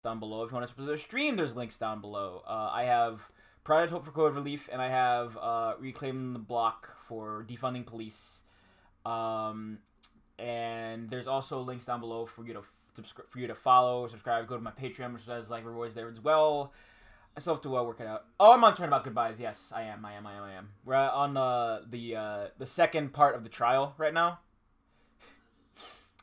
down below. If you want to support the stream, there's links down below. I have Private Hope for Code Relief, and I have Reclaim the Block for defunding police. And there's also links down below for you to follow, subscribe, go to my Patreon, which has like rewards there as well. I still have to work it out. Oh, I'm on Turnabout Goodbyes. Yes, I am. We're on the second part of the trial right now.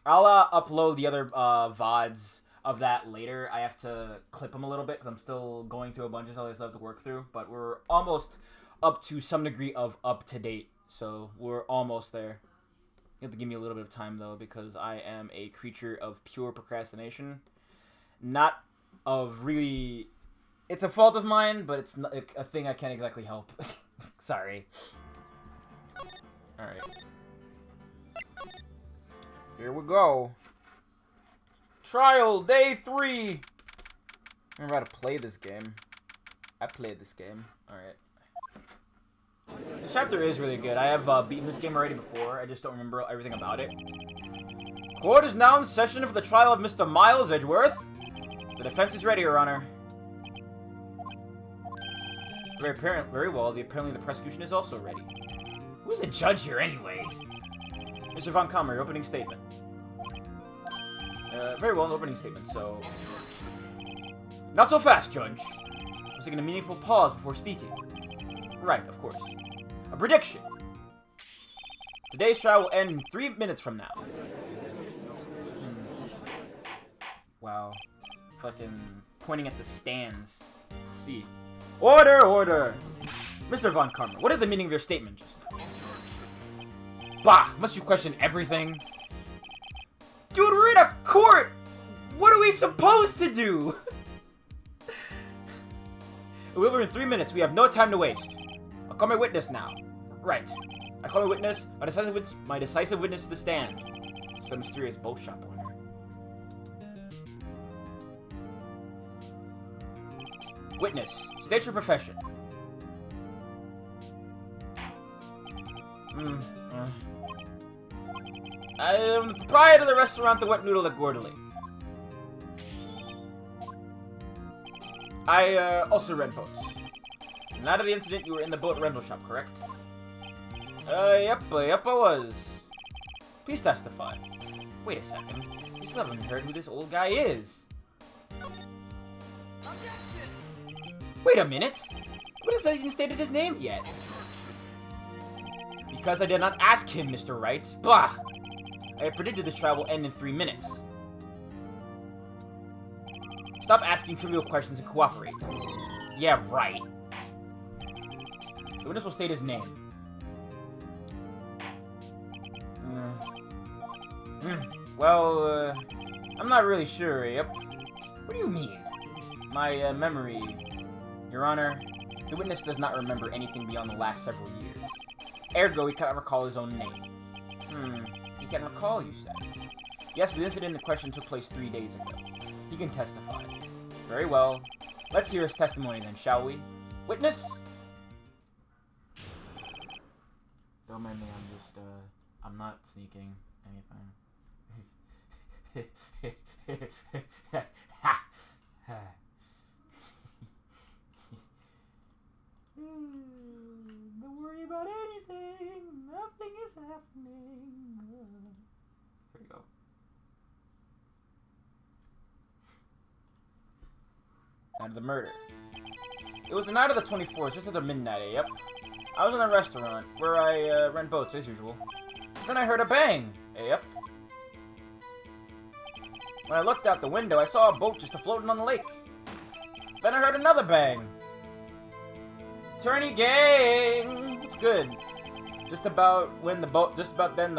I'll upload the other VODs of that later. I have to clip them a little bit because I'm still going through a bunch of stuff I still have to work through. But we're almost up to some degree of up-to-date. So we're almost there. You have to give me a little bit of time, though, because I am a creature of pure procrastination. Not of really... It's a fault of mine, but it's not a thing I can't exactly help. Sorry. Alright. Here we go. Trial Day 3! I remember how to play this game. I played this game. Alright. The chapter is really good. I have beaten this game already before. I just don't remember everything about it. Court is now in session for the trial of Mr. Miles Edgeworth. The defense is ready, Your Honor. Very well. Apparently the prosecution is also ready. Who's the judge here anyway? Mr. Von Kammer, your opening statement. Very well, an opening statement, so... Not so fast, Judge. I'm taking a meaningful pause before speaking. Right, of course. A prediction. Today's trial will end in 3 minutes from now. Wow. Fucking pointing at the stands. Let's see. Order, order! Mr. Von Karma, what is the meaning of your statement just now? Bah! Must you question everything? Dude, we're in a court! What are we supposed to do? We'll be in 3 minutes. We have no time to waste. I'll call my witness now. Right. I call my witness, my decisive witness to the stand. It's the mysterious boat shop owner. Witness, state your profession. I am the proprietor of the restaurant, the Wet Noodle at Gordely. I also rent boats. Not of the incident, you were in the boat rental shop, correct? Yep, I was. Please testify. Wait a second. You still haven't heard who this old guy is. Wait a minute! What has he even stated his name yet? Because I did not ask him, Mr. Wright. Bah! I predicted this trial will end in 3 minutes. Stop asking trivial questions and cooperate. Yeah, right. The witness will state his name. Well, I'm not really sure, yep. What do you mean? My memory... Your Honor, the witness does not remember anything beyond the last several years. Ergo, he cannot recall his own name. He can recall, you said? Yes, but the incident in question took place 3 days ago. He can testify. Very well. Let's hear his testimony then, shall we? Witness? Don't mind me, I'm not sneaking anything. Don't worry about anything. Nothing is happening. Here we go. Night of the murder. It was the night of the 24th, just after midnight, yep. I was in a restaurant, where I rent boats, as usual. Then I heard a bang, yep. When I looked out the window, I saw a boat just floating on the lake. Then I heard another bang. Attorney gang! It's good. Just about then the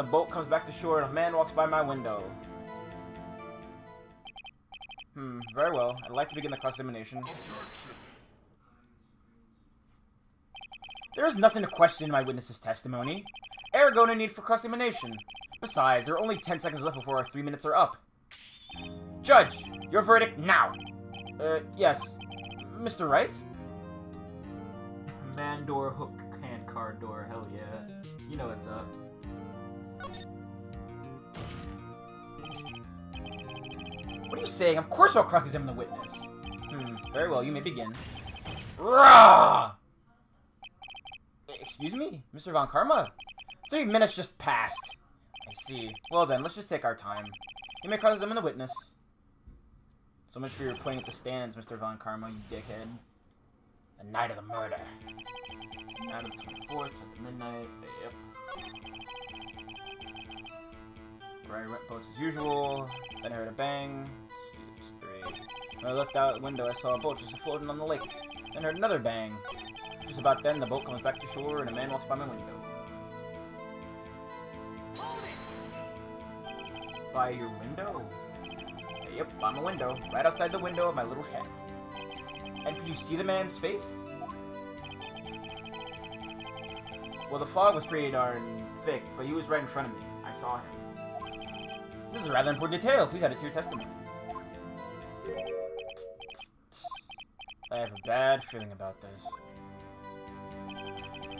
boat comes back to shore and a man walks by my window. Very well. I'd like to begin the cross-examination. There is nothing to question in my witness's testimony. Ergo, no need for cross-examination. Besides, there are only 10 seconds left before our 3 minutes are up. Judge, your verdict now! Yes. Mr. Wright? Man door, hook, hand, card door, hell yeah. You know what's up. What are you saying? Of course I'll cross-examine the witness. Very well, you may begin. Rah! Excuse me, Mr. Von Karma? 3 minutes just passed. I see. Well then, let's just take our time. You may cross-examine the witness. So much for your playing at the stands, Mr. Von Karma, you dickhead. The night of the murder. Night of the 24th, at midnight. Yep. Wright went boats as usual. Then I heard a bang. Jeez, 3. When I looked out the window, I saw a boat just floating on the lake. Then I heard another bang. Just about then, the boat comes back to shore and a man walks by my window. By your window? Yep, by my window. Right outside the window of my little shack. And could you see the man's face? Well, the fog was pretty darn thick, but he was right in front of me. I saw him. This is a rather important detail. Please add it to your testimony. I have a bad feeling about this.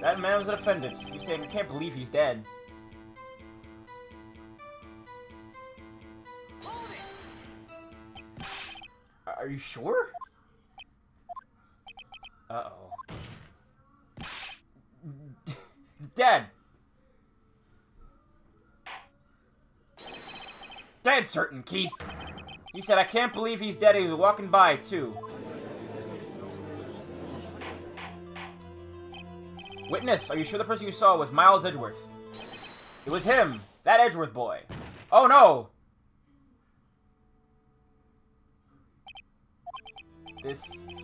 That man was a defendant. He's saying, I can't believe he's dead. Are you sure? Uh-oh. Dead! Dead certain, Keith! He said, I can't believe he's dead. He was walking by, too. Witness, are you sure the person you saw was Miles Edgeworth? It was him! That Edgeworth boy! Oh, no! This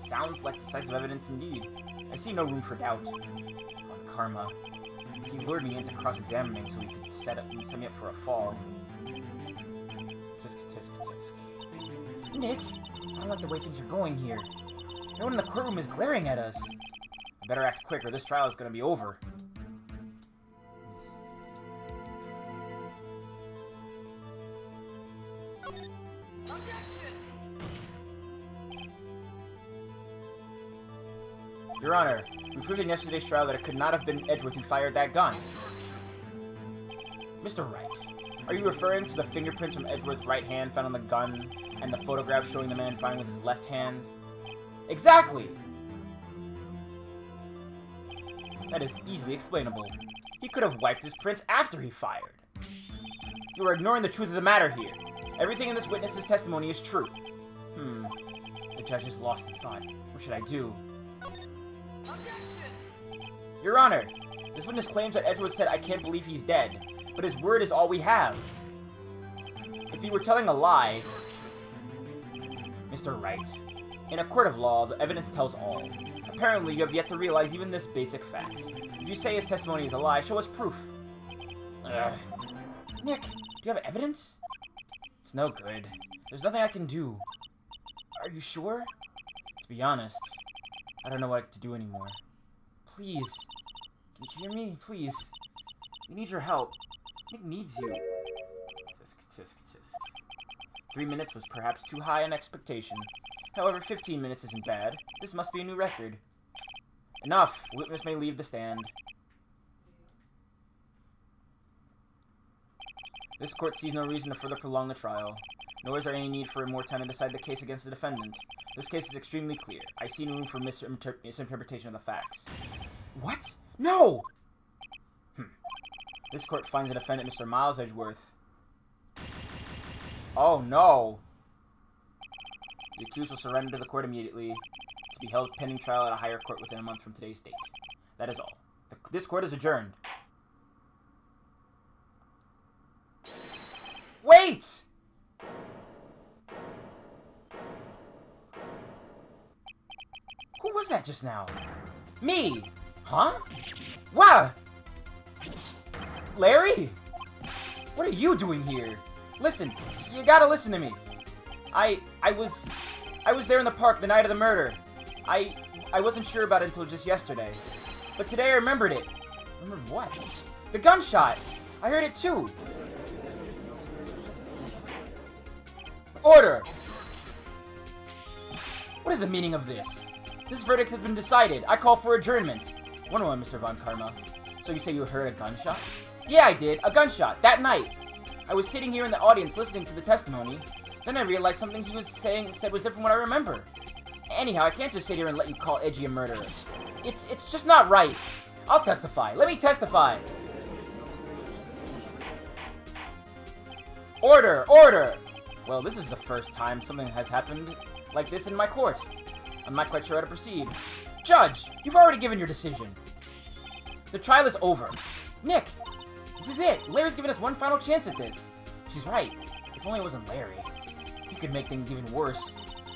sounds like decisive evidence indeed. I see no room for doubt. On Karma. He lured me into cross-examining so he could set me up for a fall. Tisk, tisk, tisk. Nick, I don't like the way things are going here. No one in the courtroom is glaring at us. I better act quick or this trial is going to be over. Your Honor, we proved in yesterday's trial that it could not have been Edgeworth who fired that gun. Mr. Wright, are you referring to the fingerprints from Edgeworth's right hand found on the gun and the photograph showing the man firing with his left hand? Exactly! That is easily explainable. He could have wiped his prints after he fired. You are ignoring the truth of the matter here. Everything in this witness's testimony is true. The judge is lost in thought. What should I do? Your Honor, this witness claims that Edgeworth said, I can't believe he's dead, but his word is all we have. If he were telling a lie... Mr. Wright, in a court of law, the evidence tells all. Apparently, you have yet to realize even this basic fact. If you say his testimony is a lie, show us proof. Nick, do you have evidence? It's no good. There's nothing I can do. Are you sure? To be honest, I don't know what to do anymore. Please. Can you hear me? Please. We need your help. Nick needs you. Tisk, tisk, tisk. 3 minutes was perhaps too high an expectation. However, 15 minutes isn't bad. This must be a new record. Enough. Witness may leave the stand. This court sees no reason to further prolong the trial, nor is there any need for more time to decide the case against the defendant. This case is extremely clear. I see no room for misinterpretation of the facts. What? No! This court finds the defendant, Mr. Miles Edgeworth. Oh, no! The accused will surrender to the court immediately, to be held pending trial at a higher court within a month from today's date. That is all. This court is adjourned. Wait! Who was that just now? Me! Huh? Wow! Larry? What are you doing here? Listen, you gotta listen to me. I was there in the park the night of the murder. I wasn't sure about it until just yesterday. But today I remembered it. Remembered what? The gunshot! I heard it too! Order! What is the meaning of this? This verdict has been decided. I call for adjournment. One moment, Mr. Von Karma. So you say you heard a gunshot? Yeah, I did. A gunshot. That night. I was sitting here in the audience listening to the testimony. Then I realized something he was said was different from what I remember. Anyhow, I can't just sit here and let you call Edgy a murderer. It's just not right. I'll testify. Let me testify. Order! Order! Well, this is the first time something has happened like this in my court. I'm not quite sure how to proceed. Judge, you've already given your decision. The trial is over. Nick, this is it. Larry's given us one final chance at this. She's right. If only it wasn't Larry. He could make things even worse.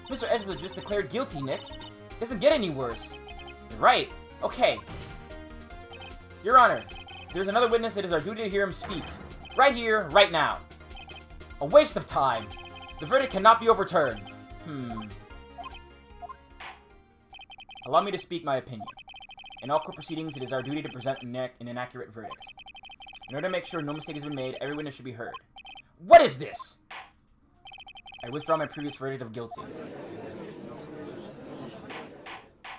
Mr. Edgewood just declared guilty, Nick. It doesn't get any worse. You're right. Okay. Your Honor, there's another witness. It is our duty to hear him speak. Right here, right now. A waste of time. The verdict cannot be overturned. Allow me to speak my opinion. In all court proceedings, it is our duty to present an inaccurate verdict. In order to make sure no mistake has been made, every witness should be heard. What is this? I withdraw my previous verdict of guilty.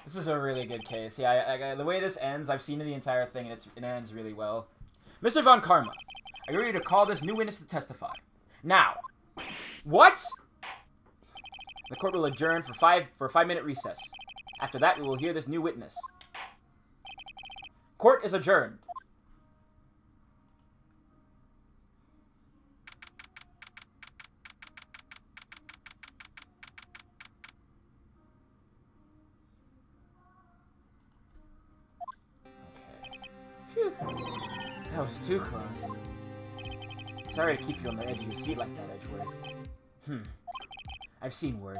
This is a really good case. Yeah, the way this ends, I've seen the entire thing, and it ends really well. Mr. Von Karma, I agree to call this new witness to testify. Now. What? The court will adjourn for a 5-minute recess. After that, we will hear this new witness. Court is adjourned. Phew. That was too close. Sorry to keep you on the edge of your seat like that, Edgeworth. I've seen worse.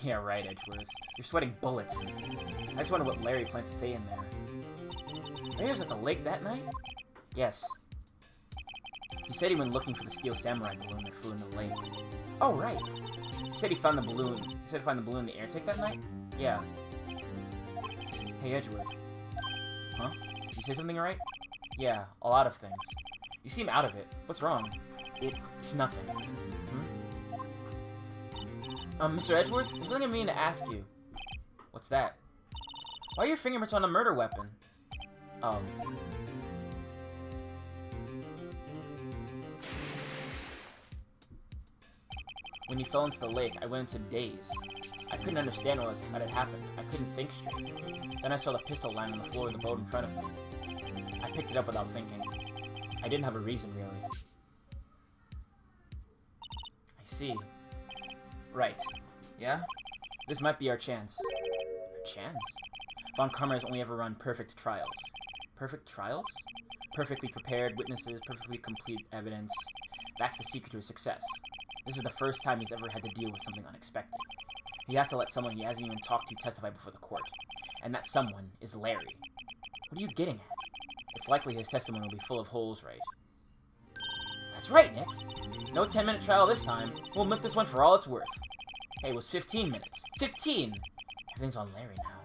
Yeah, right, Edgeworth. You're sweating bullets. I just wonder what Larry plans to say in there. Larry was at the lake that night? Yes. He said he went looking for the steel samurai balloon that flew in the lake. Oh, right. He said he found the balloon. He said he found the balloon in the air tank that night? Yeah. Hey, Edgeworth. Huh? You say something right? Yeah, a lot of things. You seem out of it. What's wrong? It's nothing. Mr. Edgeworth, there's something I mean to ask you. What's that? Why are your fingerprints on a murder weapon? Oh. When you fell into the lake, I went into a daze. I couldn't understand what had happened. I couldn't think straight. Then I saw the pistol lying on the floor of the boat in front of me. I picked it up without thinking. I didn't have a reason, really. I see. Right. Yeah? This might be our chance. Our chance? Von Karma has only ever run perfect trials. Perfect trials? Perfectly prepared witnesses, perfectly complete evidence. That's the secret to his success. This is the first time he's ever had to deal with something unexpected. He has to let someone he hasn't even talked to testify before the court. And that someone is Larry. What are you getting at? It's likely his testimony will be full of holes, right? That's right, Nick. No 10-minute trial this time. We'll milk this one for all it's worth. Hey, it was 15 minutes. 15! Everything's on Larry now.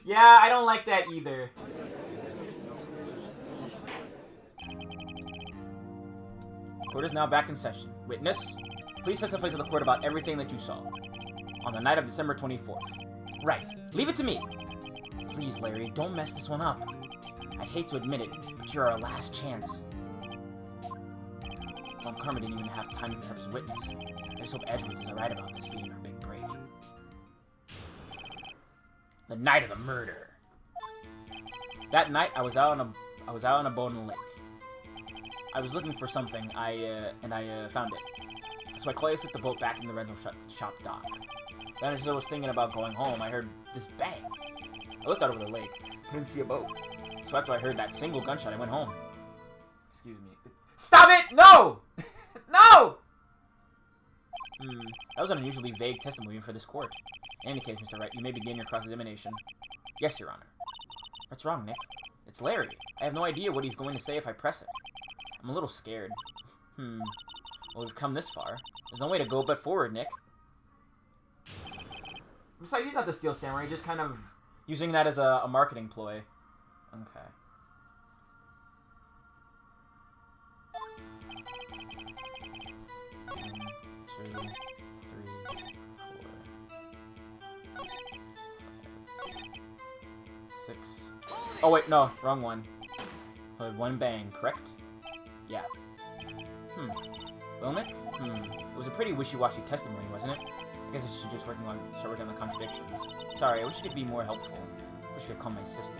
Yeah, I don't like that either. Court is now back in session. Witness, please testify to the court about everything that you saw. On the night of December 24th. Right. Leave it to me. Please, Larry, don't mess this one up. I hate to admit it, but you're our last chance. Von Karma didn't even have time to prep his witness. I just hope Edgeworth is alright about this being our big break. The night of the murder. That night, I was out on a boat in the lake. I was looking for something, and I found it. So I quietly took the boat back in the rental shop dock. Then as I was thinking about going home, I heard this bang. I looked out over the lake. I didn't see a boat. So after I heard that single gunshot, I went home. Excuse me. Stop it! No! No! That was an unusually vague testimony for this court. In any case, Mr. Wright, you may begin your cross-examination. Yes, Your Honor. What's wrong, Nick? It's Larry. I have no idea what he's going to say if I press it. I'm a little scared. Well, we've come this far. There's no way to go but forward, Nick. Besides, he's not the Steel Samurai, just kind of using that as a marketing ploy. Okay. One, two, three, 4, 5, 6. Oh, wait, no. Wrong one. One bang, correct? Yeah. Wilnick? It was a pretty wishy-washy testimony, wasn't it? I guess I should just start working on the contradictions. Sorry, I wish you could be more helpful. I wish you could call my sister.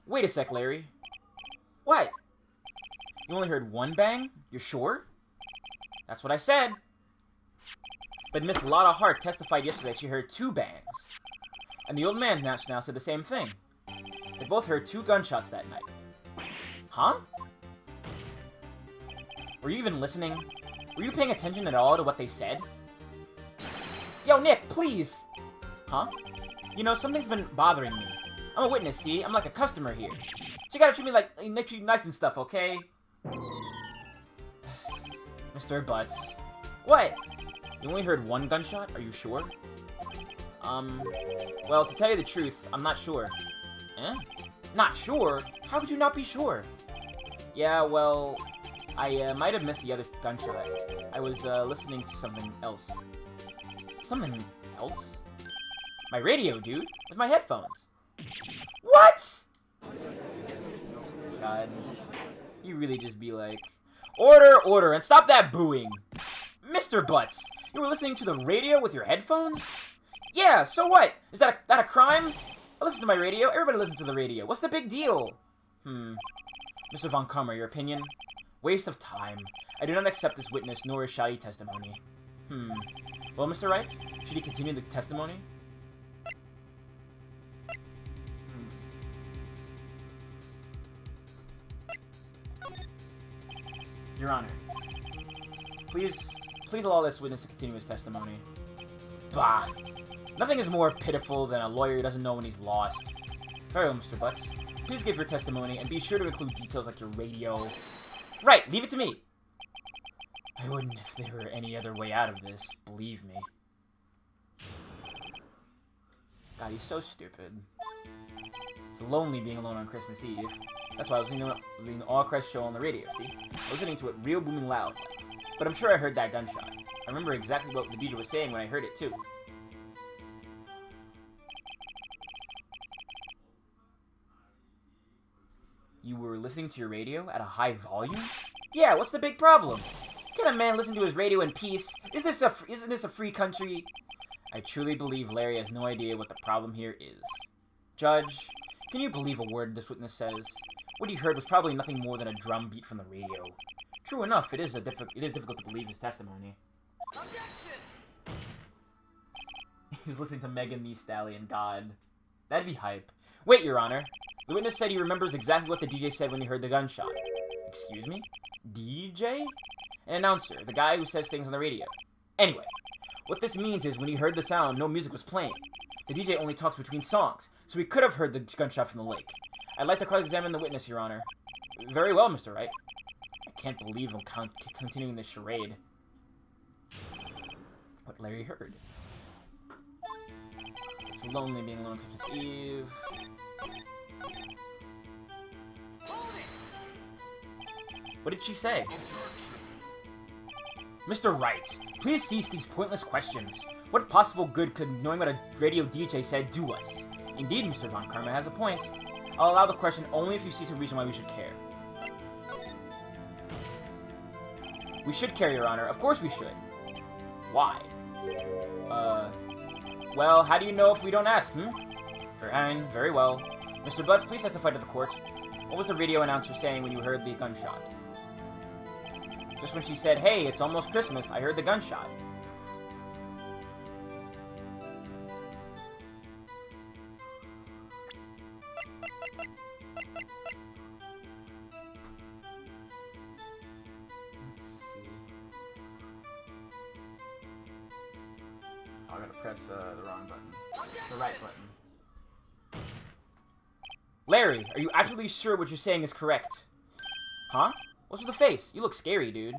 Wait a sec, Larry. What? You only heard one bang? You're sure? That's what I said. But Miss Lotta Hart testified yesterday she heard 2 bangs. And the old man now said the same thing. They both heard 2 gunshots that night. Huh? Were you even listening? Were you paying attention at all to what they said? Yo, Nick, please! Huh? You know, something's been bothering me. I'm a witness, see? I'm like a customer here. So you gotta treat me like nice and stuff, okay? Mr. Butts. What? You only heard 1 gunshot? Are you sure? Well, to tell you the truth, I'm not sure. Eh? Not sure? How could you not be sure? Yeah, well, I might have missed the other gunshot. I was listening to something else. Something else? My radio, dude. With my headphones. What? God. You really just be like, order, order, and stop that booing. Mr. Butts, you were listening to the radio with your headphones? Yeah, so what? Is that a crime? I listen to my radio. Everybody listens to the radio. What's the big deal? Mr. Von Karma, your opinion? Waste of time. I do not accept this witness nor his shoddy testimony. Well, Mr. Wright, should he continue the testimony? Your Honor, please allow this witness to continue his testimony. Bah! Nothing is more pitiful than a lawyer who doesn't know when he's lost. Very well, Mr. Butts. Please give your testimony, and be sure to include details like your radio. Right, leave it to me! I wouldn't if there were any other way out of this, believe me. God, he's so stupid. It's lonely being alone on Christmas Eve. That's why I was listening to the All-Crest show on the radio, see? I was listening to it real booming loud. But I'm sure I heard that gunshot. I remember exactly what the DJ was saying when I heard it, too. You were listening to your radio at a high volume? Yeah, what's the big problem? Can a man listen to his radio in peace? Isn't this a free country? I truly believe Larry has no idea what the problem here is. Judge, can you believe a word this witness says? What he heard was probably nothing more than a drum beat from the radio. True enough, it is difficult to believe his testimony. He was listening to Megan Thee Stallion. God, that'd be hype. Wait, Your Honor. The witness said he remembers exactly what the DJ said when he heard the gunshot. Excuse me? DJ? An announcer, the guy who says things on the radio. Anyway, what this means is when he heard the sound, no music was playing. The DJ only talks between songs, so he could have heard the gunshot from the lake. I'd like to cross-examine the witness, Your Honor. Very well, Mr. Wright. I can't believe I'm continuing this charade. What Larry heard. It's lonely being alone on Christmas Eve. What did she say? Mr. Wright, please cease these pointless questions. What possible good could knowing what a radio DJ said do us? Indeed, Mr. Von Karma has a point. I'll allow the question only if you see some reason why we should care. We should care, Your Honor. Of course we should. Why? Well, how do you know if we don't ask, Fine, very well. Mr. Butts, please testify to the court. What was the radio announcer saying when you heard the gunshot? Just when she said, hey, it's almost Christmas, I heard the gunshot. I gotta press the wrong button. The right button. Larry, are you absolutely sure what you're saying is correct? Huh? What's with the face? You look scary, dude.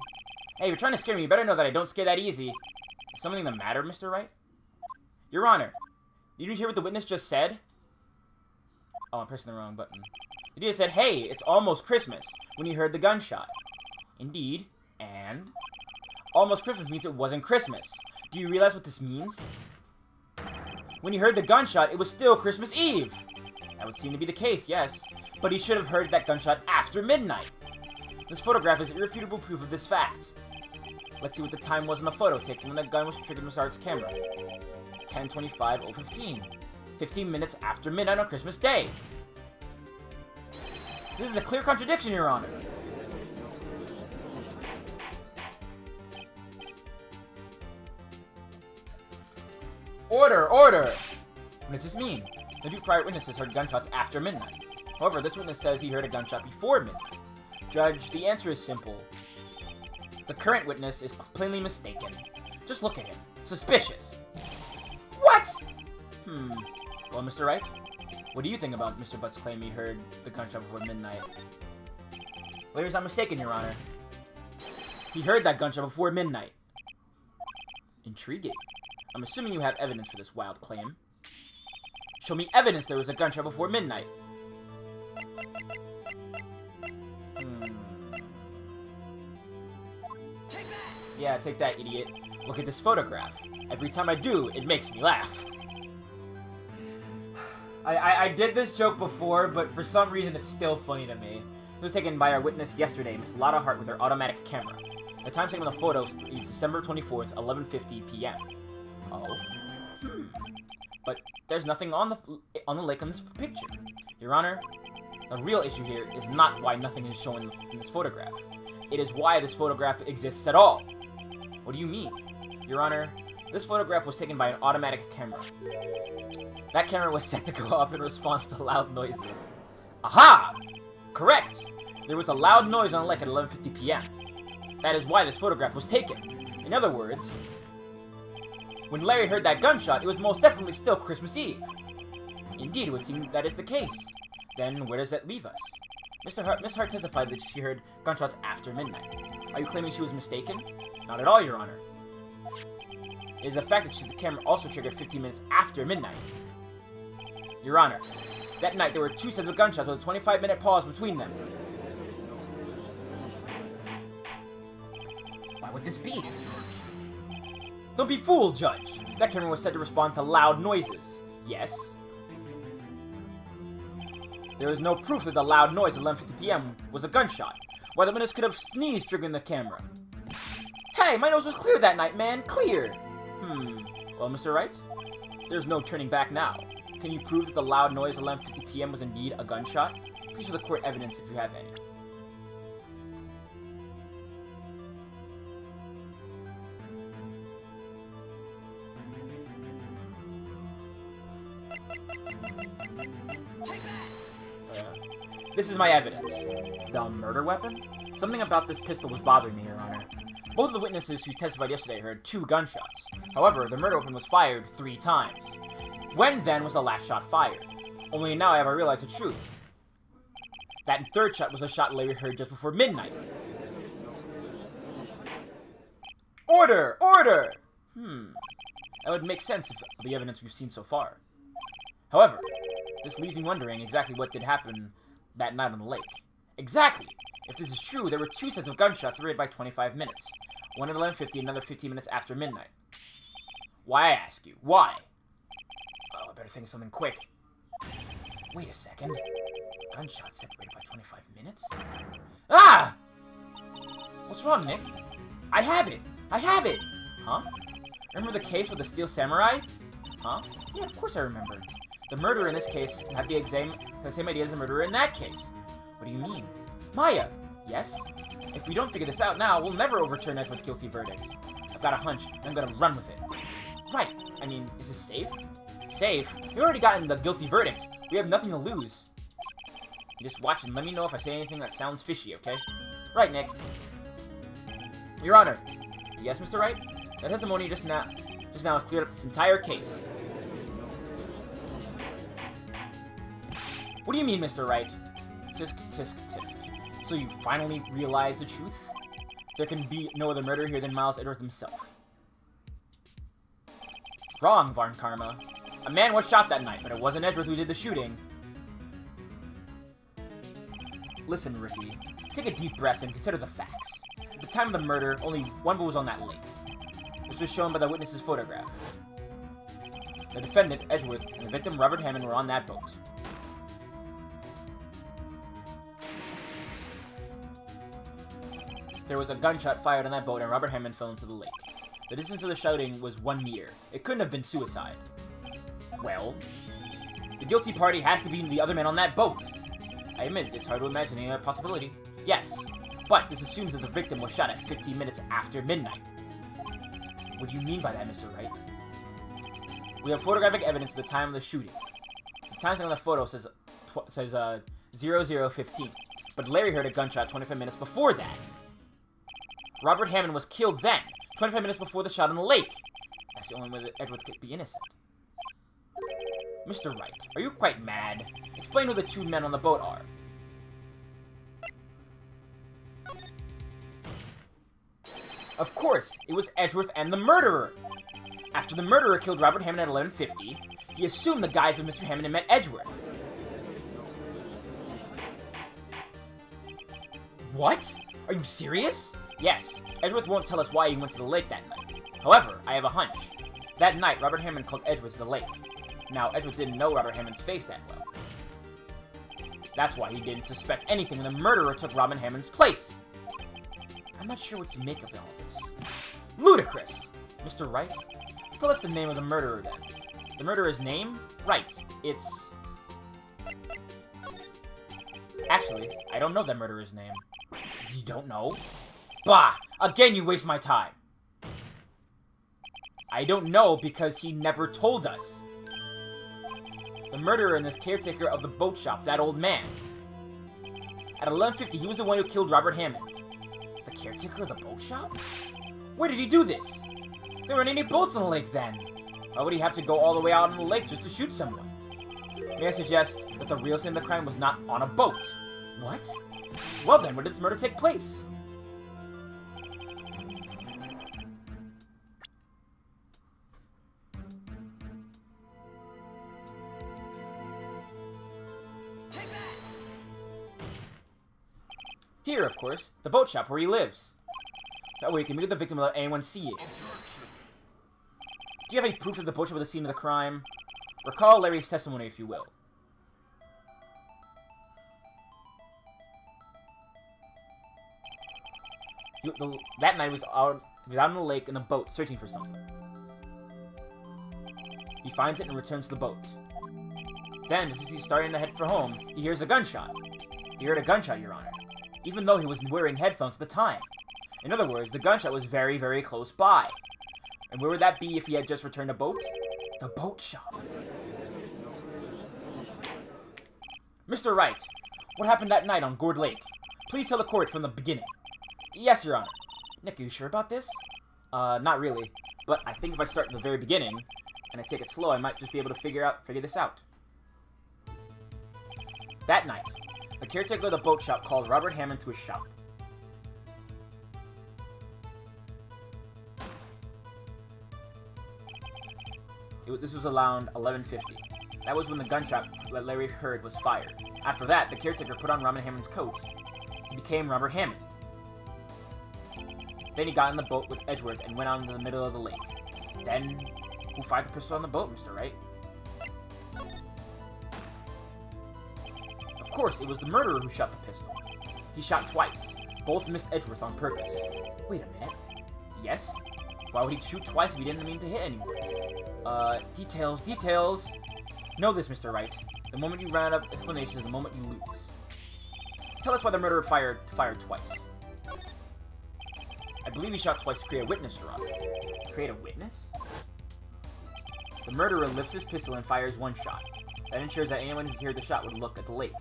Hey, you're trying to scare me. You better know that I don't scare that easy. Is something the matter, Mr. Wright? Your Honor, did you hear what the witness just said? Oh, I'm pressing the wrong button. The DJ said, "Hey, it's almost Christmas," when he heard the gunshot. Indeed, and almost Christmas means it wasn't Christmas. Do you realize what this means? When he heard the gunshot, it was still Christmas Eve. That would seem to be the case, yes. But he should have heard that gunshot after midnight. This photograph is irrefutable proof of this fact. Let's see what the time was in the photo taken when the gun was triggered on Mr. Wright's camera. 10:25:015. 15 minutes after midnight on Christmas Day. This is a clear contradiction, Your Honor. Order! Order! What does this mean? The two prior witnesses heard gunshots after midnight. However, this witness says he heard a gunshot before midnight. Judge, the answer is simple. The current witness is plainly mistaken. Just look at him. Suspicious. What? Well, Mr. Wright, what do you think about Mr. Butt's claim he heard the gunshot before midnight? Larry's not mistaken, Your Honor. He heard that gunshot before midnight. Intriguing. I'm assuming you have evidence for this wild claim. Show me evidence there was a gunshot before midnight. Yeah, take that, idiot. Look at this photograph. Every time I do, it makes me laugh. I did this joke before, but for some reason it's still funny to me. It was taken by our witness yesterday, Miss Lotta Hart, with her automatic camera. The time taken on the photo is December 24th, 11:50 p.m. Oh. But there's nothing on the lake on this picture. Your Honor, the real issue here is not why nothing is shown in this photograph. It is why this photograph exists at all. What do you mean? Your Honor, this photograph was taken by an automatic camera. That camera was set to go off in response to loud noises. Aha! Correct! There was a loud noise on the lake at 11:50 p.m. That is why this photograph was taken. In other words, when Larry heard that gunshot, it was most definitely still Christmas Eve. Indeed, it would seem that is the case. Then where does that leave us? Miss Hart testified that she heard gunshots after midnight. Are you claiming she was mistaken? Not at all, Your Honor. It is a fact that the camera also triggered 15 minutes after midnight. Your Honor, that night there were two sets of gunshots with a 25-minute pause between them. Why would this be? Don't be fooled, Judge. That camera was said to respond to loud noises. Yes. There is no proof that the loud noise at 11:50 p.m. was a gunshot. Why the witness could have sneezed triggering the camera. Hey, my nose was clear that night, man. Clear. Well, Mr. Wright, there's no turning back now. Can you prove that the loud noise at 11:50 p.m. was indeed a gunshot? Please show the court evidence if you have any. This is my evidence. The murder weapon? Something about this pistol was bothering me, Your Honor. Both of the witnesses who testified yesterday heard 2 gunshots. However, the murder weapon was fired 3 times. When, then, was the last shot fired? Only now have I realized the truth. That third shot was a shot Larry heard just before midnight. Order! Order! That would make sense of the evidence we've seen so far. However, this leaves me wondering exactly what did happen that night on the lake. Exactly! If this is true, there were 2 sets of gunshots separated by 25 minutes. One at 11:50, another 15 minutes after midnight. Why, I ask you? Why? Oh, I better think of something quick. Wait a second. Gunshots separated by 25 minutes? Ah! What's wrong, Nick? I have it! I have it! Huh? Remember the case with the Steel Samurai? Huh? Yeah, of course I remember. The murderer in this case had the same idea as the murderer in that case. What do you mean? Maya! Yes? If we don't figure this out now, we'll never overturn Edward's guilty verdict. I've got a hunch, and I'm gonna run with it. Right. I mean, is this safe? Safe? We already gotten the guilty verdict. We have nothing to lose. You just watch and let me know if I say anything that sounds fishy, okay? Right, Nick. Your Honor. Yes, Mr. Wright? That testimony just now has cleared up this entire case. What do you mean, Mr. Wright? Tisk, tisk, tisk. So you finally realize the truth? There can be no other murderer here than Miles Edgeworth himself. Wrong, Varn Karma. A man was shot that night, but it wasn't Edgeworth who did the shooting. Listen, Ricky. Take a deep breath and consider the facts. At the time of the murder, only one boat was on that lake. This was shown by the witness's photograph. The defendant, Edgeworth, and the victim, Robert Hammond, were on that boat. There was a gunshot fired on that boat, and Robert Hammond fell into the lake. The distance of the shouting was 1 meter. It couldn't have been suicide. Well, the guilty party has to be the other man on that boat. I admit, it's hard to imagine any other possibility. Yes, but this assumes that the victim was shot at 15 minutes after midnight. What do you mean by that, Mr. Wright? We have photographic evidence of the time of the shooting. The timestamp on the photo says 00:15, but Larry heard a gunshot 25 minutes before that. Robert Hammond was killed then, 25 minutes before the shot in the lake. That's the only way that Edward could be innocent. Mr. Wright, are you quite mad? Explain who the two men on the boat are. Of course, it was Edgeworth and the murderer. After the murderer killed Robert Hammond at 11:50, he assumed the guise of Mr. Hammond and met Edgeworth. What? Are you serious? Yes, Edgeworth won't tell us why he went to the lake that night. However, I have a hunch. That night, Robert Hammond called Edgeworth to the lake. Now, Edgeworth didn't know Robert Hammond's face that well. That's why he didn't suspect anything when the murderer took Robert Hammond's place. I'm not sure what to make of all this. Ludicrous! Mr. Wright, tell us the name of the murderer then. The murderer's name? Right, it's... Actually, I don't know that murderer's name. You don't know? Bah! Again, you waste my time! I don't know because he never told us. The murderer and this caretaker of the boat shop, that old man. At 11:50, he was the one who killed Robert Hammond. The caretaker of the boat shop? Where did he do this? There weren't any boats on the lake then. Why would he have to go all the way out on the lake just to shoot someone? May I suggest that the real scene of the crime was not on a boat? What? Well then, where did this murder take place? Here, of course, the boat shop where he lives. That way you can meet the victim without anyone seeing. Do you have any proof that the boat shop was the scene of the crime? Recall Larry's testimony, if you will. That night he was out on the lake in a boat searching for something. He finds it and returns to the boat. Then, just as he's starting to head for home, he hears a gunshot. He heard a gunshot, Your Honor, even though he was wearing headphones at the time. In other words, the gunshot was very, very close by. And where would that be if he had just returned a boat? The boat shop. Mr. Wright, what happened that night on Gourd Lake? Please tell the court from the beginning. Yes, Your Honor. Nick, are you sure about this? Not really. But I think if I start at the very beginning, and I take it slow, I might just be able to figure this out. That night, the caretaker of the boat shop called Robert Hammond to his shop. This was around 11:50. That was when the gunshot that Larry heard was fired. After that, the caretaker put on Robert Hammond's coat. He became Robert Hammond. Then he got in the boat with Edgeworth and went out into the middle of the lake. Then, who fired the pistol on the boat, Mr. Wright? Of course, it was the murderer who shot the pistol. He shot twice. Both missed Edgeworth on purpose. Wait a minute. Yes? Why would he shoot twice if he didn't mean to hit anyone? Details. Know this, Mr. Wright. The moment you run out of explanations is the moment you lose. Tell us why the murderer fired twice. I believe he shot twice to create a witness, Your Honor. Create a witness? The murderer lifts his pistol and fires one shot. That ensures that anyone who heard the shot would look at the lake.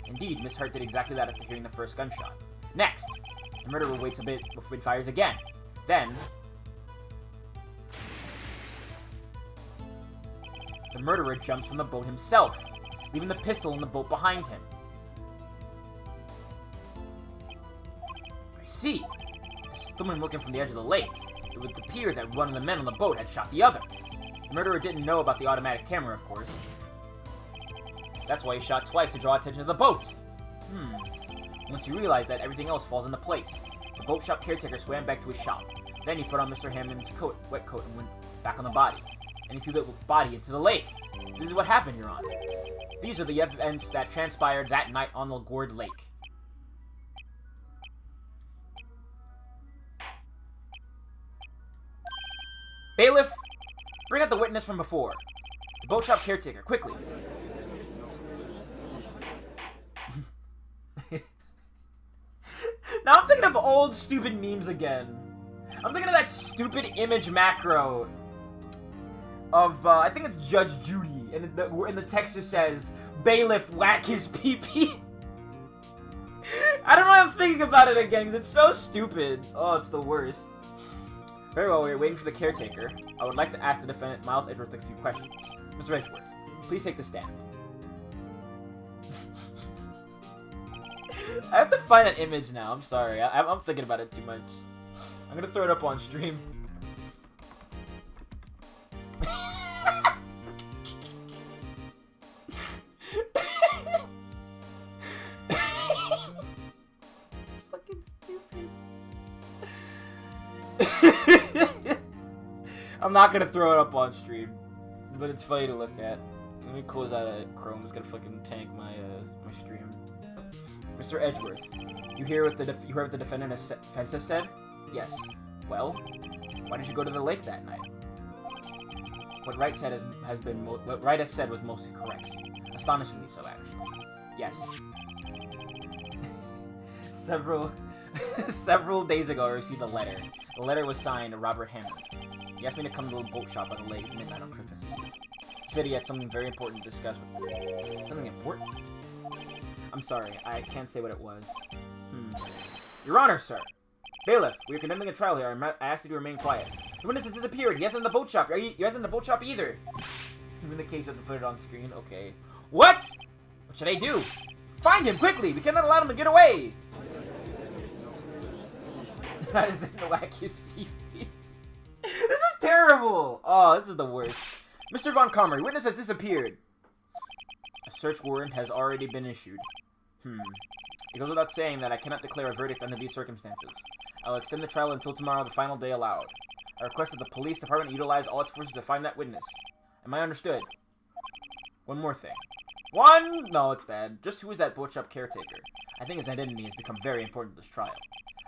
Indeed, Miss Hart did exactly that after hearing the first gunshot. Next, the murderer waits a bit before he fires again. Then, the murderer jumps from the boat himself, leaving the pistol in the boat behind him. I see. Someone looking from the edge of the lake. It would appear that one of the men on the boat had shot the other. The murderer didn't know about the automatic camera, of course. That's why he shot twice to draw attention to the boat. Once you realize that, everything else falls into place. The boat shop caretaker swam back to his shop. Then he put on Mr. Hammond's wet coat, and went back on the body. And he threw the body into the lake. This is what happened, Your Honor. These are the events that transpired that night on the Gourd Lake. Bailiff, bring out the witness from before. The boat shop caretaker, quickly. Now I'm thinking of old stupid memes again. I'm thinking of that stupid image macro of, I think it's Judge Judy, and the text just says, Bailiff, whack his pee-pee. I don't know why I'm thinking about it again, because it's so stupid. Oh, it's the worst. Very well, we are waiting for the caretaker. I would like to ask the defendant, Miles Edgeworth, a few questions. Mr. Edgeworth, please take the stand. I have to find that image now. I'm sorry. I'm thinking about it too much. I'm gonna throw it up on stream. Fucking stupid. I'm not gonna throw it up on stream, but it's funny to look at. Let me close out of Chrome. It's gonna fucking tank my my stream. Mr. Edgeworth, you hear what the defendant has said? Yes. Well, why did you go to the lake that night? What Wright said what Wright has said was mostly correct. Astonishingly so, actually. Yes. Several days ago, I received a letter. The letter was signed Robert Hammond. He asked me to come to a boat shop at the lake at midnight on Christmas Eve. He said he had something very important to discuss with me. Something important? I'm sorry, I can't say what it was. Your Honor, sir. Bailiff, we are conducting a trial here. I asked you to remain quiet. The witness has disappeared. He hasn't in the boat shop. He hasn't in the boat shop either. In the case, you have to put it on screen. Okay. What? What should I do? Find him quickly. We cannot allow him to get away. Rather than whack his pee-pee. This is terrible. Oh, this is the worst. Mr. Von Comrie, witness has disappeared. A search warrant has already been issued. It goes without saying that I cannot declare a verdict under these circumstances. I will extend the trial until tomorrow, the final day allowed. I request that the police department utilize all its forces to find that witness. Am I understood? One more thing. No, it's bad. Just who is that boat shop caretaker? I think his identity has become very important to this trial.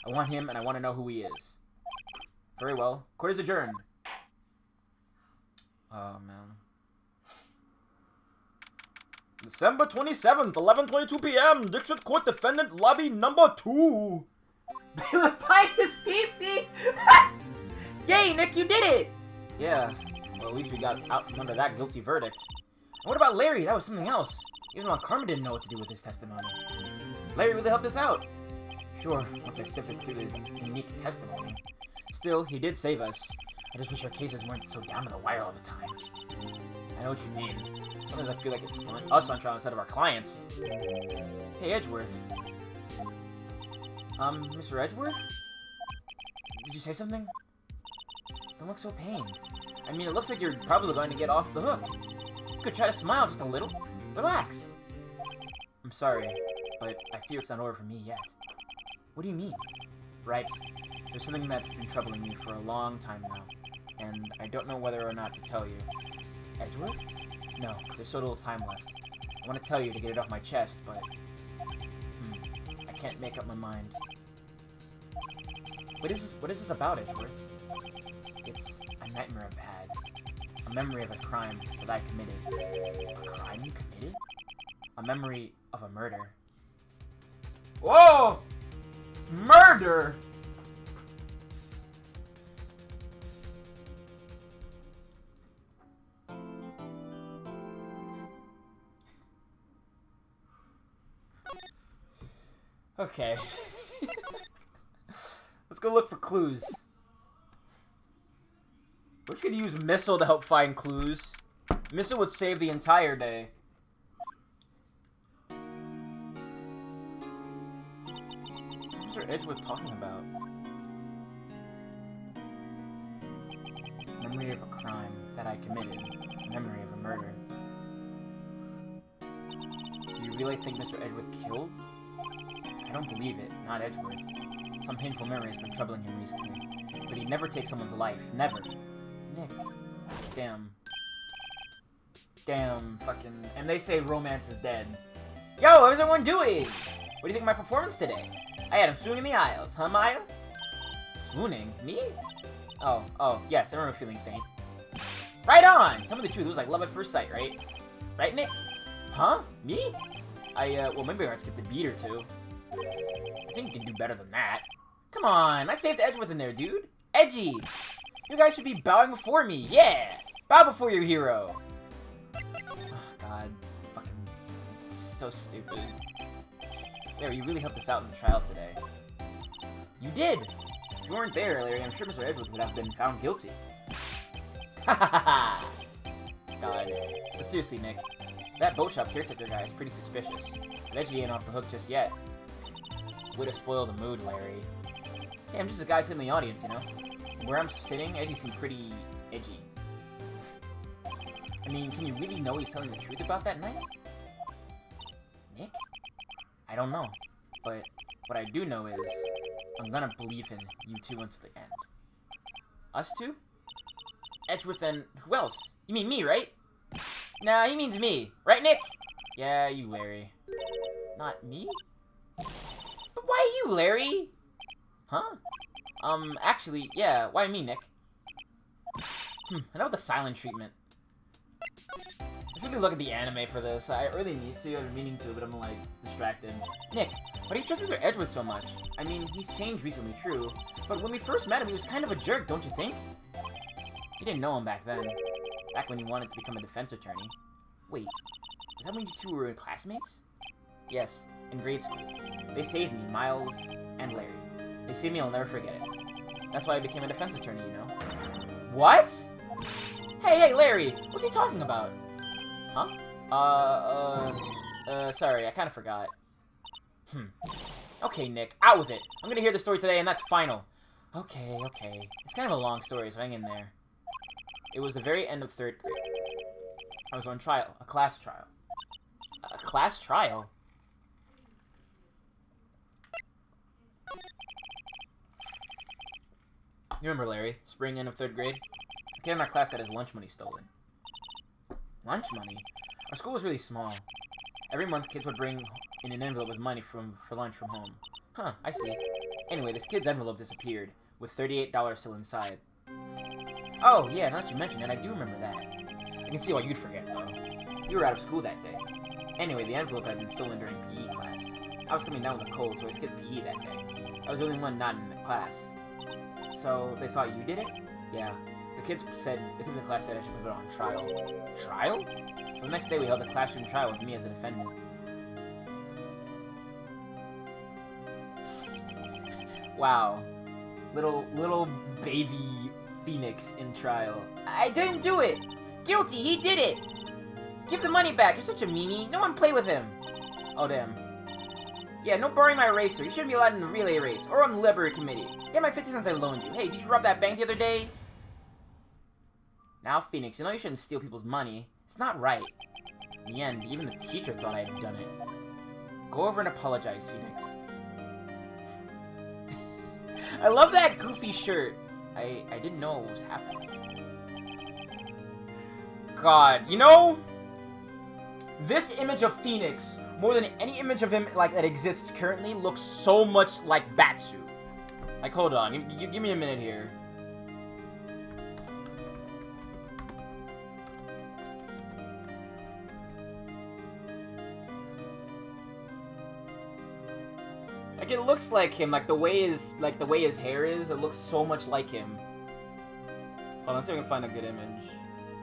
I want him, and I want to know who he is. Very well. Court is adjourned. Oh, man. December 27th, 11:22 p.m. District Court Defendant Lobby Number 2. Bailiff Pike is pee-pee! Yay, Nick, you did it! Yeah, well, at least we got out from under that guilty verdict. And what about Larry? That was something else. Even Von Karma didn't know what to do with his testimony. Larry really helped us out. Sure, once I sifted through his unique testimony. Still, he did save us. I just wish our cases weren't so down to the wire all the time. I know what you mean. Sometimes I feel like it's us on trial instead of our clients. Hey, Edgeworth. Mr. Edgeworth? Did you say something? Don't look so pained. I mean, it looks like you're probably going to get off the hook. You could try to smile just a little. Relax. I'm sorry, but I fear it's not over for me yet. What do you mean? Right. There's something that's been troubling me for a long time now, and I don't know whether or not to tell you. Edgeworth? No, there's so little time left. I want to tell you to get it off my chest, but... I can't make up my mind. What is this about, Edgeworth? It's a nightmare I've had. A memory of a crime that I committed. A crime you committed? A memory of a murder. Whoa! Murder! Okay. Let's go look for clues. We could use Missile to help find clues. Missile would save the entire day. What's Mr. Edgeworth talking about? Memory of a crime that I committed. Memory of a murder. Do you really think Mr. Edgeworth killed I don't believe it. Not Edgeworth. Some painful memory has been troubling him recently. But he'd never take someone's life. Never. Nick. Damn. Damn, fucking... And they say romance is dead. Yo, how's everyone doing? What do you think of my performance today? I had him swooning in the aisles, huh, Maya? Swooning? Me? Oh, yes, I remember feeling faint. Right on! Tell me the truth, it was like love at first sight, right? Right, Nick? Huh? Me? Well, maybe I skipped a beat or two. I think you can do better than that. Come on, I saved Edgeworth in there, dude. Edgy! You guys should be bowing before me, yeah! Bow before your hero! Oh, God. Fucking... so stupid. Larry, you really helped us out in the trial today. You did! If you weren't there, Larry, I'm sure Mr. Edgeworth would have been found guilty. Ha ha ha! God. But seriously, Nick, that boat shop caretaker guy is pretty suspicious. Reggie ain't off the hook just yet. Way to spoil the mood, Larry. Hey, I'm just a guy sitting in the audience, you know? Where I'm sitting, Edgy seemed pretty edgy. I mean, can you really know he's telling the truth about that night? Nick? I don't know. But what I do know is, I'm gonna believe in you two until the end. Us two? Edgeworth and who else? You mean me, right? Nah, he means me. Right, Nick? Yeah, you, Larry. Not me? But why you, Larry? Huh? Actually, yeah, why me, Nick? I know the silent treatment. I should really look at the anime for this. I really need to. I've been meaning to, but I'm, like, distracted. Nick, why do you trust Mr. Edgeworth so much? I mean, he's changed recently, true. But when we first met him, he was kind of a jerk, don't you think? You didn't know him back then. Back when he wanted to become a defense attorney. Wait, is that when you two were classmates? Yes, in grade school. They saved me, Miles and Larry. They saved me, I'll never forget it. That's why I became a defense attorney, you know? What? Hey, Larry! What's he talking about? Huh? Sorry, I kinda forgot. Okay, Nick, out with it. I'm gonna hear the story today, and that's final. Okay. It's kind of a long story, so hang in there. It was the very end of 3rd grade. I was on trial. A class trial. A class trial? You remember Larry? Spring end of 3rd grade? A kid in our class got his lunch money stolen. Lunch money? Our school was really small. Every month, kids would bring in an envelope with money for lunch from home. Huh, I see. Anyway, this kid's envelope disappeared, with $38 still inside. Oh, yeah, now that you mention it, I do remember that. I can see why you'd forget, though. You were out of school that day. Anyway, the envelope had been stolen during PE class. I was coming down with a cold, so I skipped PE that day. I was the only one not in the class. So, they thought you did it? Yeah. The kids in class said I should put it on trial. Trial? So the next day we held a classroom trial with me as the defendant. Wow. Little baby Phoenix in trial. I didn't do it! Guilty! He did it! Give the money back! You're such a meanie! No one play with him! Oh, damn. Yeah, no borrowing my eraser. You shouldn't be allowed in the relay race, or on the library committee. Get my 50 cents I loaned you. Hey, did you rob that bank the other day? Now, Phoenix, you know you shouldn't steal people's money. It's not right. In the end, even the teacher thought I had done it. Go over and apologize, Phoenix. I love that goofy shirt. I didn't know what was happening. God, you know, this image of Phoenix, more than any image of him like that exists currently, looks so much like Batsu. Like, hold on, give me a minute here. Like, it looks like him, like the way his hair is, it looks so much like him. Hold on, let's see if I can find a good image.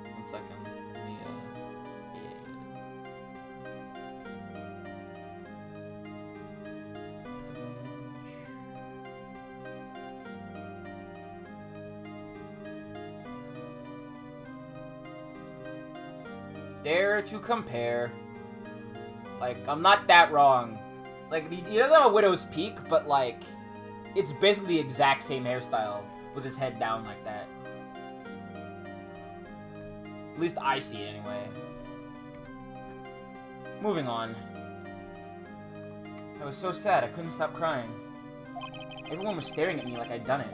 1 second. Dare to compare. Like, I'm not that wrong. Like, he doesn't have a widow's peak, but, like, it's basically the exact same hairstyle with his head down like that. At least I see it, anyway. Moving on. I was so sad I couldn't stop crying. Everyone was staring at me like I'd done it.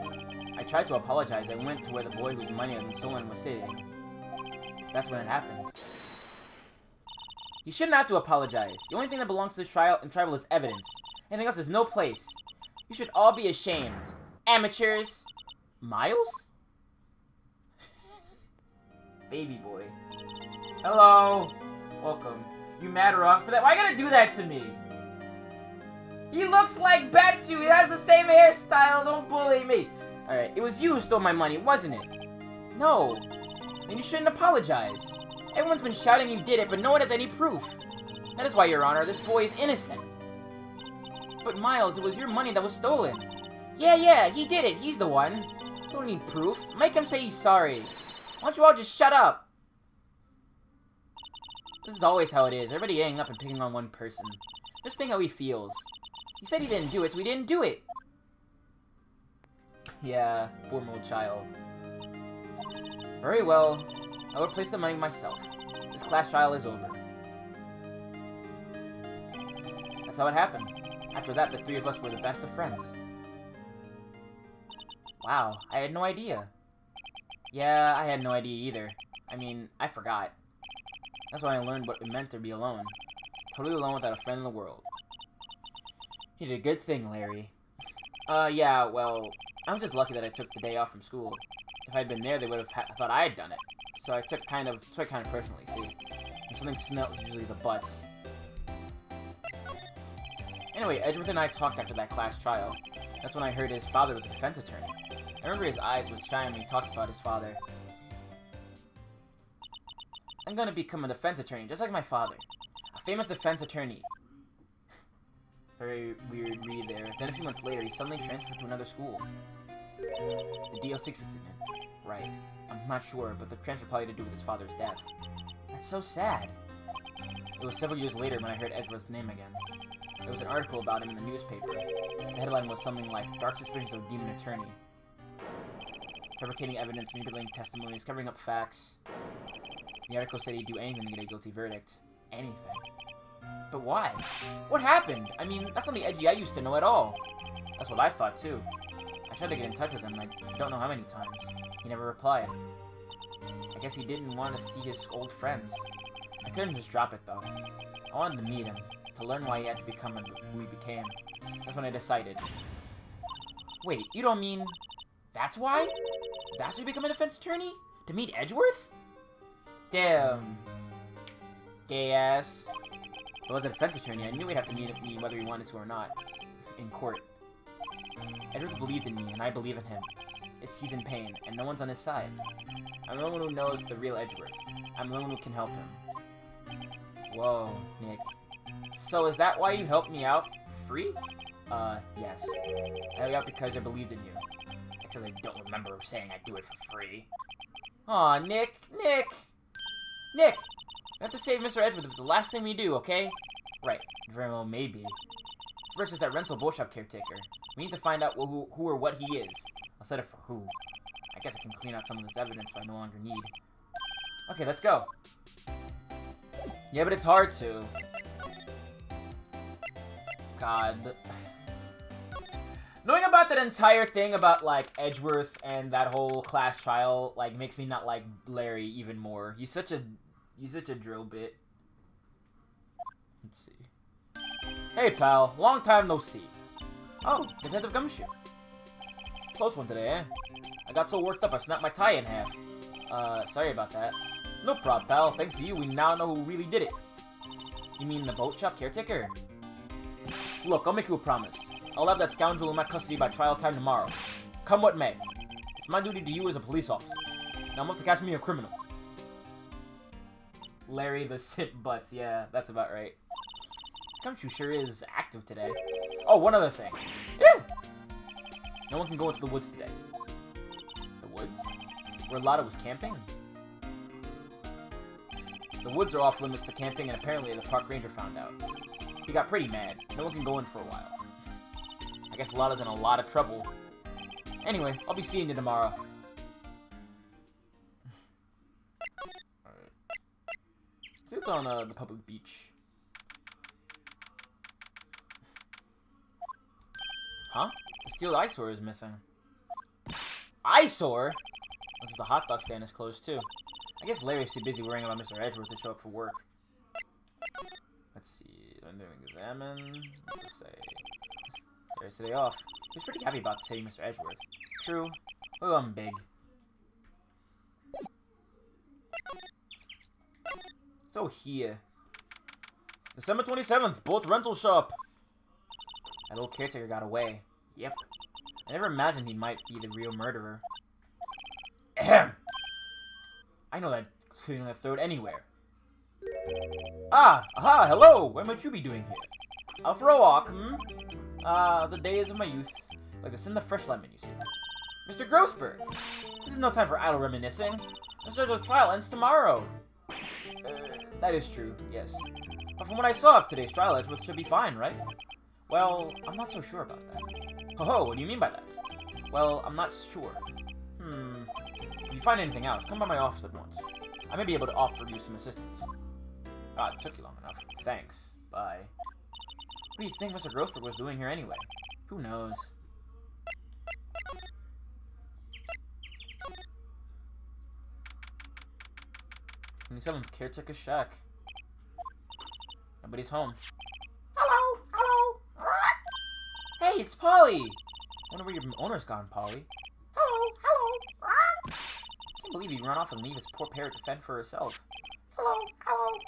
I tried to apologize. I went to where the boy whose money had been stolen was sitting. That's when it happened. You shouldn't have to apologize. The only thing that belongs to this trial and tribal is evidence. Anything else is no place. You should all be ashamed. Amateurs. Miles? Baby boy. Hello. Welcome. You mad or wrong for that? Why you gotta do that to me? He looks like Betsu. He has the same hairstyle. Don't bully me. Alright, it was you who stole my money, wasn't it? No. Then you shouldn't apologize. Everyone's been shouting you did it, but no one has any proof. That is why, Your Honor, this boy is innocent. But Miles, it was your money that was stolen. Yeah, he did it. He's the one. You don't need proof. Make him say he's sorry. Why don't you all just shut up? This is always how it is. Everybody ganging up and picking on one person. Just think how he feels. He said he didn't do it, so he didn't do it. Yeah, 4-year-old child. Very well. I will place the money myself. This class trial is over. That's how it happened. After that, the three of us were the best of friends. Wow, I had no idea. Yeah, I had no idea either. I mean, I forgot. That's when I learned what it meant to be alone. Totally alone without a friend in the world. You did a good thing, Larry. Yeah, well, I'm just lucky that I took the day off from school. If I'd been there, they would have thought I had done it. So I took kind of personally, see? If something smells, usually the butts. Anyway, Edgeworth and I talked after that class trial. That's when I heard his father was a defense attorney. I remember his eyes would shine when he talked about his father. I'm gonna become a defense attorney, just like my father. A famous defense attorney. Very weird read there. Then a few months later, he suddenly transferred to another school. The DO6 incident. Right. I'm not sure, but the transfer probably had to do with his father's death. That's so sad. It was several years later when I heard Edgeworth's name again. There was an article about him in the newspaper. The headline was something like, Dark Suspicions of a Demon Attorney. Fabricating evidence, manipulating testimonies, covering up facts. The article said he'd do anything to get a guilty verdict. Anything. But why? What happened? I mean, that's not the Edgy I used to know at all. That's what I thought, too. I tried to get in touch with him, I don't know how many times. He never replied. I guess he didn't want to see his old friends. I couldn't just drop it, though. I wanted to meet him, to learn why he had to become who he became. That's when I decided. Wait, you don't mean... That's why? That's why you become a defense attorney? To meet Edgeworth? Damn. Gay ass. If I was a defense attorney, I knew he'd have to meet me whether he wanted to or not. In court. Edgeworth believed in me, and I believe in him. He's in pain, and no one's on his side. I'm the only one who knows the real Edgeworth. I'm the only one who can help him. Whoa, Nick. So is that why you helped me out free? Yes. I helped you out because I believed in you. Except I don't remember saying I'd do it for free. Aw, Nick! Nick! We have to save Mr. Edgeworth. It's the last thing we do, okay? Right. Very well, maybe. First is that rental boat shop caretaker. We need to find out who or what he is. I'll set it for who. I guess I can clean out some of this evidence I no longer need. Okay, let's go. Yeah, but it's hard to. God. Knowing about that entire thing about, like, Edgeworth and that whole class trial, like, makes me not like Larry even more. He's such a drill bit. Let's see. Hey, pal. Long time no see. Oh, Detective Gumshoe. Close one today, eh? I got so worked up I snapped my tie in half. Sorry about that. No problem, pal. Thanks to you, we now know who really did it. You mean the boat shop caretaker? Look, I'll make you a promise. I'll have that scoundrel in my custody by trial time tomorrow. Come what may. It's my duty to you as a police officer. Now I'm up to catch me a criminal. Larry the Sit Butts. Yeah, that's about right. Gumshoe sure is active today. Oh, one other thing. Yeah. No one can go into the woods today. The woods? Where Lotta was camping? The woods are off limits to camping, and apparently the park ranger found out. He got pretty mad. No one can go in for a while. I guess Lotta's in a lot of trouble. Anyway, I'll be seeing you tomorrow. Alright. See what's on the public beach. Huh? The steel eyesore is missing. Eyesore? Looks like the hot dog stand is closed too. I guess Larry's too busy worrying about Mr. Edgeworth to show up for work. Let's see. I'm doing examine. What's this say? There's today off. He was pretty happy about saving Mr. Edgeworth. True. Oh, I'm big. So here. December 27th, Bolt Rental Shop. That old caretaker got away. Yep. I never imagined he might be the real murderer. Ahem! I know that clearing in the throat anywhere. Ah! Aha! Hello! What might you be doing here? Out for a walk, hmm? The days of my youth. Like the scent of fresh lemon, you see. Mr. Grossberg! This is no time for idle reminiscing. Mr. Edgeworth's trial ends tomorrow. That is true, yes. But from what I saw of today's trial, Edgeworth should be fine, right? Well, I'm not so sure about that. Ho-ho, what do you mean by that? Well, I'm not sure. If you find anything out, come by my office at once. I may be able to offer you some assistance. Ah, it took you long enough. Thanks. Bye. What do you think Mr. Grossberg was doing here anyway? Who knows? And 27th, caretaker shack. Nobody's home. Hello, hello. Hey, it's Polly. Wonder where your owner's gone, Polly. Hello, hello. Can't believe he ran off and leave his poor parrot to fend for herself. Hello, hello.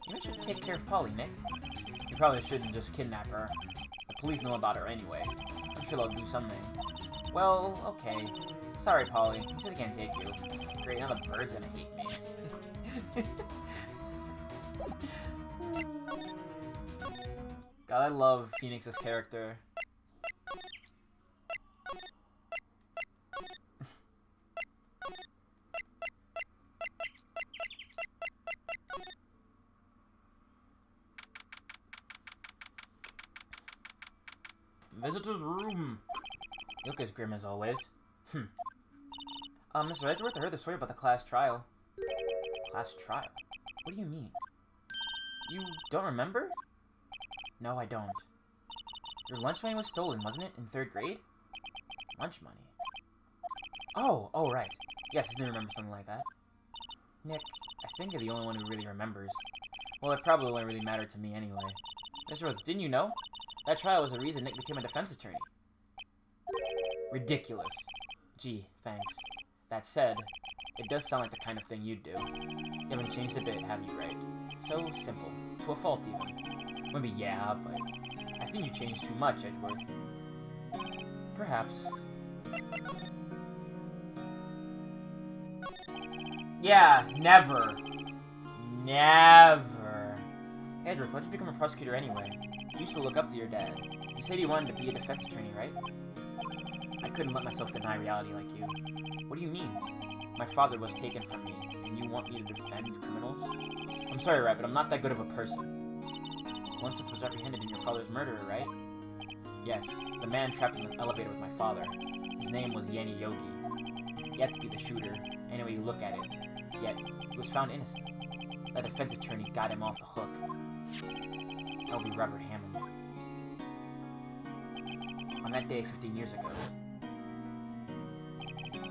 You should take care of Polly, Nick. You probably shouldn't just kidnap her. The police know about her anyway. I'm sure they'll do something. Well, okay. Sorry, Polly. He says he can't take you. Great, now the bird's gonna hate me. God, I love Phoenix's character. Visitor's room. You look as grim as always. Mr. Edgeworth, I heard the story about the class trial. Class trial? What do you mean? You don't remember? No, I don't. Your lunch money was stolen, wasn't it, in 3rd grade? Lunch money? Oh, right. Yes, I do remember something like that. Nick, I think you're the only one who really remembers. Well, it probably wouldn't really matter to me anyway. Mr. Edgeworth, didn't you know? That trial was the reason Nick became a defense attorney. Ridiculous. Gee, thanks. That said, it does sound like the kind of thing you'd do. You haven't changed a bit, have you, Wright? So simple. To a fault, even. Maybe yeah, but I think you changed too much, Edgeworth. Perhaps. Yeah, never. Never. Edgeworth, why'd you become a prosecutor anyway? You used to look up to your dad. You said you wanted to be a defense attorney, right? I couldn't let myself deny reality like you. What do you mean? My father was taken from me, and you want me to defend criminals? I'm sorry, Wright, but I'm not that good of a person. One sister was apprehended in your father's murderer, right? Yes, the man trapped in the elevator with my father. His name was Yanni Yogi. He had to be the shooter, any way you look at it. Yet, he was found innocent. That defense attorney got him off the hook. That would be Robert Hammond. On that day 15 years ago,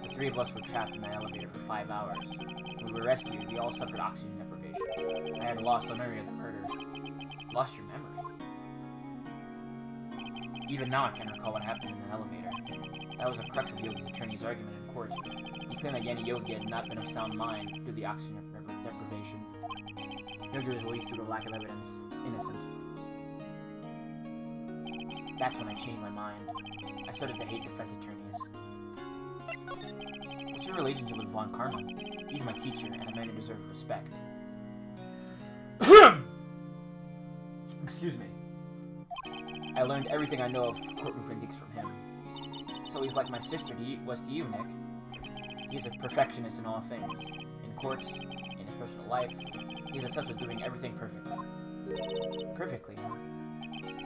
the 3 of us were trapped in that elevator for 5 hours. When we were rescued, we all suffered oxygen deprivation. I had lost the memory of the murder. Lost your memory? Even now I can't recall what happened in the elevator. That was the crux of Yogi's attorney's argument in court. He claimed that Yanni Yogi had not been of sound mind due to the oxygen deprivation. Yogi was released due to lack of evidence. Innocent. That's when I changed my mind. I started to hate defense attorneys. What's your relationship with Von Karma? He's my teacher, and a man who deserves respect. Excuse me. I learned everything I know of courtroom techniques from him. So he's like my sister was to you, Nick. He's a perfectionist in all things. In courts, in his personal life, he's obsessed with doing everything perfectly. Perfectly, huh?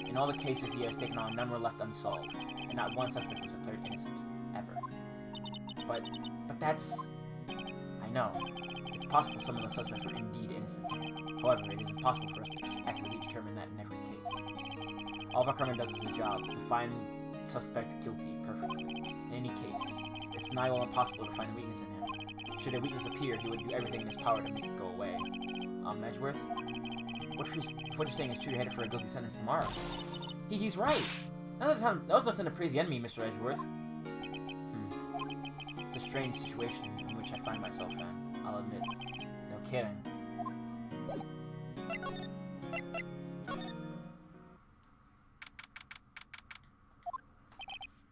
In all the cases he has taken on, none were left unsolved, and not one suspect was declared innocent. Ever. But that's... I know. It's possible some of the suspects were indeed innocent. However, it is impossible for us to accurately determine that in every case. All Varkarman does is his job, to find suspect guilty perfectly. In any case, it's nigh well impossible to find a weakness in him. Should a weakness appear, he would do everything in his power to make it go away. Edgeworth? What if you're saying is true, you're headed for a guilty sentence tomorrow? He's right! That was no time to praise the enemy, Mr. Edgeworth. It's a strange situation in which I find myself in, I'll admit. No kidding.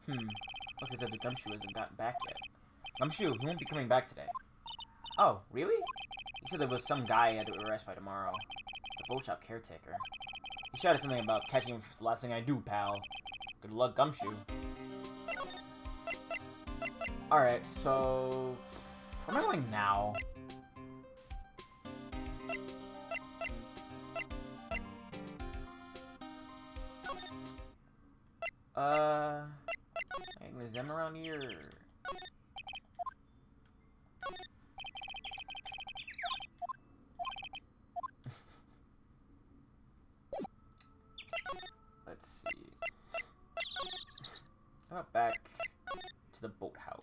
Looks as if the Gumshoe hasn't gotten back yet. Gumshoe, he won't be coming back today. Oh, really? He said there was some guy he had to arrest by tomorrow. The boat shop caretaker. He shouted something about catching him for the last thing I do, pal. Good luck, Gumshoe. Alright, so... where am I going now? Is them around here? Let's see. How about back to the boathouse?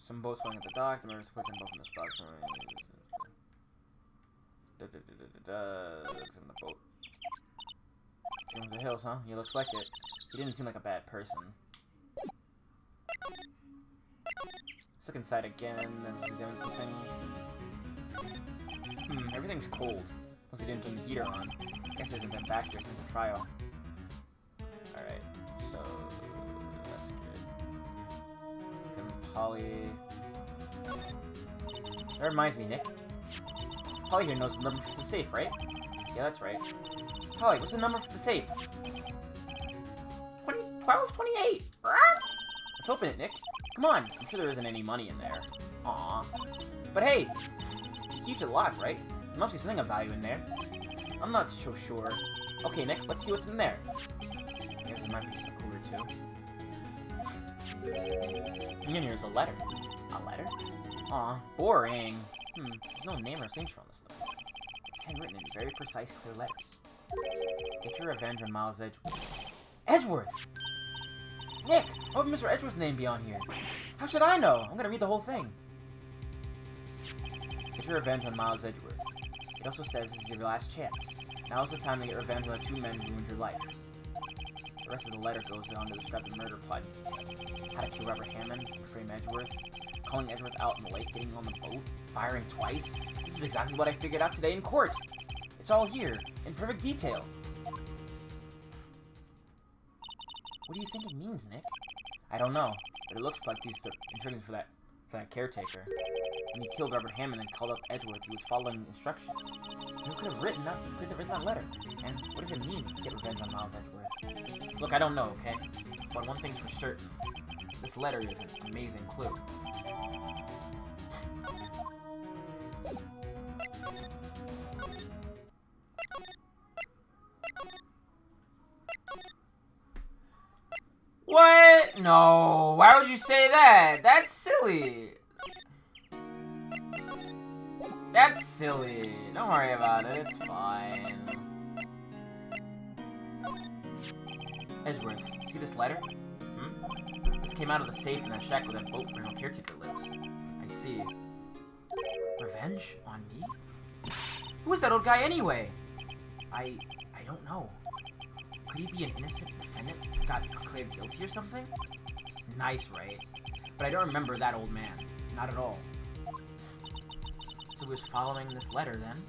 Some boats falling at the dock. The murderers put them both in the spot. Looks in the boat. It's over the hills, huh? He looks like it. He didn't seem like a bad person. Let's look inside again and examine some things. Everything's cold. Unless he didn't turn the heater on. I guess he hasn't been back here since the trial. Alright, so that's good. Examine Polly. That reminds me, Nick. Polly here knows the number for the safe, right? Yeah, that's right. Polly, what's the number for the safe? 1228! Let's open it, Nick. Come on. I'm sure there isn't any money in there. Aw. But hey, he keeps it locked, right? There must be something of value in there. I'm not so sure. Okay, Nick, let's see what's in there. Yeah, there might be some clue or two. And here's a letter. A letter? Aw, boring. There's no name or signature on this letter. It's handwritten in very precise, clear letters. Get your revenge on Miles Edgeworth. Edgeworth! Nick! How would Mr. Edgeworth's name be on here? How should I know? I'm gonna read the whole thing. Get your revenge on Miles Edgeworth. It also says this is your last chance. Now is the time to get revenge on the two men who ruined your life. The rest of the letter goes on to describe the murder plot in detail. How to kill Robert Hammond and frame Edgeworth. Calling Edgeworth out in the lake, getting on the boat, firing twice. This is exactly what I figured out today in court. It's all here, in perfect detail. What do you think it means, Nick? I don't know, but it looks like these are instructions for that caretaker. When he killed Robert Hammond and called up Edgeworth, he was following instructions. Who could have written that letter? And what does it mean, get revenge on Miles Edgeworth? Look, I don't know, okay? But one thing's for certain. This letter is an amazing clue. What? No. Why would you say that? That's silly. That's silly. Don't worry about it. It's fine. Edgeworth, see this letter? This came out of the safe in that shack where that boat rental caretaker lives. I see. Revenge? On me? Who is that old guy anyway? I don't know. Could he be an innocent defendant who got declared guilty or something? Nice, right? But I don't remember that old man. Not at all. So he was following this letter then?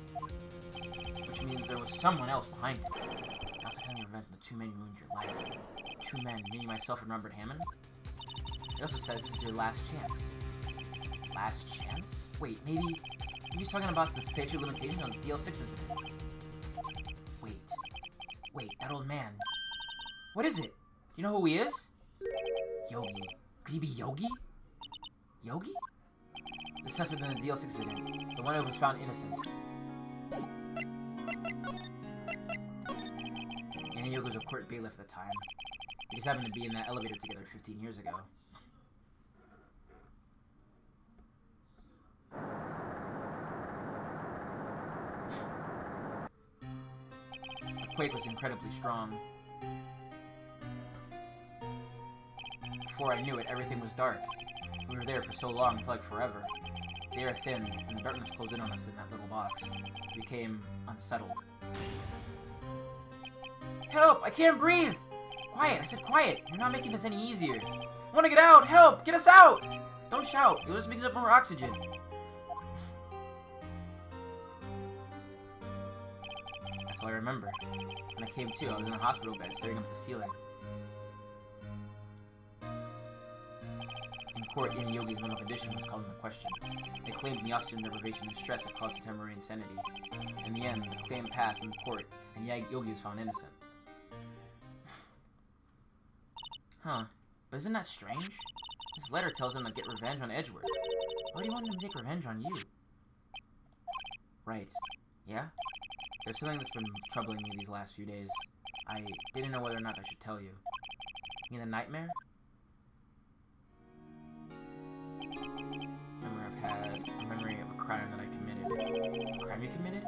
Which means there was someone else behind it. Also telling revenge on the two men who ruined your life. Two men, meaning myself and Robert Hammond? It also says this is your last chance. Last chance? Wait, maybe he's talking about the statute of limitations on the DL6 incident. Wait, that old man. What is it? You know who he is? Yogi. Could he be Yogi? Yogi? The suspect in the DL6 incident. The one who was found innocent. And and Yoga was a court bailiff at the time. We just happened to be in that elevator together 15 years ago. The quake was incredibly strong. Before I knew it, everything was dark. We were there for so long, it felt like forever. The air thinned, and the darkness closed in on us in that little box. We became unsettled. Help! I can't breathe! Quiet! I said quiet! You're not making this any easier. I want to get out! Help! Get us out! Don't shout. You'll just mix up more oxygen. That's all I remember. When I came to, I was in a hospital bed, staring up at the ceiling. In court, Yogi's mental condition was called into question. They claimed the oxygen deprivation and stress had caused temporary insanity. In the end, the claim passed in court, and Yogi was found innocent. Huh. But isn't that strange? This letter tells him to get revenge on Edgeworth. Why do you want him to take revenge on you? Right. Yeah? There's something that's been troubling me these last few days. I didn't know whether or not I should tell you. You mean the nightmare? I've had a memory of a crime that I committed. A crime you committed?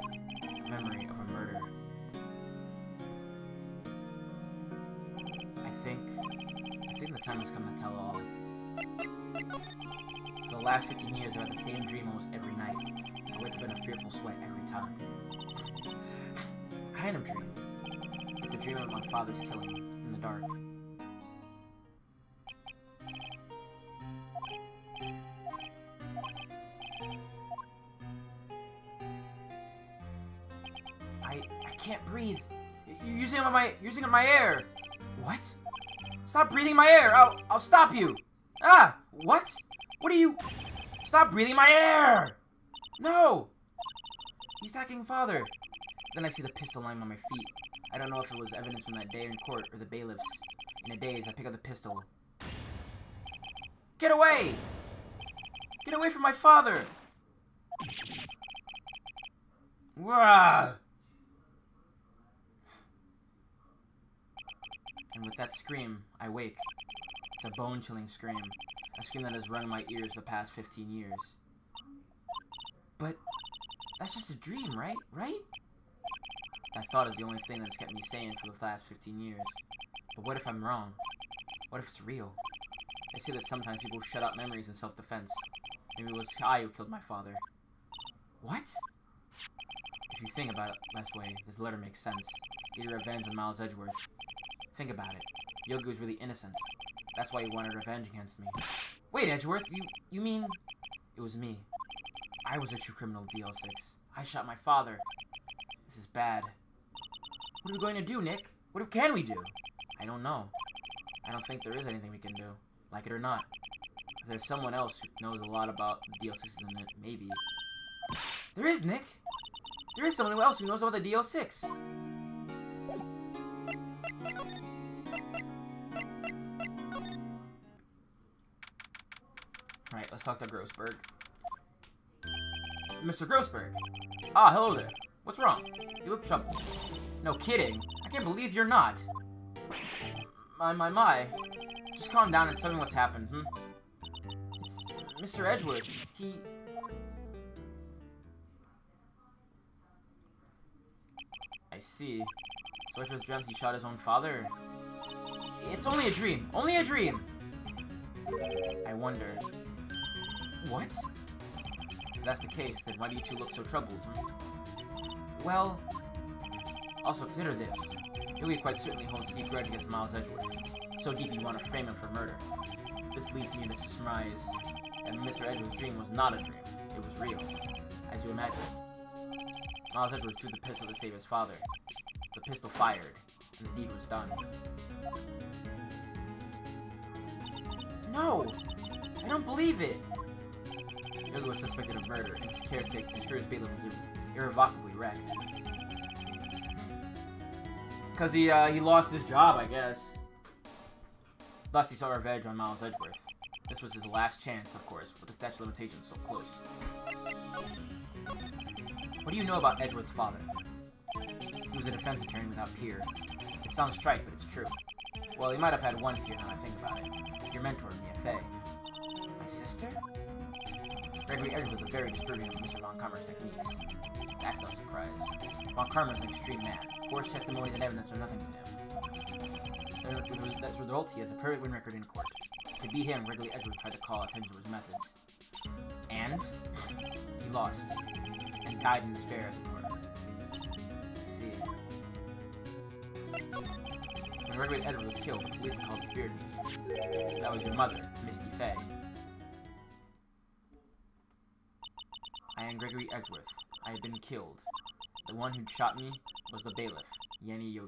A memory of a murder. I think the time has come to tell all. For the last 15 years, I've had the same dream almost every night. I wake up in a fearful sweat every time. What kind of dream? It's a dream of my father's killing in the dark. I can't breathe. You're using up my air. What? Stop breathing my air. I'll stop you. Ah! What? What are you? Stop breathing my air! No! He's attacking father. Then I see the pistol lying on my feet. I don't know if it was evidence from that day in court or the bailiffs. In a daze, I pick up the pistol. Get away! Get away from my father! Wah! And with that scream, I wake. It's a bone-chilling scream. A scream that has rung in my ears the past 15 years. But that's just a dream, right? Right? That thought is the only thing that's kept me sane for the last 15 years. But what if I'm wrong? What if it's real? They say that sometimes people shut out memories in self-defense. Maybe it was I who killed my father. What? If you think about it that way, this letter makes sense. Get your revenge on Miles Edgeworth. Think about it. Yogi was really innocent. That's why he wanted revenge against me. Wait, Edgeworth, you mean... It was me. I was a true criminal of DL6. I shot my father. This is bad. What are we going to do, Nick? What can we do? I don't know. I don't think there is anything we can do. Like it or not. If there's someone else who knows a lot about the DL6, then maybe. There is, Nick! There is someone else who knows about the DL6. Alright, let's talk to Grossberg. Mr. Grossberg! Ah, hello there. What's wrong? You look troubled. No kidding. I can't believe you're not. My. Just calm down and tell me what's happened, It's Mr. Edgeworth. I see. So Edgeworth dreamt he shot his own father? It's only a dream. Only a dream! I wonder. What? If that's the case, then why do you two look so troubled, Well, also consider this. Yogi quite certainly holds a deep grudge against Miles Edgeworth. So deep you want to frame him for murder. This leads me to surmise that Mr. Edgeworth's dream was not a dream. It was real. As you imagine. Miles Edgeworth threw the pistol to save his father. The pistol fired, and the deed was done. No! I don't believe it! Yogi was suspected of murder, and his caretaker's bailiff was irrevocably wrecked. Because he lost his job, I guess. Thus, he sought revenge on Miles Edgeworth. This was his last chance, of course, with the statute of limitations so close. What do you know about Edgeworth's father? He was a defense attorney without peer. It sounds trite, but it's true. Well, he might have had one here now I think about it. Your mentor, Mia Fey. My sister? Gregory Edwards was a very disturbing of Mr. Von Karma's techniques. That's no surprise. Von Karma is an extreme man. Forged testimonies and evidence are nothing to him. As a result, he has a perfect win record in court. To beat him, Gregory Edwards tried to call attention to his methods. And he lost. And died in despair as it were. Let's see. When Gregory Edwards was killed, the police called the spirit medium. That was your mother, Misty Fey. I am Gregory Edgeworth. I have been killed. The one who shot me was the bailiff, Yenny Yogi.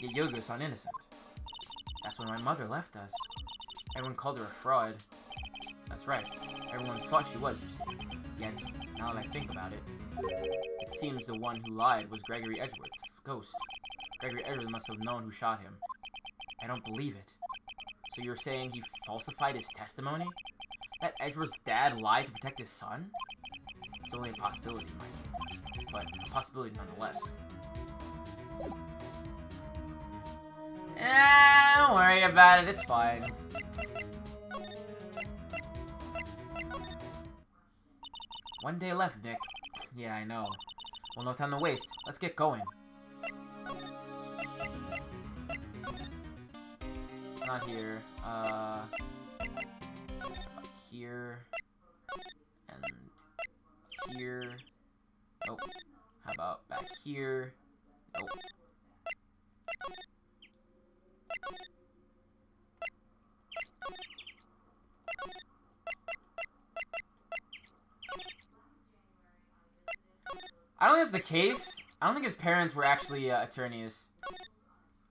Yet Yogi was found innocent. That's when my mother left us. Everyone called her a fraud. That's right. Everyone thought she was, you see. Yet, now that I think about it, it seems the one who lied was Gregory Edgeworth's ghost. Gregory Edgeworth must have known who shot him. I don't believe it. So you're saying he falsified his testimony? That Edgeworth's dad lied to protect his son? It's only a possibility, mind you. But a possibility nonetheless. Don't worry about it, it's fine. One day left, Nick. Yeah, I know. Well, no time to waste. Let's get going. Not here. Here. And here. Nope. How about back here? Nope. I don't think that's the case. I don't think his parents were actually attorneys.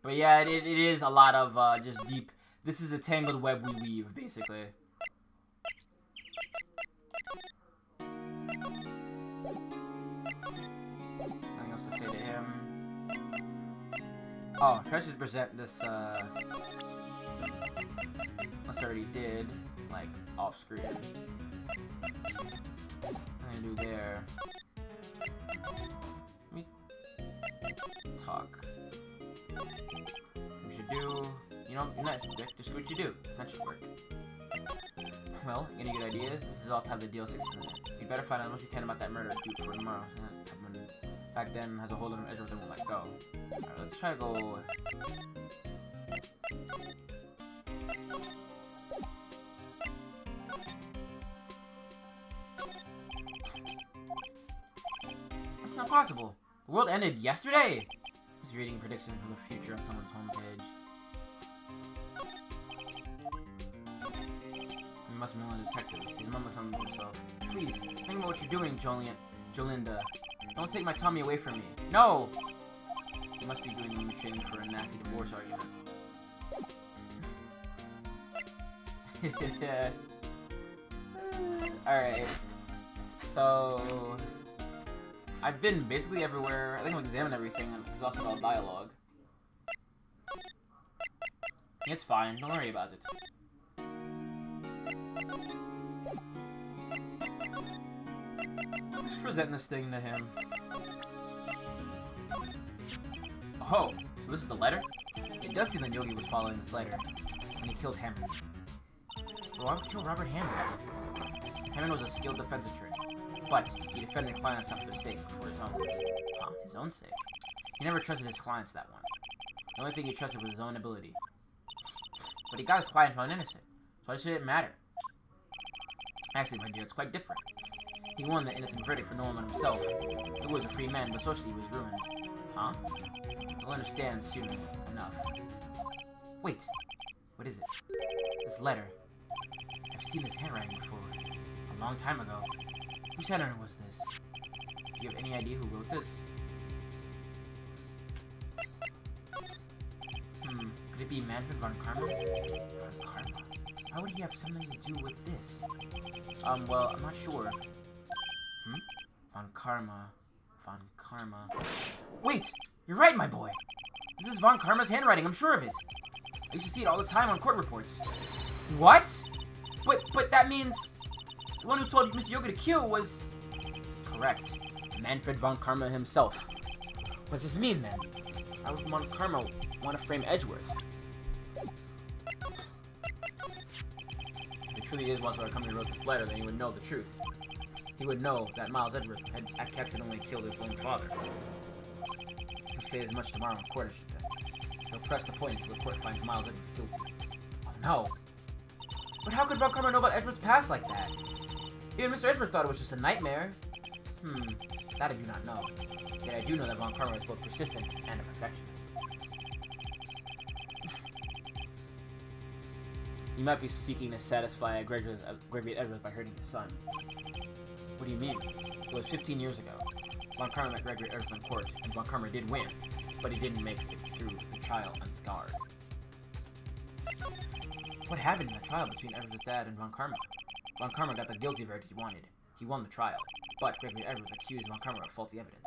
But yeah, it is a lot of just deep... This is a tangled web we weave, basically. Nothing else to say to him. Oh, I should present this, unless I already did, like, off-screen. What do there? Let me talk. We should do... You know, you're nice, Dick. Just do what you do. That should work. Well, any good ideas? This is all tied to deal 6 tonight. You better find out as much as you can about that murder due for tomorrow. Back then has a hold on Ezra and won't let go. Alright, let's try to go... That's not possible. The world ended yesterday! He's reading predictions from the future on someone's homepage. He must be one of the detectives. He's mumbling something to himself. Please, think about what you're doing, Jolinda. Don't take my Tommy away from me. No! He must be doing the training for a nasty divorce argument. Alright. So... I've been basically everywhere. I think I've examined everything. I've exhausted all dialogue. It's fine. Don't worry about it. Let's present this thing to him. Oh, so this is the letter? It does seem that Yogi was following this letter when he killed Hammond. So why would kill Robert Hammond? Hammond was a skilled defense attorney, but he defended clients not for their sake, but for his own. Huh? His own sake? He never trusted his clients that one. The only thing he trusted was his own ability. But he got his client found innocent, so why should it matter? Actually, my dear, it's quite different. He won the innocent verdict for no one but himself. He was a free man, but socially he was ruined. Huh? You'll understand soon enough. Wait, what is it? This letter. I've seen this handwriting before. A long time ago. Whose handwriting was this? Do you have any idea who wrote this? Could it be Manfred von Karma? Von Karma? How would he have something to do with this? Well, I'm not sure. Von Karma. Von Karma. Wait! You're right, my boy! This is Von Karma's handwriting, I'm sure of it! I used to see it all the time on court reports. What? But that means... The one who told Miss Yoga to kill was... Correct. Manfred von Karma himself. What does this mean, then? How would Von Karma want to frame Edgeworth? If it truly is Von Karma who wrote this letter, then he would know the truth. He would know that Miles Edgeworth had accidentally killed his own father. He'll say as much tomorrow in court as you think. He'll press the point until the court finds Miles Edgeworth guilty. Oh no! But how could Von Karma know about Edgeworth's past like that? Even Mr. Edgeworth thought it was just a nightmare. That I do not know. Yet I do know that Von Karma is both persistent and a perfectionist. You might be seeking to satisfy Gregory Edgeworth by hurting his son. What do you mean? It was 15 years ago. Von Karma met Gregory Edgeworth in court, and Von Karma did win, but he didn't make it through the trial unscarred. What happened in the trial between Edgeworth's dad and Von Karma? Von Karma got the guilty verdict he wanted. He won the trial, but Gregory Edgeworth accused Von Karma of faulty evidence.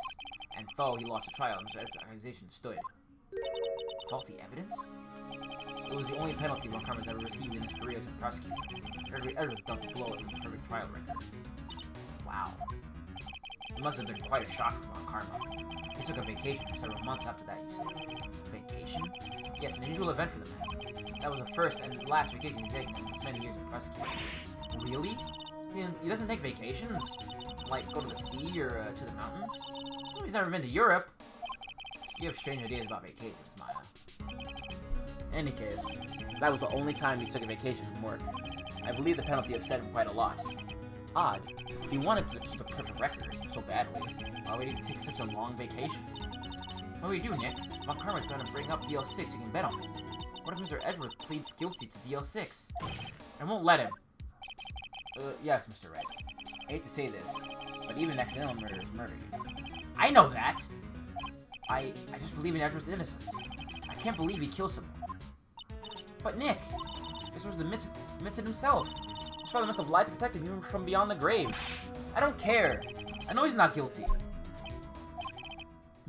And though he lost the trial, Mr. Edgeworth's accusation stood. Faulty evidence? It was the only penalty Von Karma has ever received in his career as a prosecutor. Gregory Edgeworth dealt the blow with a perfect trial record. Wow. It must have been quite a shock for Von Karma. He took a vacation for several months after that, you say. Vacation? Yes, an unusual event for the man. That was the first and last vacation he's taken in his many years of prosecuting. Really? He doesn't take vacations? Like, go to the sea or to the mountains? Well, he's never been to Europe. You have strange ideas about vacations, Maya. In any case, that was the only time he took a vacation from work. I believe the penalty upset him quite a lot. Odd. If he wanted to keep a perfect record so badly, why would he take such a long vacation? What do we do, Nick? Von Karma's going to bring up DL6, you can bet on it. What if Mr. Edgeworth pleads guilty to DL6? I won't let him. Yes, Mr. Wright. I hate to say this, but even an accidental murder is murder. I know that! I just believe in Edgeworth's innocence. I can't believe he killed someone. But Nick, this was the Mitson himself. His father must have lied to protect him even from beyond the grave. I don't care. I know he's not guilty.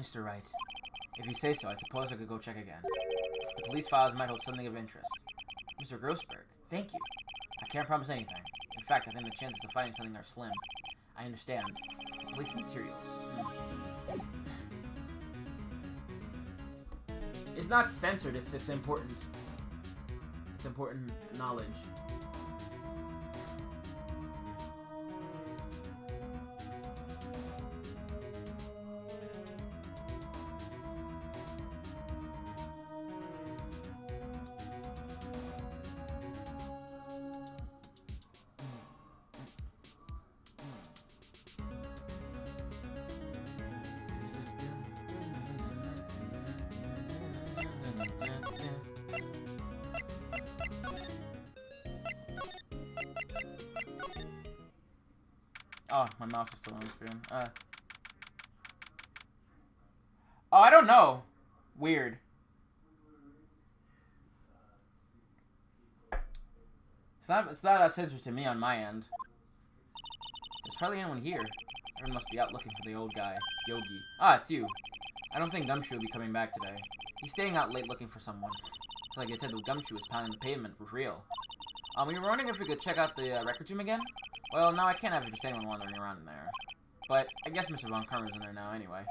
Mr. Wright, if you say so, I suppose I could go check again. The police files might hold something of interest. Mr. Grossberg, thank you. I can't promise anything. In fact, I think the chances of finding something are slim. I understand. Police materials. It's not censored, it's important. It's important knowledge. Oh, my mouse is still on the screen. Oh, I don't know. Weird. It's not as censored to me on my end. There's hardly anyone here. Everyone must be out looking for the old guy, Yogi. Ah, it's you. I don't think Gumshoe will be coming back today. He's staying out late looking for someone. It's like I said, the Gumshoe was pounding the pavement for real. We were wondering if we could check out the records room again? Well, no, I can't have just anyone wandering around in there. But I guess Mr. Von Karma's in there now anyway.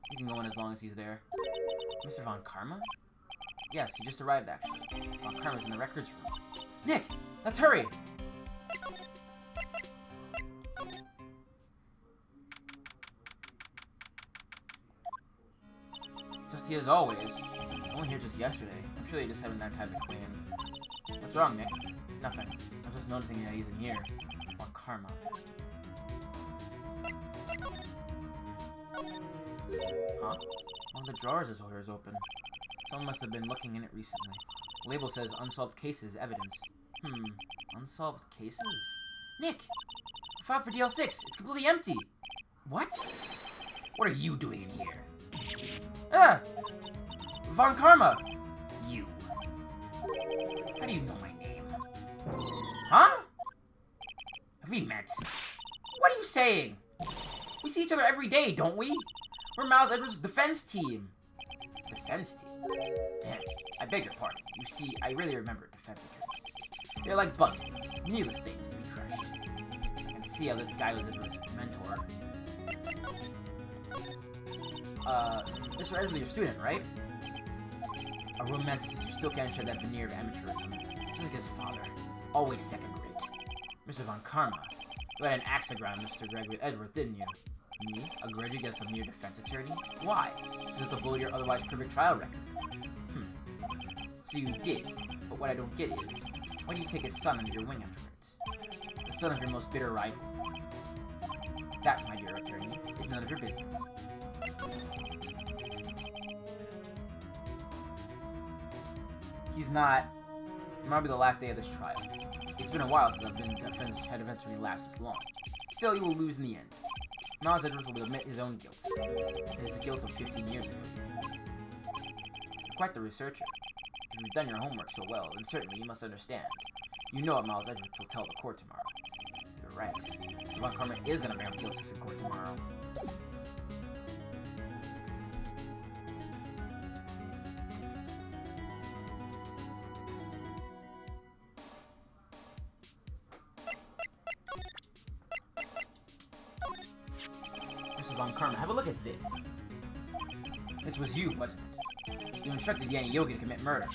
You can go in as long as he's there. Mr. Von Karma? Yes, he just arrived actually. Von Karma's in the records room. Nick! Let's hurry! Dusty as always. Only here just yesterday. I'm sure they just haven't had time to clean. What's wrong, Nick? Nothing. I was just noticing that he's in here. Von Karma. Huh? One of the drawers is open. Someone must have been looking in it recently. The label says unsolved cases evidence. Unsolved cases? Nick! The file for DL6! It's completely empty! What? What are you doing in here? Ah! Von Karma! You. How do you know my name? Huh? Have we met? What are you saying? We see each other every day, don't we? We're Miles Edgeworth's defense team. Defense team? Damn, I beg your pardon. You see, I really remember defense attorneys. They're like bugs, needless things to be crushed. I can see how this guy was Edgeworth's mentor. Mr. Edwards, your student, right? A romanticist who still can't shed that veneer of amateurism. Just like his father. Always second rate. Mr. Von Karma. You had an axe to grind, Mr. Gregory Edgeworth, didn't you? Me? A grudge against a mere defense attorney? Why? Is it to bully your otherwise perfect trial record? So you did. But what I don't get is, why do you take his son under your wing afterwards? The son of your most bitter rival. That, my dear attorney, is none of your business. He's not. It might be the last day of this trial. It's been a while since I've been had events for me last this long. Still, he will lose in the end. Miles Edwards will admit his own guilt. It is the guilt of 15 years ago. Quite the researcher. If you've done your homework so well, then certainly you must understand. You know what Miles Edwards will tell the court tomorrow. You're right. So Von Karma is going to bring up Deal 6 in court tomorrow. Mr. Von Karma, have a look at this. This was you, wasn't it? You instructed Yanni Yogi to commit murder.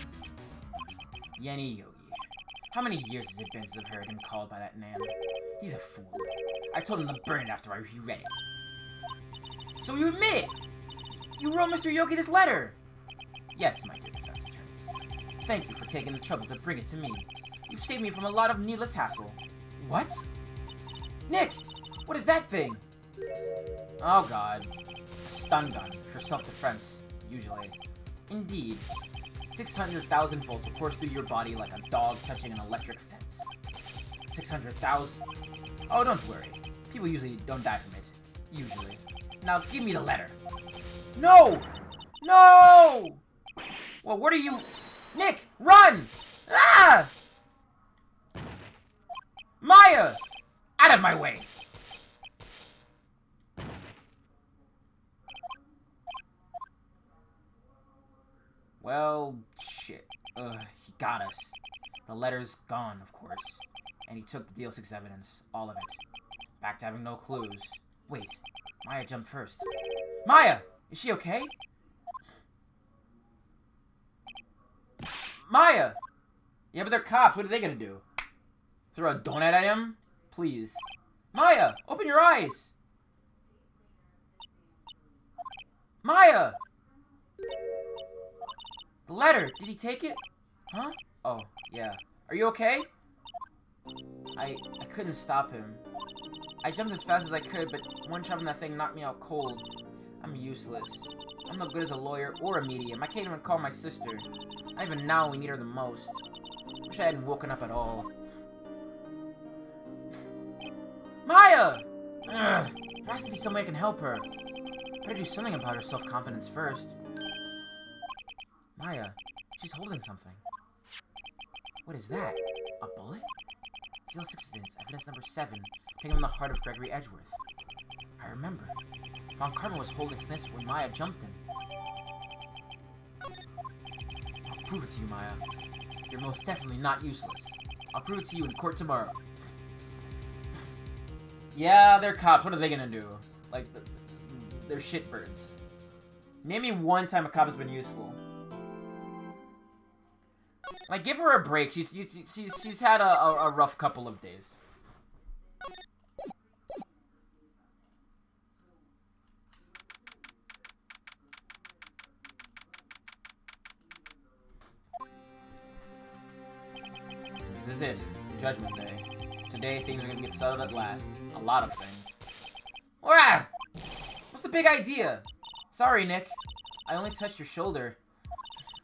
Yanni Yogi. How many years has it been since I've heard him called by that name? He's a fool. I told him to burn it after I reread it. So you admit it! You wrote Mr. Yogi this letter! Yes, my dear defense attorney. Thank you for taking the trouble to bring it to me. You've saved me from a lot of needless hassle. What? Nick! What is that thing? Oh god. A stun gun for self-defense, usually. Indeed. 600,000 volts will course through your body like a dog touching an electric fence. 600,000? Oh, don't worry. People usually don't die from it. Usually. Now give me the letter. No! No! Well, what are you... Nick, run! Ah! Maya! Out of my way! Well, shit. He got us. The letter's gone, of course. And he took the Deal 6 evidence. All of it. Back to having no clues. Wait. Maya jumped first. Maya! Is she okay? Maya! Yeah, but they're cops. What are they gonna do? Throw a donut at him? Please. Maya! Open your eyes! Maya! The letter! Did he take it? Huh? Oh, yeah. Are you okay? I couldn't stop him. I jumped as fast as I could, but one shot from that thing knocked me out cold. I'm useless. I'm no good as a lawyer or a medium. I can't even call my sister. Not even now we need her the most. Wish I hadn't woken up at all. Maya! Ugh. There has to be some way I can help her. Better do something about her self-confidence first. Maya, she's holding something. What is that? A bullet? Deal 6 evidence number 7, taken from the heart of Gregory Edgeworth. I remember. Von Karma was holding this when Maya jumped him. I'll prove it to you, Maya. You're most definitely not useless. I'll prove it to you in court tomorrow. Yeah, they're cops. What are they gonna do? Like, they're shitbirds. Name me one time a cop has been useful. Like, give her a break. She's had a rough couple of days. This is it. Judgment Day. Today, things are gonna get settled at last. A lot of things. Wah! What's the big idea? Sorry, Nick. I only touched your shoulder.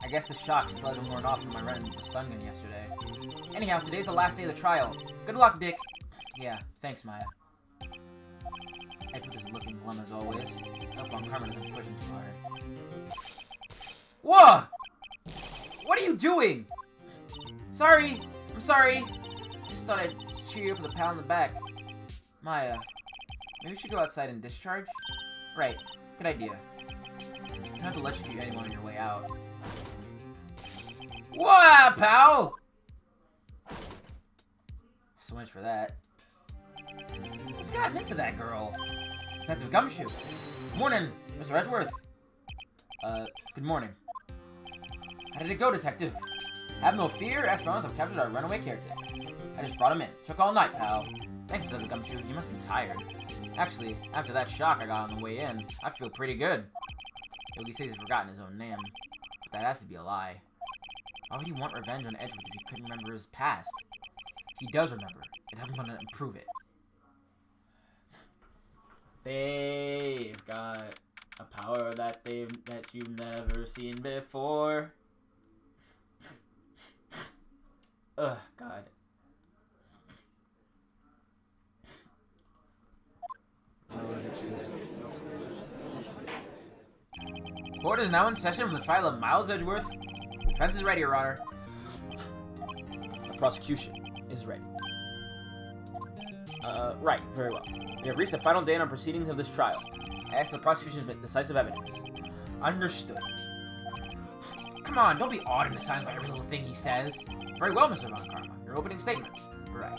I guess the shock still hasn't worn off from my run with the stun gun yesterday. Anyhow, today's the last day of the trial. Good luck, Dick. Yeah, thanks, Maya. Edward is looking glum as always. I hope Von Karma doesn't push him too hard. Whoa! What are you doing? Sorry. I'm sorry. Just thought I'd cheer you up with a pat on the back. Maya, maybe we should go outside and discharge? Right. Good idea. You don't have to electrocute anyone on your way out. Whoa, pal! So much for that. What's gotten into that girl? Detective Gumshoe. Morning, Mr. Edgeworth. Good morning. How did it go, Detective? Have no fear, Esperanza have captured our runaway caretaker. I just brought him in. Took all night, pal. Thanks, Detective Gumshoe. You must be tired. Actually, after that shock I got on the way in, I feel pretty good. Yogi says he's forgotten his own name. But that has to be a lie. Why would he want revenge on Edgeworth if he couldn't remember his past? He does remember. It helps him to improve it. They've got a power that you've never seen before. Ugh, God. Court is now in session for the trial of Miles Edgeworth. Defense is ready, Your Honor. The prosecution is ready. Right, very well. We have reached the final day on proceedings of this trial. I ask the prosecution to admit decisive evidence. Understood. Come on, don't be awed and decided by every little thing he says. Very well, Mr. Von Karma. Your opening statement. Right.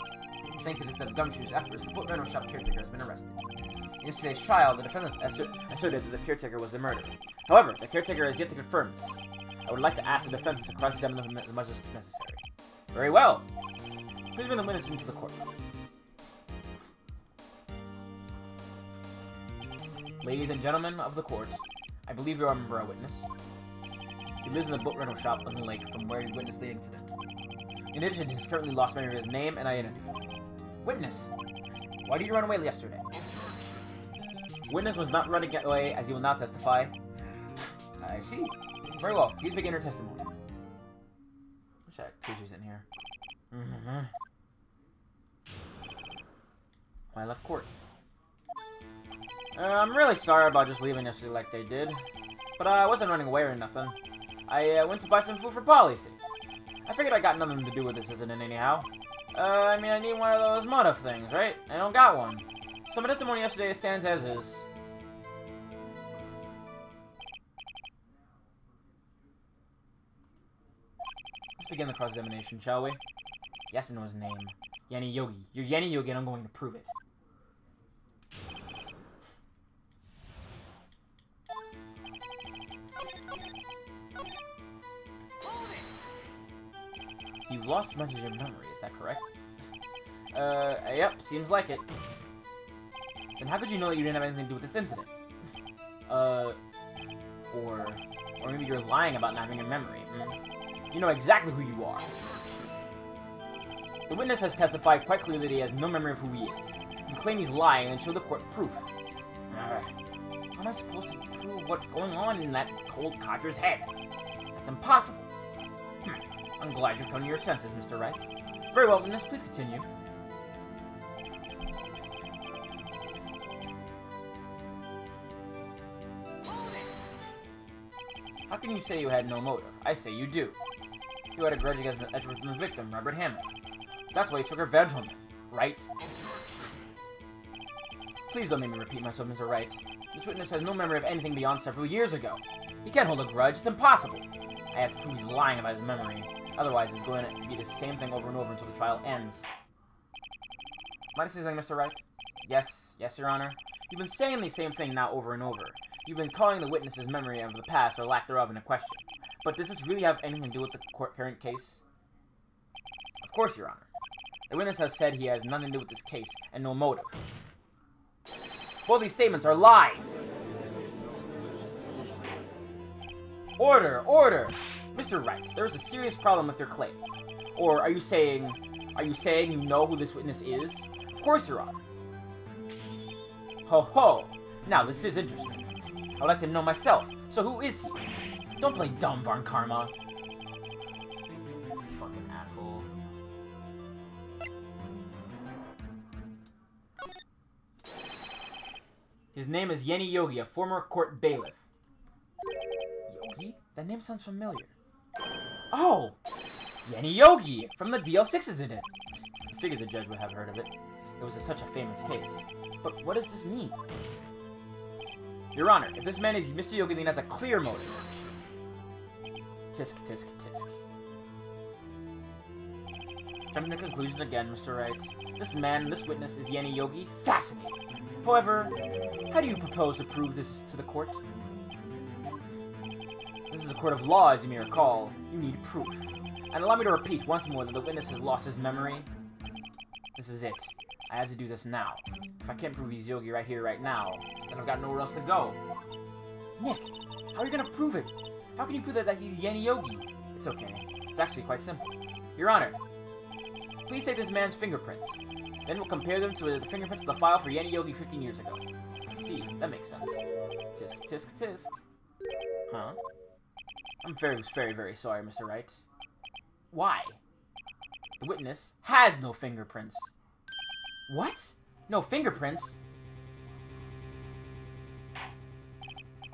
Thanks to Detective Gumshoe's efforts, the Port Rental Shop caretaker has been arrested. In yesterday's trial, the defendant asserted that the caretaker was the murderer. However, the caretaker has yet to confirm this. I would like to ask the defense to cross-examine him as much as necessary. Very well. Please bring the witness into the court. Ladies and gentlemen of the court, I believe you remember our witness. He lives in the boat rental shop on the lake from where he witnessed the incident. In addition, he has currently lost memory of his name and identity. Witness! Why did you run away yesterday? Witness was not running away, as he will now testify. I see. Very well. Please begin your testimony. Wish I had tissues in here. I left court. I'm really sorry about just leaving yesterday like they did. But I wasn't running away or nothing. I went to buy some food for policy. I figured I got nothing to do with this incident anyhow. I mean, I need one of those motive things, right? I don't got one. So my testimony yesterday stands as is. Let's begin the cross-examination, shall we? Yes, I know his name. Yanni Yogi. You're Yanni Yogi and I'm going to prove it. You've lost much of your memory, is that correct? Yep, seems like it. Then how could you know that you didn't have anything to do with this incident? Or maybe you're lying about not having your memory. You know exactly who you are. The witness has testified quite clearly that he has no memory of who he is. You claim he's lying and show the court proof. How am I supposed to prove what's going on in that cold codger's head? That's impossible. I'm glad you've come to your senses, Mr. Wright. Very well, witness, please continue. How can you say you had no motive? I say you do. You had a grudge against Edgeworth and the victim, Robert Hammond. That's why you took revenge on him, right? Please don't make me repeat myself, Mr. Wright. This witness has no memory of anything beyond several years ago. He can't hold a grudge, it's impossible. I have to prove he's lying about his memory. Otherwise, it's going to be the same thing over and over until the trial ends. Might I say something, Mr. Wright? Yes, Your Honor. You've been saying the same thing now over and over. You've been calling the witness's memory of the past or lack thereof into question. But does this really have anything to do with the current case? Of course, Your Honor. The witness has said he has nothing to do with this case and no motive. Both these statements are lies! Order! Order! Mr. Wright, there is a serious problem with your claim. Or are you saying you know who this witness is? Of course, Your Honor. Ho ho! Now this is interesting. I would like to know myself. So who is he? Don't play dumb, Von Karma. Fucking asshole. His name is Yanni Yogi, a former court bailiff. Yogi? That name sounds familiar. Oh! Yanni Yogi! From the DL6, isn't it? I figures the judge would have heard of it. It was such a famous case. But what does this mean? Your Honor, if this man is Mr. Yogi, then he has a clear motive. Tisk, tisk, tisk. Jumping to conclusion again, Mr. Wright. This man, this witness, is Yanni Yogi. Fascinating. However, how do you propose to prove this to the court? This is a court of law, as you may recall. You need proof. And allow me to repeat once more that the witness has lost his memory. This is it. I have to do this now. If I can't prove he's Yogi right here, right now, then I've got nowhere else to go. Nick, how are you gonna prove it? How can you prove that he's Yanni Yogi? It's okay. It's actually quite simple. Your Honor, please take this man's fingerprints. Then we'll compare them to the fingerprints of the file for Yanni Yogi 15 years ago. See, that makes sense. Tisk, tisk, tisk. Huh? I'm very, very, very sorry, Mr. Wright. Why? The witness has no fingerprints. What? No fingerprints?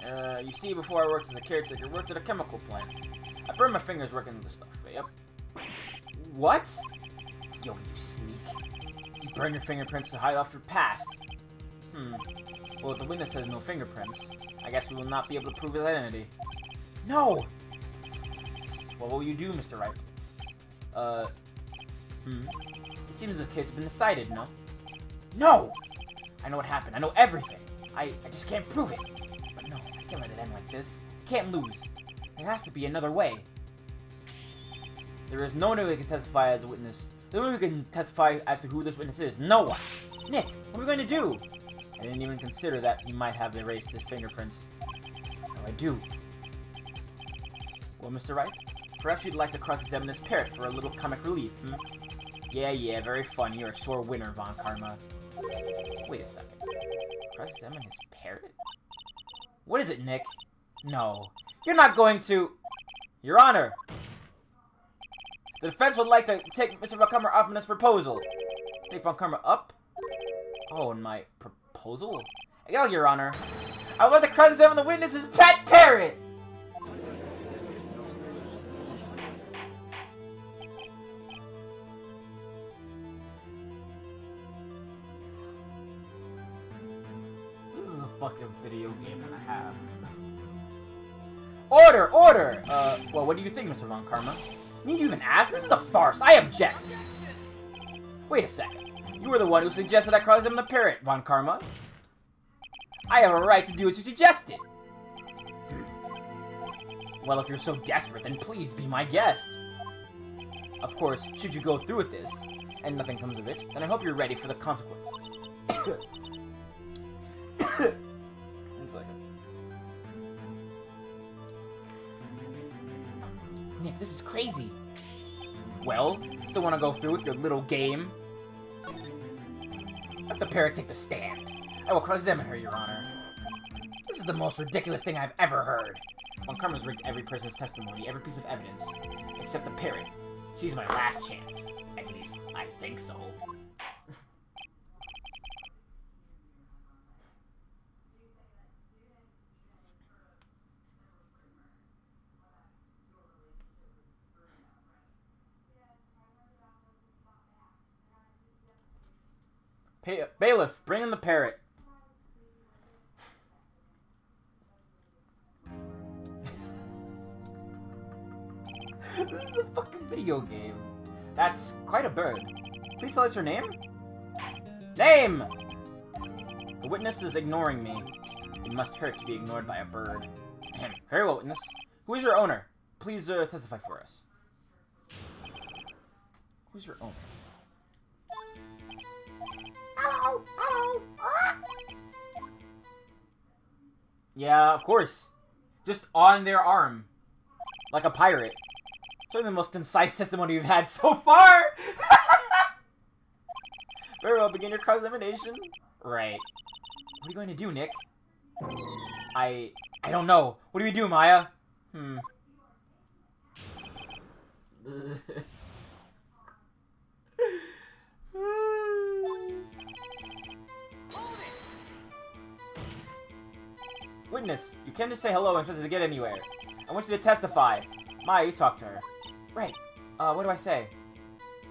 You see, before I worked as a caretaker, I worked at a chemical plant. I burned my fingers working with the stuff. Yep. What? Yo, you sneak. You burned your fingerprints to hide off your past. Well, if the witness has no fingerprints, I guess we will not be able to prove his identity. No! What will you do, Mr. Wright? It seems the case has been decided, no? No! I know what happened. I know everything. I just can't prove it. But no, I can't let it end like this. I can't lose. There has to be another way. There is no one who can testify as a witness. No one who can testify as to who this witness is. No one. Nick, what are we going to do? I didn't even consider that he might have erased his fingerprints. Now I do. Well, Mr. Wright, perhaps you'd like to cross-examine this parrot for a little comic relief, Yeah, very fun. You're a sore winner, Von Karma. Wait a second. Cross-examine his parrot? What is it, Nick? No. You're not going to... Your Honor! The defense would like to take Mr. Von Karma up in this proposal. Take Von Karma up? Oh, in my proposal? Oh, Your Honor. I would like to cross-examine the witness's pet parrot! Fucking video game and a half. Order! Order! Well, what do you think, Mr. Von Karma? Need you even ask? This is a farce. I object. Wait a second. You were the one who suggested I cross him the parrot, Von Karma. I have a right to do as you suggested. Well, if you're so desperate, then please be my guest. Of course, should you go through with this, and nothing comes of it, then I hope you're ready for the consequences. Nick, this is crazy. Well, still want to go through with your little game? Let the parrot take the stand. I will cross-examine her, Your Honor. This is the most ridiculous thing I've ever heard. Von Karma's rigged every person's testimony, every piece of evidence, except the parrot. She's my last chance. At least, I think so. Bailiff, bring in the parrot. This is a fucking video game. That's quite a bird. Please tell us her name? Name! The witness is ignoring me. It must hurt to be ignored by a bird. Very well, witness. Who is your owner? Please testify for us. Who's your owner? Hello, hello. Yeah, of course. Just on their arm. Like a pirate. Certainly the most concise testimony we've had so far. Very well, begin your cross-examination. Right. What are you going to do, Nick? I don't know. What do we do, Maya? Witness, you can't just say hello and expect to get anywhere. I want you to testify. Maya, you talk to her. Right. What do I say?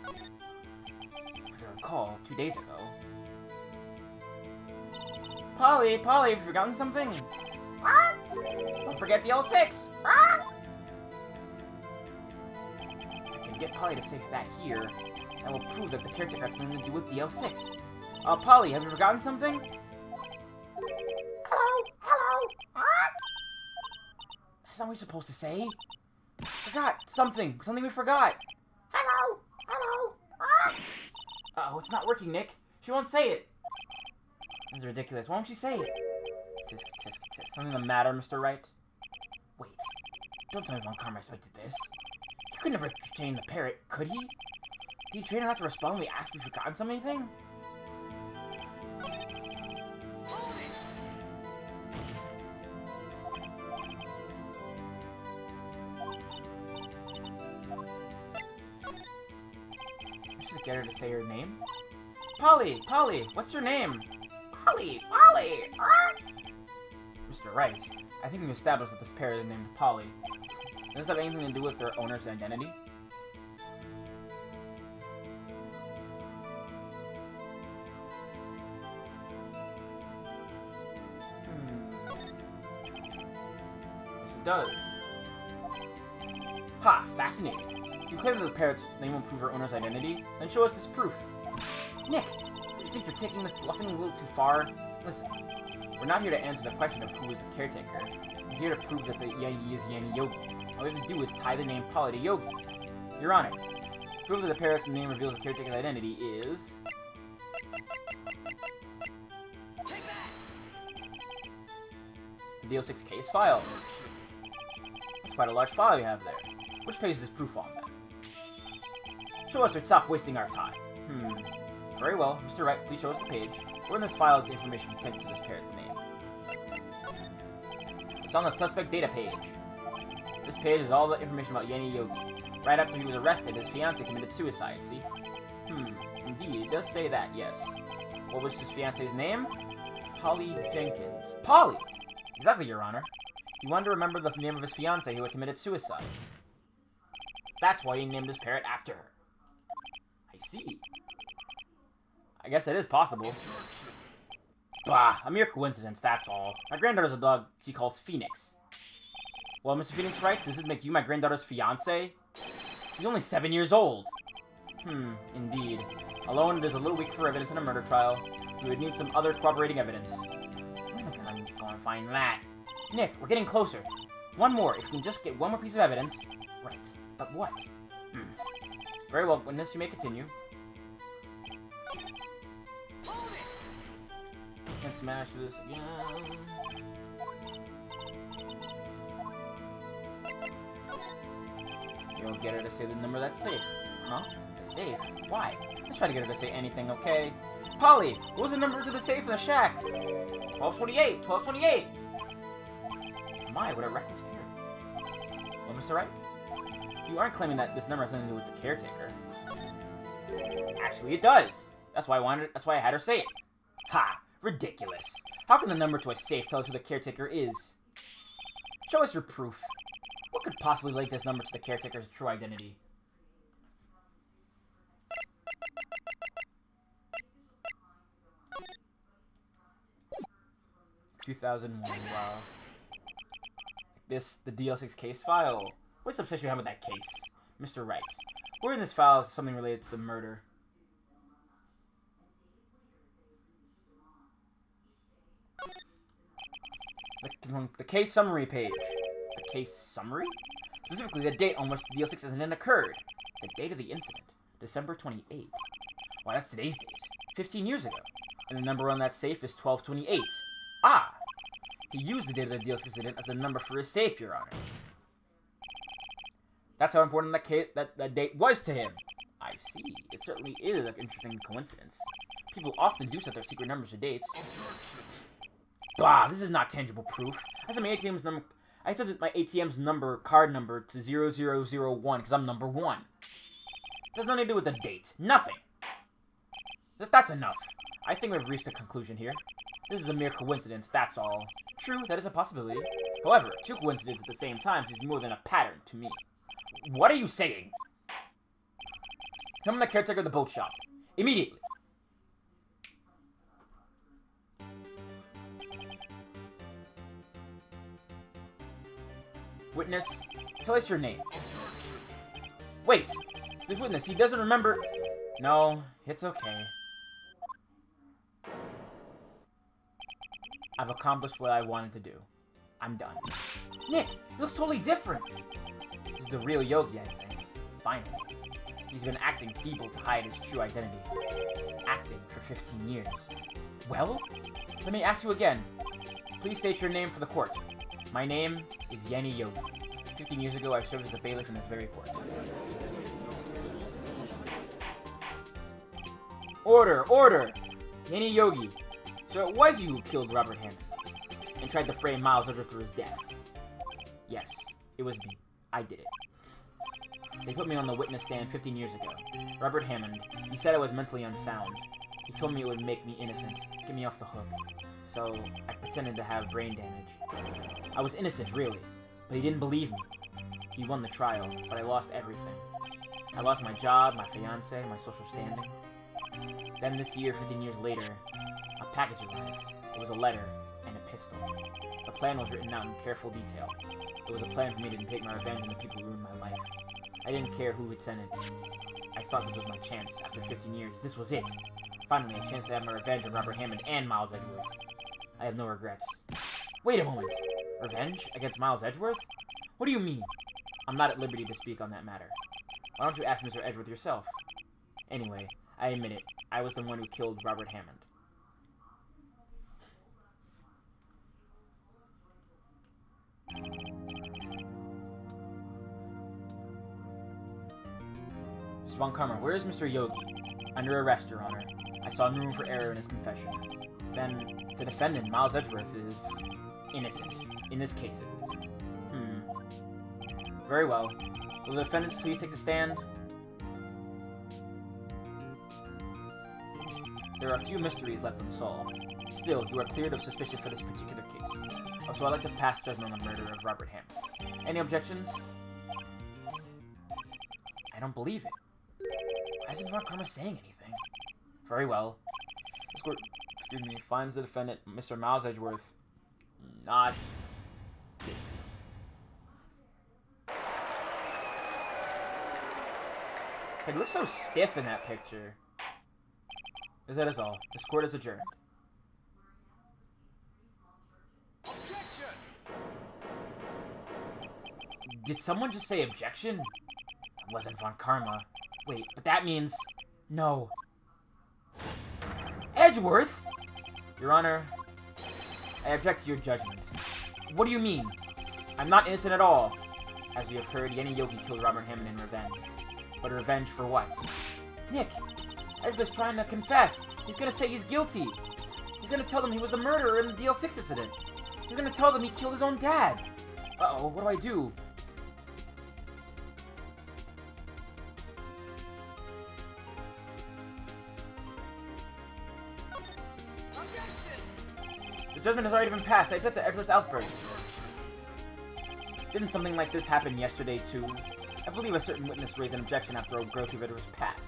As I recall, 2 days ago. Polly, have you forgotten something? Don't forget the L6! I can get Polly to say that here. That will prove that the caretaker has nothing to do with the L6. Polly, have you forgotten something? Hello. That's not what you're supposed to say. Forgot something. Something we forgot. Hello. Hello. Ah. Uh-oh, it's not working, Nick. She won't say it. This is ridiculous. Why won't she say it? Tisk, tisk, tisk. Something the matter, Mr. Wright? Wait. Don't tell me Von Carmichael did this. He could never train the parrot, could he? Did he train her not to respond when we asked if we'd forgotten something? I should get her to say her name. Polly! Polly! What's your name? Polly! Polly! Mr. Wright, I think we've established that this parrot is named Polly. Does this have anything to do with their owner's identity? Yes, it does. Ha! Fascinating. You claim that the parrot's name will prove her owner's identity? Then show us this proof. Nick! Do you think you're taking this bluffing a little too far? Listen, we're not here to answer the question of who is the caretaker. We're here to prove that the Yeti is Yeti Yogi. All we have to do is tie the name Polly to Yogi. Your Honor, proof that the parrot's name reveals the caretaker's identity is... the DO6 case file. That's quite a large file you have there. Which page is this proof on, then? Show us or stop wasting our time. Very well. Mr. Wright, please show us the page. Where in this file is the information pertaining to this parrot's name? It's on the suspect data page. This page is all the information about Yeti Yogi. Right after he was arrested, his fiancée committed suicide, see? Indeed, it does say that, yes. What was his fiancée's name? Polly Jenkins. Polly! Exactly, Your Honor. He wanted to remember the name of his fiancée who had committed suicide. That's why he named his parrot after her. I see. I guess that is possible. Bah, a mere coincidence, that's all. My granddaughter's a dog she calls Phoenix. Well, Mr. Phoenix Wright, does this make you my granddaughter's fiancé? She's only 7 years old. Indeed. Alone, it is a little weak for evidence in a murder trial. We would need some other corroborating evidence. Where am I going to find that? Nick, we're getting closer. One more, if we can just get one more piece of evidence. Right, but what? Very well, witness, you may continue. Can't smash this again. You'll get her to say the number that's safe. Huh? The safe? Why? Let's try to get her to say anything, okay? Polly, what was the number to the safe in the shack? 1228! 1228! My, what a reckless parent. Well, Mr. Wright, you aren't claiming that this number has something to do with the caretaker. Actually, it does. That's why I had her say it. Ha! Ridiculous. How can the number to a safe tell us who the caretaker is? Show us your proof. What could possibly link this number to the caretaker's true identity? $2001, wow. The DL6 case file. What's the obsession you have with that case? Mr. Wright, where in this file is something related to the murder? The case summary page. The case summary? Specifically, the date on which the DL6 incident occurred. The date of the incident. December 28th. Why, that's today's date. 15 years ago. And the number on that safe is 1228. Ah! He used the date of the DL6 incident as the number for his safe, Your Honor. That's how important that date was to him. I see. It certainly is an interesting coincidence. People often do set their secret numbers to dates. Bah, this is not tangible proof. I set my ATM's number. I set my ATM's card number to 0001 because I'm number 1. There's nothing to do with the date. Nothing. That's enough. I think we've reached a conclusion here. This is a mere coincidence, that's all. True, that is a possibility. However, two coincidences at the same time is more than a pattern to me. What are you saying? Summon the caretaker of the boat shop. Immediately. Witness, tell us your name. Wait! This witness, he doesn't remember... No, it's okay. I've accomplished what I wanted to do. I'm done. Nick, he looks totally different. This is the real Yogi, I think. Finally. He's been acting feeble to hide his true identity. Acting for 15 years. Well, let me ask you again. Please state your name for the court. My name is Yenny Yogi. 15 years ago, I served as a bailiff in this very court. Order! Order! Yenny Yogi. So it was you who killed Robert Hammond and tried to frame Miles Edgeworth for his death. Yes, it was me. I did it. They put me on the witness stand 15 years ago. Robert Hammond, he said I was mentally unsound. He told me it would make me innocent, get me off the hook. So, I pretended to have brain damage. I was innocent, really, but he didn't believe me. He won the trial, but I lost everything. I lost my job, my fiancé, my social standing. Then this year, 15 years later, a package arrived. It was a letter and a pistol. The plan was written out in careful detail. It was a plan for me to take my revenge on the people who ruined my life. I didn't care who had sent it. I thought this was my chance. After 15 years, this was it. Finally, a chance to have my revenge on Robert Hammond and Miles Edgeworth. I have no regrets. Wait a moment. Revenge against Miles Edgeworth? What do you mean? I'm not at liberty to speak on that matter. Why don't you ask Mr. Edgeworth yourself? Anyway, I admit it. I was the one who killed Robert Hammond. Mr. Von Karma, where is Mr. Yogi? Under arrest, Your Honor. I saw no room for error in his confession. Then, the defendant, Miles Edgeworth, is innocent. In this case, at least. Very well. Will the defendant please take the stand? There are a few mysteries left unsolved. Still, you are cleared of suspicion for this particular case. Also, I'd like to pass judgment on the murder of Robert Hammond. Any objections? I don't believe it. Why isn't Von Karma saying anything? Very well. This court, finds the defendant, Mr. Miles Edgeworth, not guilty. It looks so stiff in that picture. That is all. This court is adjourned. Objection! Did someone just say objection? It wasn't Von Karma. Wait, but that means... No. Edgeworth? Your Honor, I object to your judgment. What do you mean? I'm not innocent at all. As you have heard, Yenny Yogi killed Robert Hammond in revenge. But revenge for what? Nick, Edgeworth's trying to confess. He's gonna say he's guilty. He's gonna tell them he was the murderer in the DL6 incident. He's gonna tell them he killed his own dad. Uh-oh, what do I do? The judgment has already been passed. I object to Edgeworth's outburst. Didn't something like this happen yesterday, too? I believe a certain witness raised an objection after Ogrothi Ritter was passed.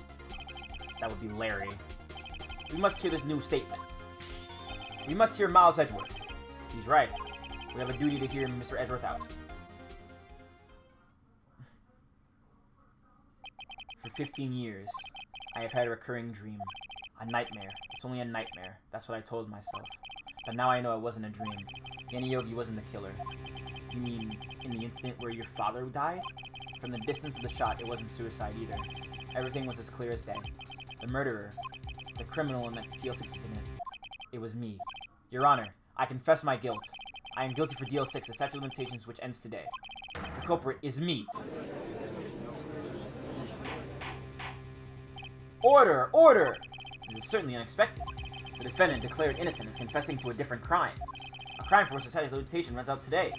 That would be Larry. We must hear this new statement. We must hear Miles Edgeworth. He's right. We have a duty to hear Mr. Edgeworth out. For 15 years, I have had a recurring dream. A nightmare. It's only a nightmare. That's what I told myself. But now I know it wasn't a dream. Yenny Yogi wasn't the killer. You mean, in the incident where your father died? From the distance of the shot, it wasn't suicide either. Everything was as clear as day. The murderer, the criminal in that DL6 incident, it was me. Your Honor, I confess my guilt. I am guilty for DL6, the statute of limitations which ends today. The culprit is me. Order! Order! This is certainly unexpected. The defendant, declared innocent, is confessing to a different crime. A crime for which the statute of limitation runs out today.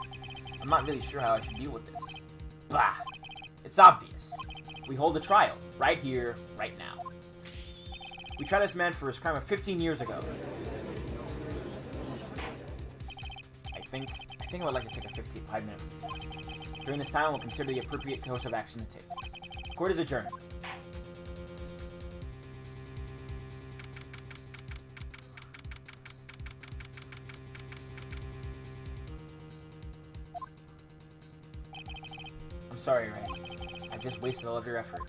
I'm not really sure how I should deal with this. Bah! It's obvious. We hold a trial, right here, right now. We try this man for his crime of 15 years ago. I think I would like to take a 5-minute recess. During this time, we'll consider the appropriate course of action to take. Court is adjourned. I'm sorry, Wright. I've just wasted all of your effort.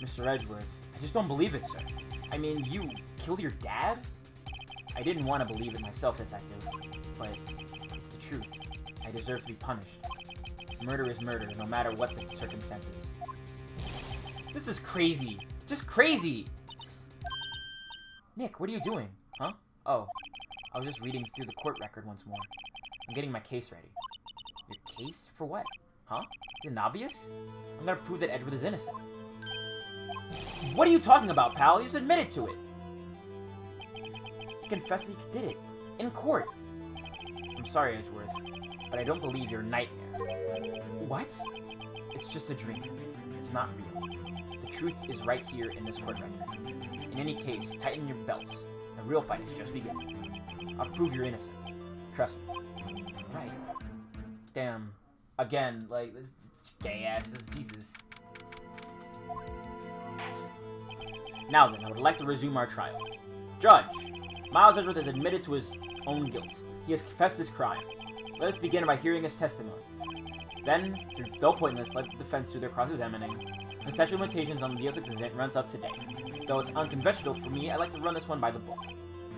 Mr. Edgeworth, I just don't believe it, sir. I mean, you killed your dad? I didn't want to believe it myself, Detective, but it's the truth. I deserve to be punished. Murder is murder, no matter what the circumstances. This is crazy. Just crazy! Nick, what are you doing? Huh? Oh, I was just reading through the court record once more. I'm getting my case ready. Your case? For what? Huh? Isn't it obvious? I'm gonna prove that Edgeworth is innocent. What are you talking about, pal? You just admitted to it. He confessed that he did it. In court. I'm sorry, Edgeworth, but I don't believe your nightmare. What? It's just a dream. It's not real. The truth is right here in this court record. In any case, tighten your belts. The real fight is just beginning. I'll prove you're innocent. Trust me. Right. Damn. Again, like, gay asses. Jesus. Now then, I would like to resume our trial. Judge, Miles Edgeworth has admitted to his own guilt. He has confessed his crime. Let us begin by hearing his testimony. Then, though pointless, let the defense do their cross-examining. The statute of limitations on the DO6 incident runs up today. Though it's unconventional for me, I like to run this one by the book.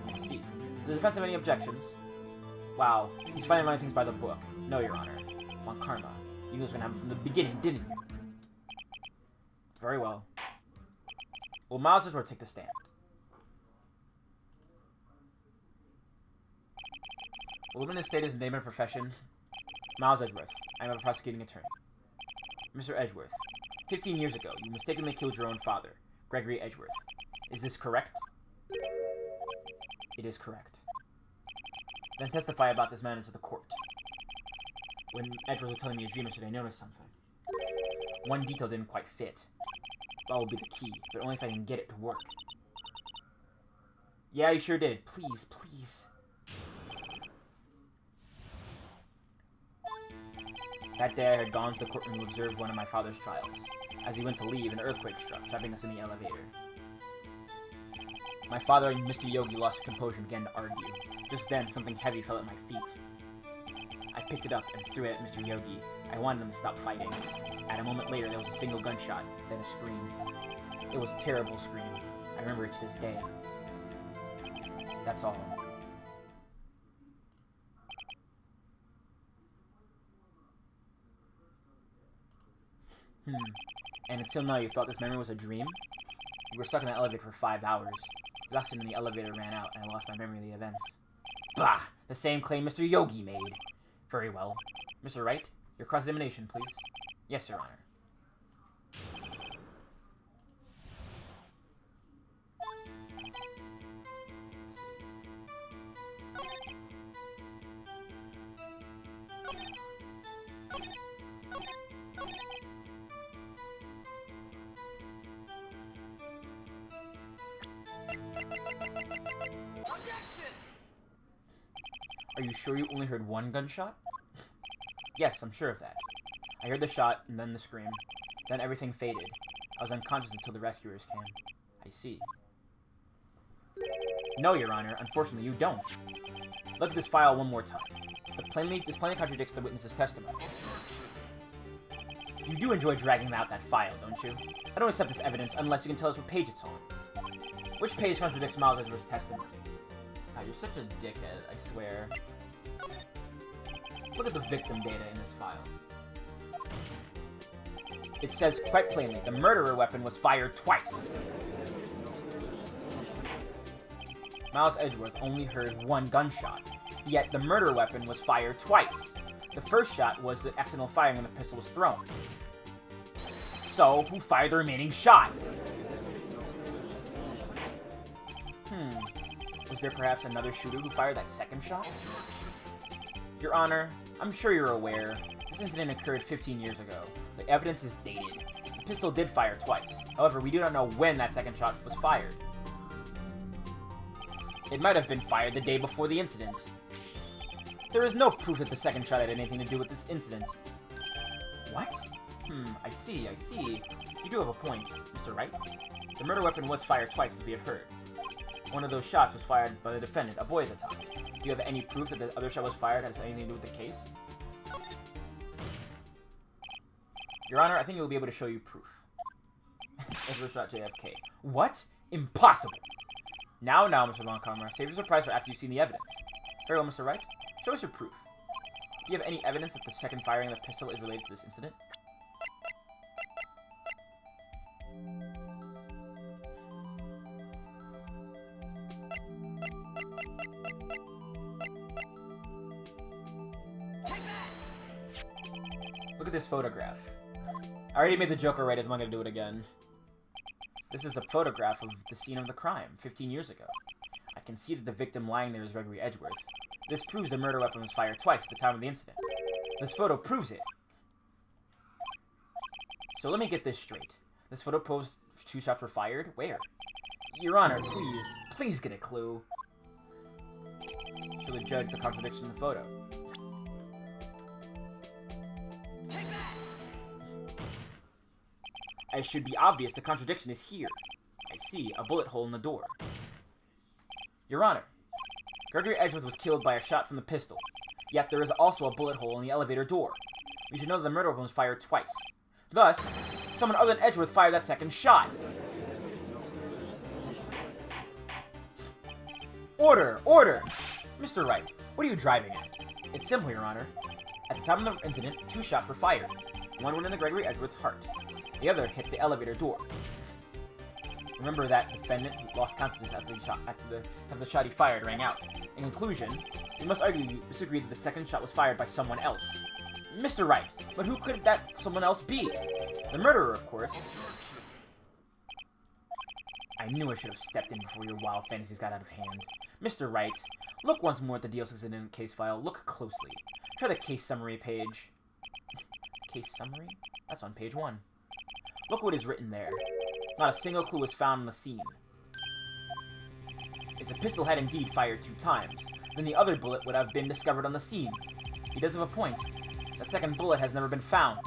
I see. Does the defense have any objections? Wow, he's finally running things by the book. No, Your Honor. Von Karma, you knew this was going to happen from the beginning, didn't you? Very well. Will Miles Edgeworth take the stand? Will the witness state his name and profession? Miles Edgeworth. I am a prosecuting attorney. Mr. Edgeworth, 15 years ago, you mistakenly killed your own father, Gregory Edgeworth. Is this correct? It is correct. Then testify about this matter to the court. When Edgeworth was telling me a dream yesterday, I noticed something. One detail didn't quite fit. That will be the key, but only if I can get it to work. Yeah, you sure did. Please, please. That day I had gone to the courtroom to observe one of my father's trials. As he went to leave, an earthquake struck, trapping us in the elevator. My father and Mr. Yogi lost composure and began to argue. Just then, something heavy fell at my feet. I picked it up and threw it at Mr. Yogi. I wanted him to stop fighting. At a moment later, there was a single gunshot, then a scream. It was a terrible scream. I remember it to this day. That's all. And until now, you thought this memory was a dream? We were stuck in the elevator for 5 hours. The oxygen in the elevator ran out, and I lost my memory of the events. Bah! The same claim Mr. Yogi made. Very well. Mr. Wright, your cross-examination, please. Yes, Your Honor. Objection! Are you sure you only heard one gunshot? Yes, I'm sure of that. I heard the shot, and then the scream. Then everything faded. I was unconscious until the rescuers came. I see. No, Your Honor. Unfortunately, you don't. Look at this file one more time. This plainly contradicts the witness's testimony. You do enjoy dragging out that file, don't you? I don't accept this evidence unless you can tell us what page it's on. Which page contradicts Miles Edgeworth's testimony? God, you're such a dickhead, I swear. Look at the victim data in this file. It says quite plainly, the murderer weapon was fired twice. Miles Edgeworth only heard one gunshot, yet the murder weapon was fired twice. The first shot was the accidental firing when the pistol was thrown. So, who fired the remaining shot? Was there perhaps another shooter who fired that second shot? Your Honor, I'm sure you're aware, this incident occurred 15 years ago. The evidence is dated. The pistol did fire twice. However, we do not know when that second shot was fired. It might have been fired the day before the incident. There is no proof that the second shot had anything to do with this incident. What? I see. You do have a point, Mr. Wright. The murder weapon was fired twice, as we have heard. One of those shots was fired by the defendant, a boy at the time. Do you have any proof that the other shot was fired has anything to do with the case? Your Honor, I think you'll be able to show you proof. Edgeworth shot JFK. What? Impossible! Now, Mr. Von Karma, save your surprise for after you've seen the evidence. Very well, Mr. Wright. Show us your proof. Do you have any evidence that the second firing of the pistol is related to this incident? Look at this photograph. I already made the joke already, so I'm gonna do it again. This is a photograph of the scene of the crime, 15 years ago. I can see that the victim lying there is Gregory Edgeworth. This proves the murder weapon was fired twice at the time of the incident. This photo proves it. So let me get this straight. This photo proves 2 shots were fired? Where? Your Honor, please get a clue. Show the judge the contradiction in the photo. It should be obvious the contradiction is here. I see a bullet hole in the door. Your Honor, Gregory Edgeworth was killed by a shot from the pistol, yet there is also a bullet hole in the elevator door. We should know that the murder weapon was fired twice. Thus, someone other than Edgeworth fired that second shot. Order! Order! Mr. Wright, what are you driving at? It's simple, Your Honor. At the time of the incident, 2 shots were fired. One went in the Gregory Edgeworth heart. The other hit the elevator door. Remember that defendant lost consciousness after the shot he fired rang out. In conclusion, we must disagree that the second shot was fired by someone else. Mr. Wright, but who could that someone else be? The murderer, of course. I knew I should have stepped in before your wild fantasies got out of hand. Mr. Wright, look once more at the DLC incident case file. Look closely. Try the case summary page. Case summary? That's on page 1. Look what is written there. Not a single clue was found on the scene. If the pistol had indeed fired 2 times, then the other bullet would have been discovered on the scene. He does have a point. That second bullet has never been found.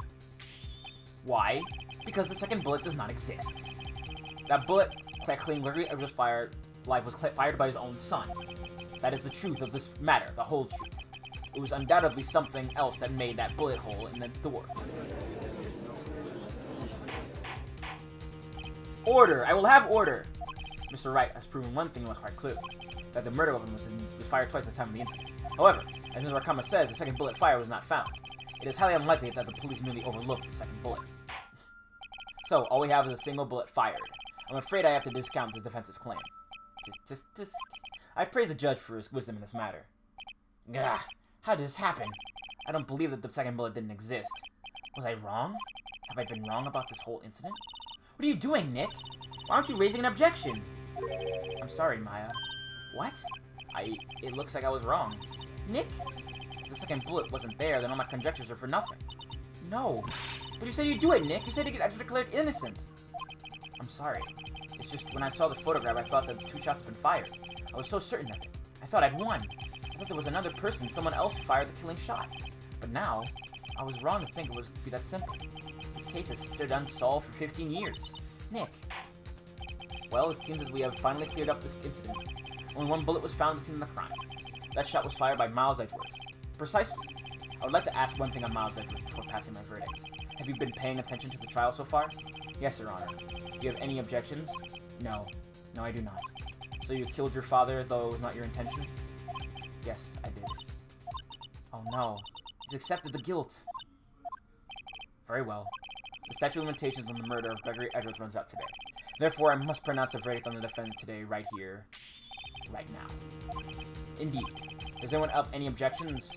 Why? Because the second bullet does not exist. That bullet claiming Gregory Edgeworth's life was fired by his own son. That is the truth of this matter, the whole truth. It was undoubtedly something else that made that bullet hole in the door. Order! I will have order! Mr. Wright has proven one thing was quite clear, that the murder weapon was fired twice at the time of the incident. However, as Mr. Rakama says, the second bullet fired was not found. It is highly unlikely that the police merely overlooked the second bullet. So, all we have is a single bullet fired. I'm afraid I have to discount the defense's claim. I praise the judge for his wisdom in this matter. Gah! How did this happen? I don't believe that the second bullet didn't exist. Was I wrong? Have I been wrong about this whole incident? What are you doing, Nick? Why aren't you raising an objection? I'm sorry, Maya. What? It looks like I was wrong. Nick? If the second bullet wasn't there, then all my conjectures are for nothing. No. But you said you'd do it, Nick. You said you get declared innocent. I'm sorry. It's just when I saw the photograph, I thought that 2 shots had been fired. I was so certain of it. I thought I'd won. I thought there was another person, someone else who fired the killing shot. But now, I was wrong to think it would be that simple. This case has stood unsolved for 15 years. Nick. Well, it seems that we have finally cleared up this incident. Only 1 bullet was found at the scene of the crime. That shot was fired by Miles Edgeworth. Precisely. I would like to ask one thing on Miles Edgeworth before passing my verdict. Have you been paying attention to the trial so far? Yes, Your Honor. Do you have any objections? No. No, I do not. So you killed your father, though it was not your intention? Yes, I did. Oh no. He's accepted the guilt. Very well. The statute of limitations on the murder of Gregory Edgeworth runs out today. Therefore, I must pronounce a verdict on the defendant today, right here, right now. Indeed. Does anyone have any objections?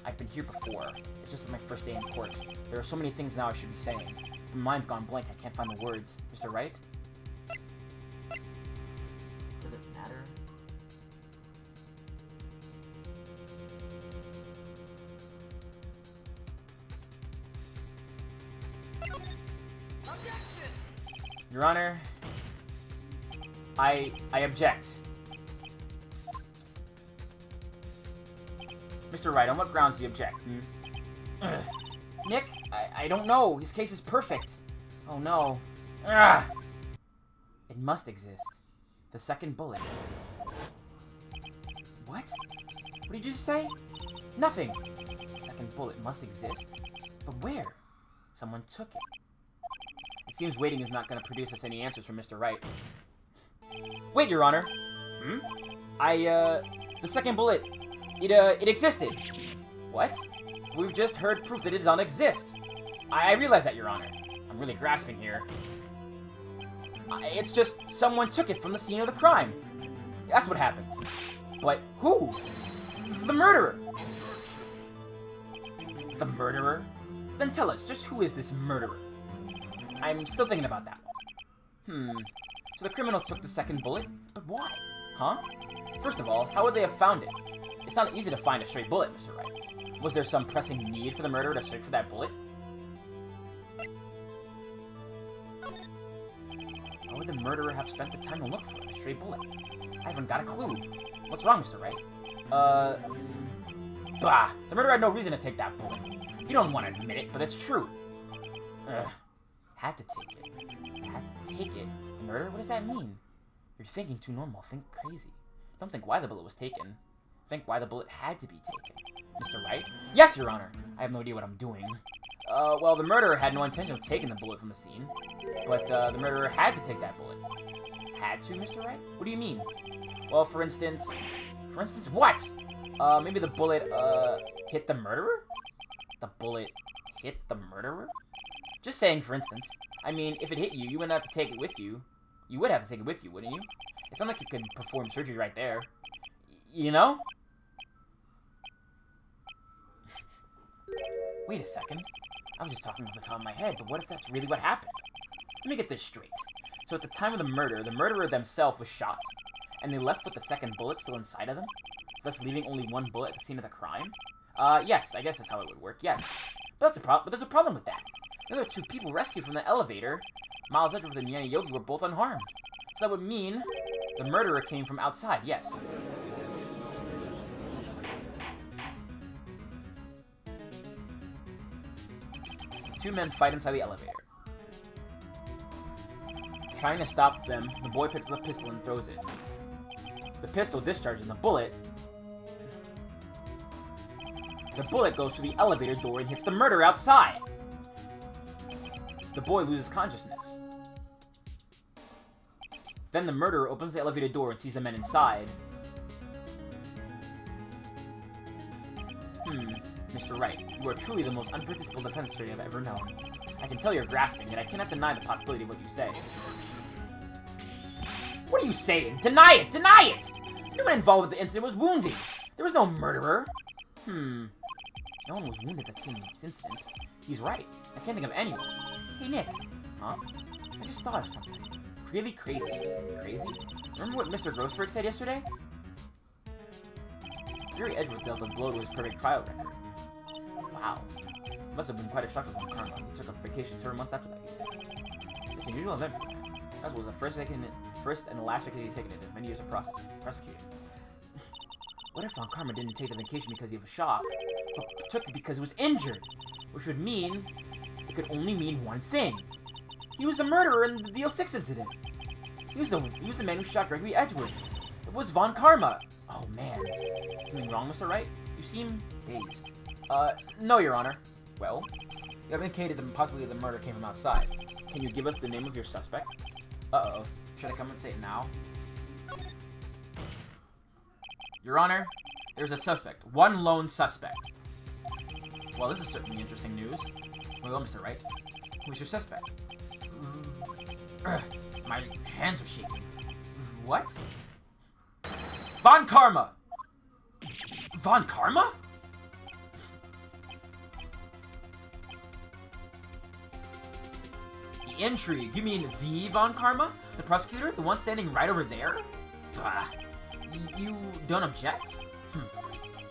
I've been here before. It's just my first day in court. There are so many things now I should be saying. My mind's gone blank. I can't find the words. Mr. Wright? Does it matter? Objection! Your Honor, I object. Mr. Wright, on what grounds do you object? Nick, I don't know. His case is perfect. Oh no. Ugh. It must exist. The second bullet. What? What did you just say? Nothing. The second bullet must exist. But where? Someone took it. It seems waiting is not going to produce us any answers from Mr. Wright. Wait, Your Honor. The second bullet, it existed. What? We've just heard proof that it does not exist. I realize that, Your Honor. I'm really grasping here. It's just someone took it from the scene of the crime. That's what happened. But who? The murderer. The murderer? Then tell us, just who is this murderer? I'm still thinking about that one. So the criminal took the second bullet? But why? Huh? First of all, how would they have found it? It's not easy to find a stray bullet, Mr. Wright. Was there some pressing need for the murderer to search for that bullet? Why would the murderer have spent the time to look for a stray bullet? I haven't got a clue. What's wrong, Mr. Wright? Bah! The murderer had no reason to take that bullet. You don't want to admit it, but it's true. Had to take it. Had to take it. Murder? What does that mean? You're thinking too normal. Think crazy. Don't think why the bullet was taken. Think why the bullet had to be taken. Mr. Wright? Yes, Your Honor! I have no idea what I'm doing. Well, the murderer had no intention of taking the bullet from the scene. But, the murderer had to take that bullet. Had to, Mr. Wright? What do you mean? Well, for instance... For instance, what? Maybe the bullet, hit the murderer? The bullet hit the murderer? Just saying, for instance. I mean, if it hit you, you wouldn't have to take it with you. You would have to take it with you, wouldn't you? It's not like you could perform surgery right there. You know? Wait a second. I was just talking off the top of my head, but what if that's really what happened? Let me get this straight. So at the time of the murderer themselves was shot, and they left with the second bullet still inside of them, thus leaving only one bullet at the scene of the crime? Yes, I guess that's how it would work, yes. But there's a problem with that. The other two people rescued from the elevator, Miles Edgeworth and Yanni Yogi, were both unharmed. So that would mean the murderer came from outside, yes. The two men fight inside the elevator. Trying to stop them, the boy picks up the pistol and throws it. The pistol discharges and the bullet goes through the elevator door and hits the murderer outside. The boy loses consciousness. Then the murderer opens the elevator door and sees the men inside. Mr. Wright, you are truly the most unpredictable defense attorney I've ever known. I can tell you're grasping, yet I cannot deny the possibility of what you say. What are you saying? Deny it! Deny it! No one involved with the incident was wounded. There was no murderer. No one was wounded at the scene of this incident. He's right. I can't think of anyone. Hey, Nick. Huh? I just thought of something. Really crazy. Crazy? Remember what Mr. Grossberg said yesterday? Jerry Edgeworth dealt a blow to his perfect trial record. Wow. It must have been quite a shock to Von Karma. He took a vacation several months after that, he said. It's an unusual event for him. That was the first and the last vacation he's taken in his many years of prosecuting. What if Von Karma didn't take the vacation because of a shock, but took it because he was injured? Which would mean, it could only mean one thing. He was the murderer in the DL6 incident. He was the man who shot Gregory Edgeworth. It was Von Karma. Oh man. Something wrong, Mr. Wright? You seem dazed. No, Your Honor. Well, you have indicated that possibly the murder came from outside. Can you give us the name of your suspect? Uh-oh. Should I come and say it now? Your Honor, there's a suspect. One lone suspect. Well, this is certainly interesting news. Well, Mr. Wright, who's your suspect? My hands are shaking. What? Von Karma! Von Karma? The intrigue. You mean the Von Karma? The prosecutor? The one standing right over there? Bah. You don't object?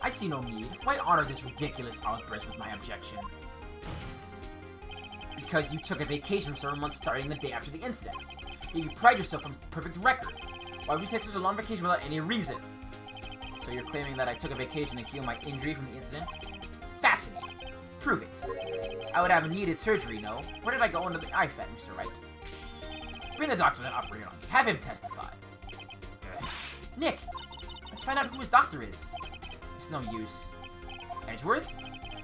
I see no need. Why honor this ridiculous outburst with my objection? Because you took a vacation for several months starting the day after the incident. Yet you pride yourself on a perfect record. Why would you take such a long vacation without any reason? So you're claiming that I took a vacation to heal my injury from the incident? Fascinating. Prove it. I would have needed surgery, no? Where did I go under the IFAD, Mr. Wright? Bring the doctor that operated on me. Have him testify. Nick, let's find out who his doctor is. It's no use. Edgeworth?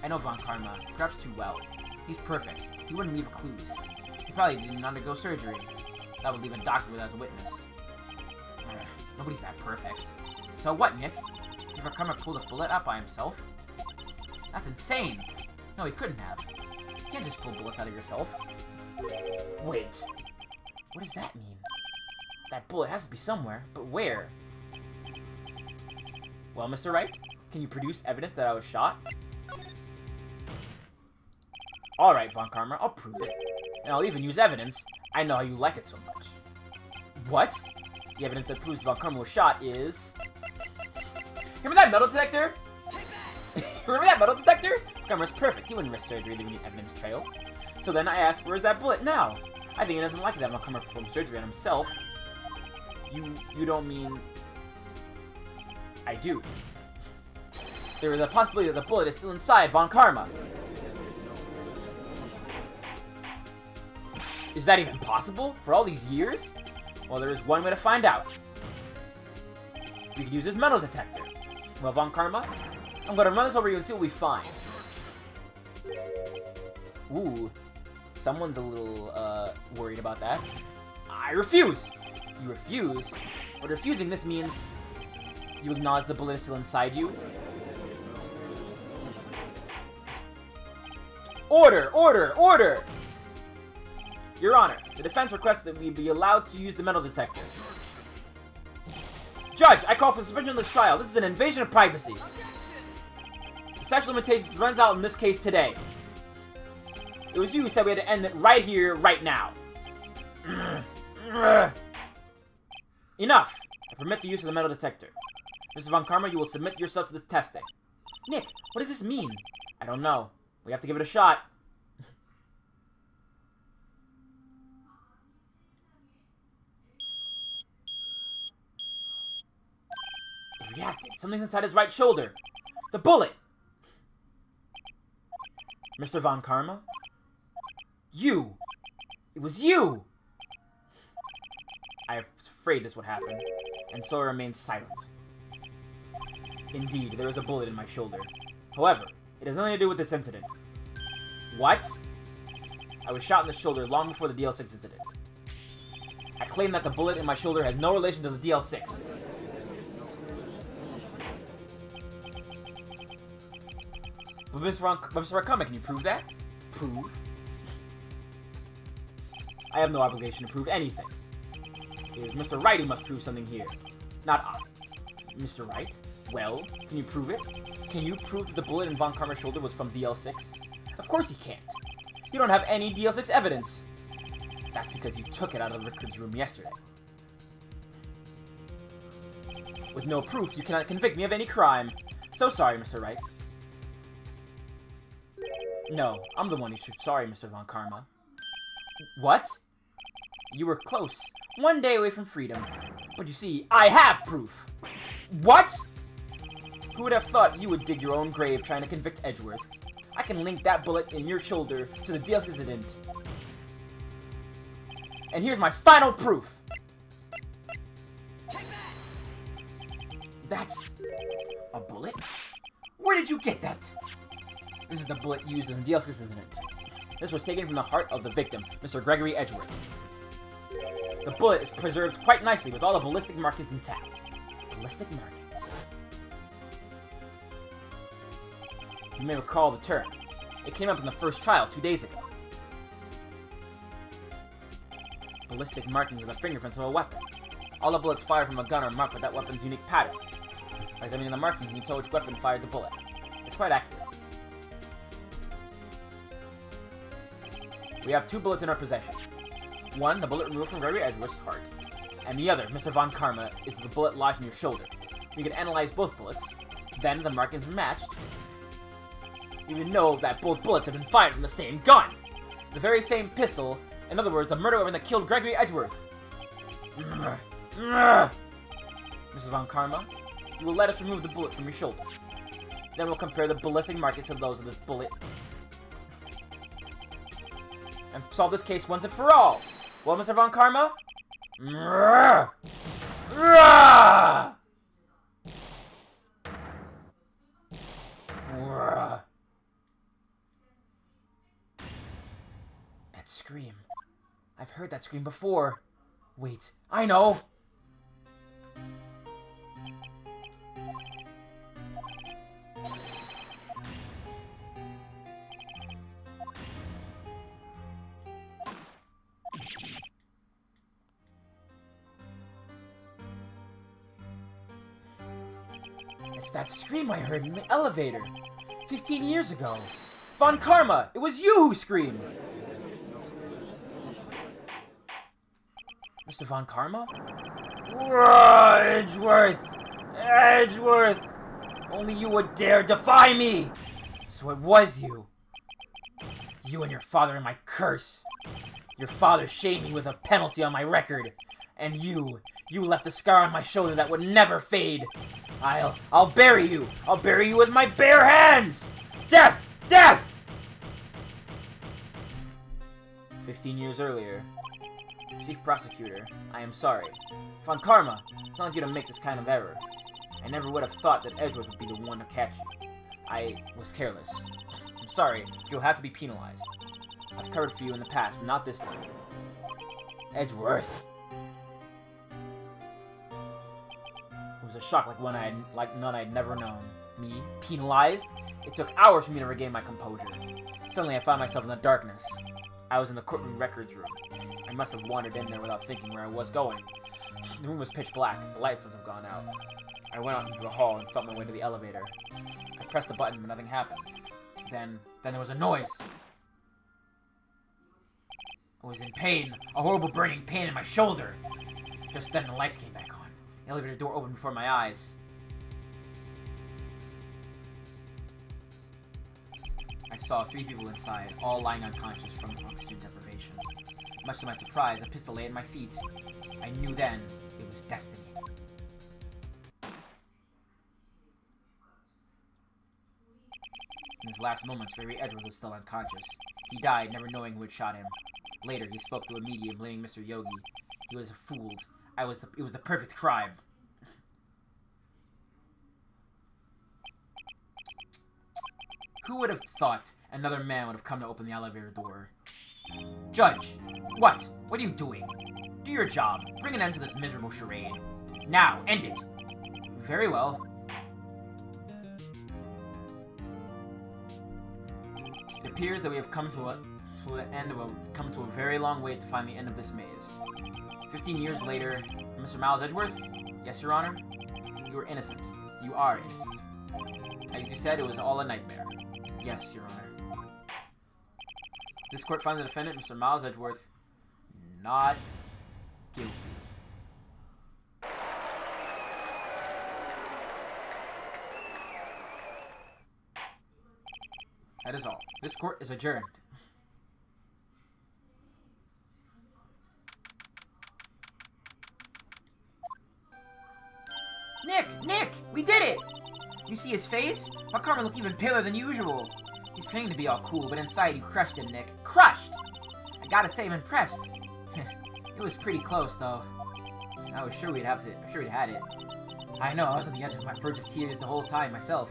I know Von Karma, perhaps too well. He's perfect. He wouldn't leave clues. He probably didn't undergo surgery. That would leave a doctor without a witness. Nobody's that perfect. So what, Nick? Did Von Karma pull the bullet out by himself? That's insane. No, he couldn't have. You can't just pull bullets out of yourself. Wait. What does that mean? That bullet has to be somewhere, but where? Well, Mr. Wright, can you produce evidence that I was shot? Alright, Von Karma, I'll prove it. And I'll even use evidence. I know how you like it so much. What? The evidence that proves Von Karma was shot is... Remember that metal detector? Remember that metal detector? Karma's perfect. He wouldn't risk surgery leaving an evidence trail. So then I asked, where's that bullet now? I think it doesn't like that Von Karma performed surgery on himself. You don't mean... I do. There is a possibility that the bullet is still inside Von Karma. Is that even possible? For all these years? Well, there is one way to find out. We could use this metal detector. Well, Von Karma, I'm gonna run this over you and see what we find. Ooh. Someone's a little, worried about that. I refuse! You refuse? But refusing this means you acknowledge the bullet is still inside you. Order! Order! Order! Your Honor, the defense requests that we be allowed to use the metal detector. Judge, I call for suspension of this trial. This is an invasion of privacy. The statute of limitations runs out in this case today. It was you who said we had to end it right here, right now. Enough! I permit the use of the metal detector. Mrs. Von Karma, you will submit yourself to this testing. Nick, what does this mean? I don't know. We have to give it a shot. He reacted. Something's inside his right shoulder. The bullet! Mr. Von Karma? You! It was you! I was afraid this would happen, and so I remained silent. Indeed, there is a bullet in my shoulder. However, it has nothing to do with this incident. What? I was shot in the shoulder long before the DL6 incident. I claim that the bullet in my shoulder has no relation to the DL6. But Mr. Rakama, can you prove that? Prove? I have no obligation to prove anything. It is Mr. Wright who must prove something here, not I. Mr. Wright? Well, can you prove it? Can you prove that the bullet in Von Karma's shoulder was from DL6? Of course he can't. You don't have any DL6 evidence. That's because you took it out of Rickard's room yesterday. With no proof, you cannot convict me of any crime. So sorry, Mr. Wright. No, I'm the one who should sorry, Mr. Von Karma. What? You were close. One day away from freedom. But you see, I have proof! What? Who would have thought you would dig your own grave trying to convict Edgeworth? I can link that bullet in your shoulder to the DL6 incident. And here's my final proof! That's... a bullet? Where did you get that? This is the bullet used in the DL6 incident. This was taken from the heart of the victim, Mr. Gregory Edgeworth. The bullet is preserved quite nicely with all the ballistic markings intact. Ballistic markings. You may recall the term. It came up in the first trial 2 days ago. Ballistic markings are the fingerprints of a weapon. All the bullets fired from a gun are marked with that weapon's unique pattern. By examining the markings, you can tell which weapon fired the bullet. It's quite accurate. We have 2 bullets in our possession. One, the bullet removed from Gregory Edgeworth's heart, and the other, Mr. Von Karma, is the bullet lodged in your shoulder. We can analyze both bullets. Then the markings are matched. You even know that both bullets have been fired from the same gun! The very same pistol, in other words, the murder weapon that killed Gregory Edgeworth. Mr. Von Karma, you will let us remove the bullet from your shoulder. Then we'll compare the ballistic markings to those of this bullet and solve this case once and for all. Well, Mr. Von Karma? That scream. I've heard that scream before. Wait, I know! It's that scream I heard in the elevator. 15 years ago. Von Karma! It was you who screamed! Mr. Von Karma? Edgeworth! Edgeworth! Only you would dare defy me! So it was you. You and your father are my curse. Your father shamed me with a penalty on my record. And you left a scar on my shoulder that would never fade. I'll bury you. I'll bury you with my bare hands! Death! Death! 15 years earlier. Chief Prosecutor, I am sorry. Von Karma, it's not you to make this kind of error. I never would have thought that Edgeworth would be the one to catch you. I was careless. I'm sorry, but you'll have to be penalized. I've covered for you in the past, but not this time. Edgeworth. It was a shock like none I'd never known. Me? Penalized? It took hours for me to regain my composure. Suddenly I found myself in the darkness. I was in the courtroom records room. I must have wandered in there without thinking where I was going. The room was pitch black. The lights must have gone out. I went out into the hall and felt my way to the elevator. I pressed the button, but nothing happened. Then there was a noise. I was in pain. A horrible burning pain in my shoulder. Just then the lights came back on. The elevator door opened before my eyes. I saw 3 people inside, all lying unconscious from oxygen deprivation. Much to my surprise, a pistol lay at my feet. I knew then it was destiny. In his last moments, Ray Edgeworth was still unconscious. He died, never knowing who had shot him. Later, he spoke to a medium, blaming Mr. Yogi. He was fooled. It was the perfect crime. Who would have thought another man would have come to open the elevator door? Judge! What? What are you doing? Do your job. Bring an end to this miserable charade. Now, end it! Very well. It appears that we have come to a very long wait to find the end of this maze. 15 years later, Mr. Miles Edgeworth? Yes, Your Honor? You are innocent. You are innocent. As you said, it was all a nightmare. Yes, Your Honor. This court finds the defendant, Mr. Miles Edgeworth, not guilty. That is all. This court is adjourned. Nick! We did it! You see his face? How Carmen looked even paler than usual. He's pretending to be all cool, but inside you crushed him, Nick. Crushed! I gotta say, I'm impressed. It was pretty close, though. I was sure we'd had it. I know, I was on the edge of my verge of tears the whole time myself.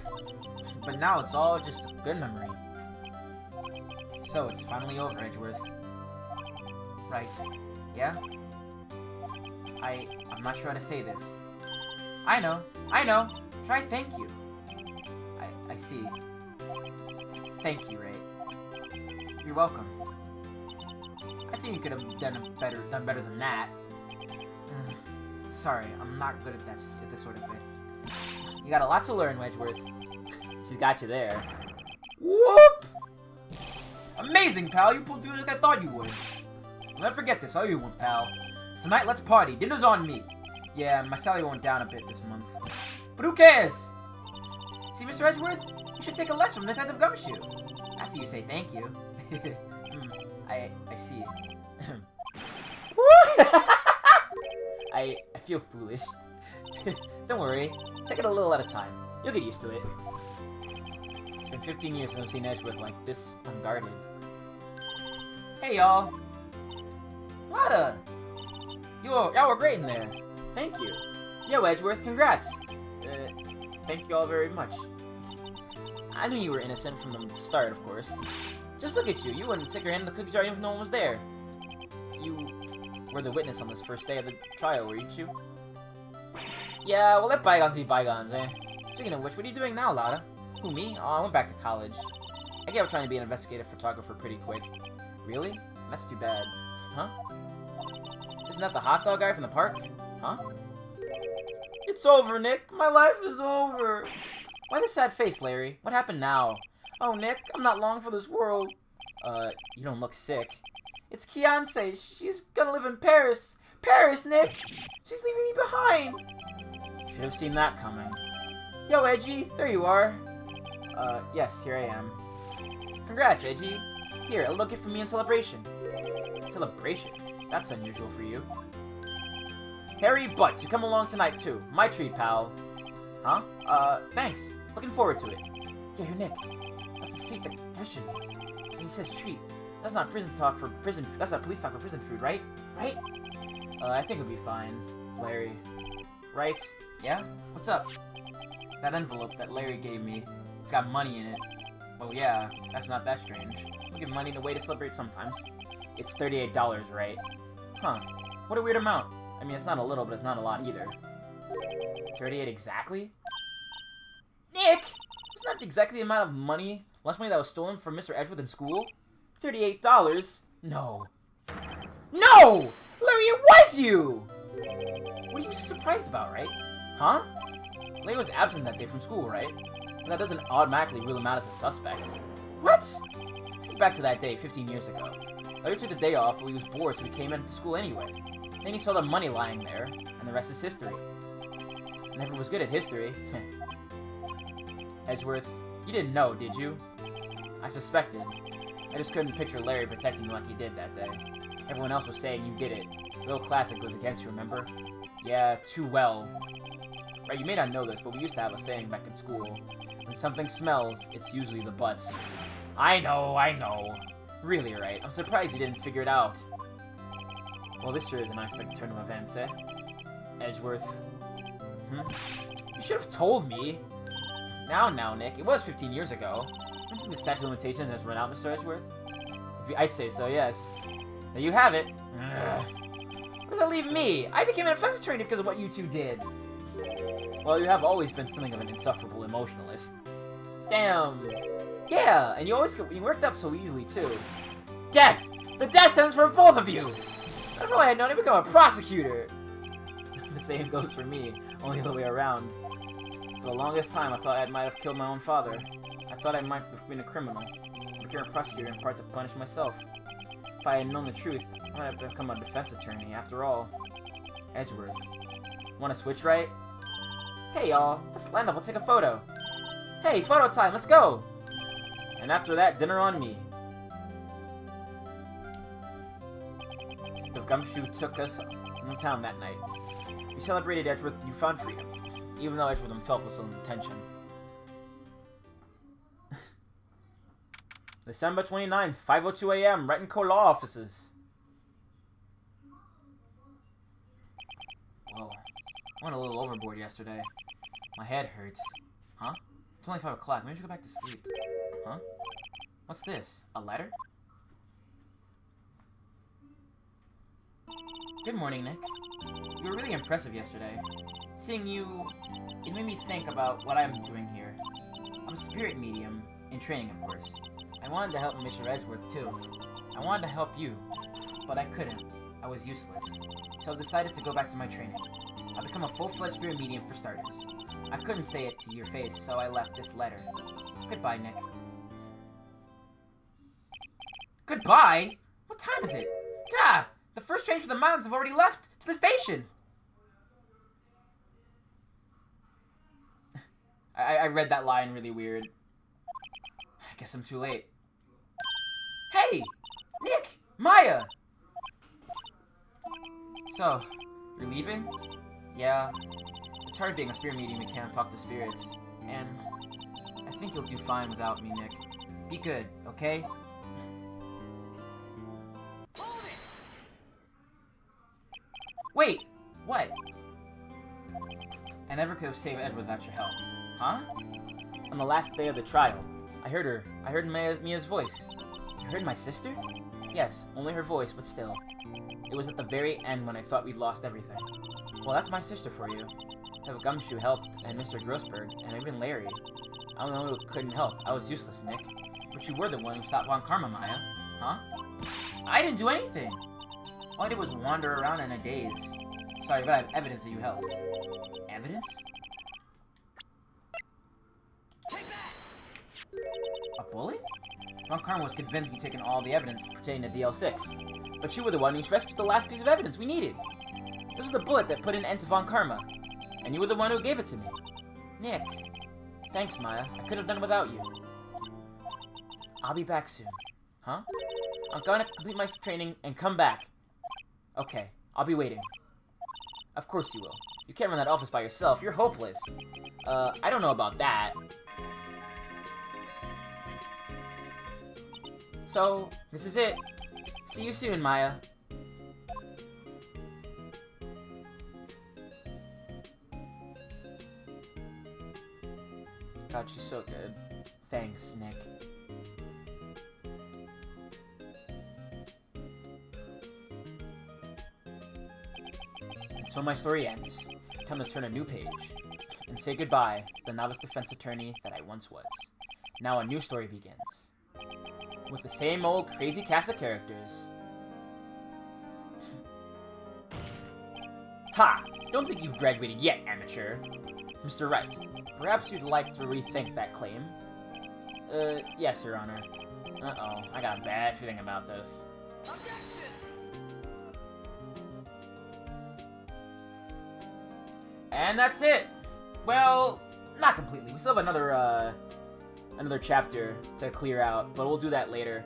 But now it's all just a good memory. So, it's finally over, Edgeworth. Right. Yeah? I'm not sure how to say this. I know. Try thank you. I see. Thank you, Wright. You're welcome. I think you could have done better than that. Sorry, I'm not good at this sort of thing. You got a lot to learn, Edgeworth. She's got you there. Whoop! Amazing, pal. You pulled through just like I thought you would. I'll never forget this. I'll you one, pal. Tonight, let's party. Dinner's on me. Yeah, my salary went down a bit this month. But who cares? See, Mr. Edgeworth? You should take a lesson from Detective Gumshoe. I see you say thank you. I see. I feel foolish. Don't worry. Take it a little at a time. You'll get used to it. It's been 15 years since I've seen Edgeworth like this unguarded. Hey, y'all. Lotta! Y'all were great in there. Thank you. Yo, Edgeworth, congrats. Thank you all very much. I knew you were innocent from the start, of course. Just look at you. You wouldn't stick your hand in the cookie jar even if no one was there. You were the witness on this first day of the trial, weren't you? Yeah, well, let bygones be bygones, eh? Speaking of which, what are you doing now, Lotta? Who, me? Oh, I went back to college. I gave up trying to be an investigative photographer pretty quick. Really? That's too bad. Huh? Isn't that the hot dog guy from the park? Huh? It's over, Nick. My life is over. Why the sad face, Larry? What happened now? Oh, Nick, I'm not long for this world. You don't look sick. It's Kianse. She's gonna live in Paris. Paris, Nick! She's leaving me behind! Should have seen that coming. Yo, Edgy, there you are. Yes, here I am. Congrats, Edgy. Here, a little gift from me in celebration. Celebration? That's unusual for you. Harry Butts, you come along tonight too. My treat, pal. Huh? Thanks. Looking forward to it. Yeah, here, Nick. That's a seat that question. When he says treat, that's not prison talk for prison. That's not police talk for prison food, right? Right? I think it'll be fine, Larry. Right? Yeah? What's up? That envelope that Larry gave me, it's got money in it. Well, yeah, that's not that strange. We give money in a way to celebrate sometimes. It's $38, right? Huh. What a weird amount. I mean, it's not a little, but it's not a lot either. 38 exactly? Nick! It's not exactly the amount of money, less money that was stolen from Mr. Edgeworth in school. $38? No. No! Larry, it was you! What are you so surprised about, right? Huh? Larry was absent that day from school, right? But that doesn't automatically rule him out as a suspect. What? Think back to that day 15 years ago. Larry took the day off, but he was bored, so he came into school anyway. Then he saw the money lying there, and the rest is history. I never was good at history. Edgeworth, you didn't know, did you? I suspected. I just couldn't picture Larry protecting you like he did that day. Everyone else was saying you did it. The old classic goes against you, remember? Yeah, too well. Right, you may not know this, but we used to have a saying back in school. When something smells, it's usually the butts. I know. Really, right? I'm surprised you didn't figure it out. Well, this sure is an unexpected turn of events, eh? Edgeworth. You should have told me. Now, Nick. It was 15 years ago. Don't you think the statute of limitations has run out, Mr. Edgeworth? I'd say so, yes. There you have it. Where does that leave me? I became an offensive attorney because of what you two did. Well, you have always been something of an insufferable emotionalist. Damn. Yeah, and you worked up so easily, too. Death! The death sentence for both of you! If only I had known I'd become a prosecutor! The same goes for me, only the other way around. For the longest time, I thought I might have killed my own father. I thought I might have been a criminal. I became a prosecutor in part to punish myself. If I had known the truth, I might have become a defense attorney, after all. Edgeworth. Wanna switch, right? Hey, y'all. Let's line up, we'll take a photo. Hey, photo time, let's go! And after that, dinner on me. The gumshoe took us in town that night. We celebrated Edgeworth's newfound freedom, even though Edgeworth himself was still in detention. December 29th, 5:02 a.m., Wright & Co. Law Offices. Whoa. I went a little overboard yesterday. My head hurts. Huh? It's only 5 o'clock. Maybe I should go back to sleep. Huh? What's this? A letter? Good morning, Nick. You were really impressive yesterday. Seeing you, it made me think about what I'm doing here. I'm a spirit medium, in training, of course. I wanted to help Mr. Edgeworth, too. I wanted to help you, but I couldn't. I was useless. So I decided to go back to my training. I've become a full-fledged spirit medium for starters. I couldn't say it to your face, so I left this letter. Goodbye, Nick. Goodbye? What time is it? God! The first trains for the mountains have already left to the station! I read that line really weird. I guess I'm too late. Hey! Nick! Maya! So, you're leaving? Yeah. It's hard being a spirit medium who can't talk to spirits. And I think you'll do fine without me, Nick. Be good, okay? Wait! What? I never could have saved Edward without your help. Huh? On the last day of the trial, I heard Mia's voice. You heard my sister? Yes, only her voice, but still. It was at the very end when I thought we'd lost everything. Well, that's my sister for you. Have Gumshoe helped, and Mr. Grossberg, and even Larry. I don't know who couldn't help. I was useless, Nick. But you were the one who stopped Von Karma, Maya. Huh? I didn't do anything! All I did was wander around in a daze. Sorry, but I have evidence that you helped. Evidence? Take that! A bullet? Von Karma was convinced he'd taken all the evidence pertaining to DL6. But you were the one who's rescued the last piece of evidence we needed. This was the bullet that put an end to Von Karma. And you were the one who gave it to me. Nick. Thanks, Maya. I couldn't have done it without you. I'll be back soon. Huh? I'm gonna complete my training and come back. Okay, I'll be waiting. Of course you will. You can't run that office by yourself. You're hopeless. I don't know about that. So, this is it. See you soon, Maya. God, she's so good. Thanks, Nick. And so my story ends. Time to turn a new page. And say goodbye to the novice defense attorney that I once was. Now a new story begins. With the same old crazy cast of characters. Ha! Don't think you've graduated yet, amateur. Mr. Wright, perhaps you'd like to rethink that claim? Yes, Your Honor. Uh-oh, I got a bad feeling about this. And that's it! Well, not completely. We still have another chapter to clear out, but we'll do that later.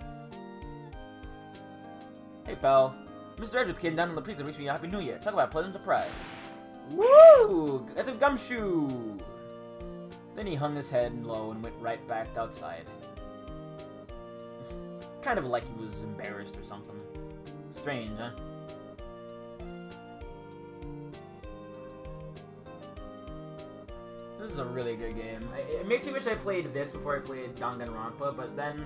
Hey, pal. Mr. Edgeworth came down on the police and wished me a Happy New Year. Talk about a pleasant surprise. Woo! That's a gumshoe! Then he hung his head low and went right back outside. Kind of like he was embarrassed or something. Strange, huh? This is a really good game. It makes me wish I played this before I played Danganronpa, but then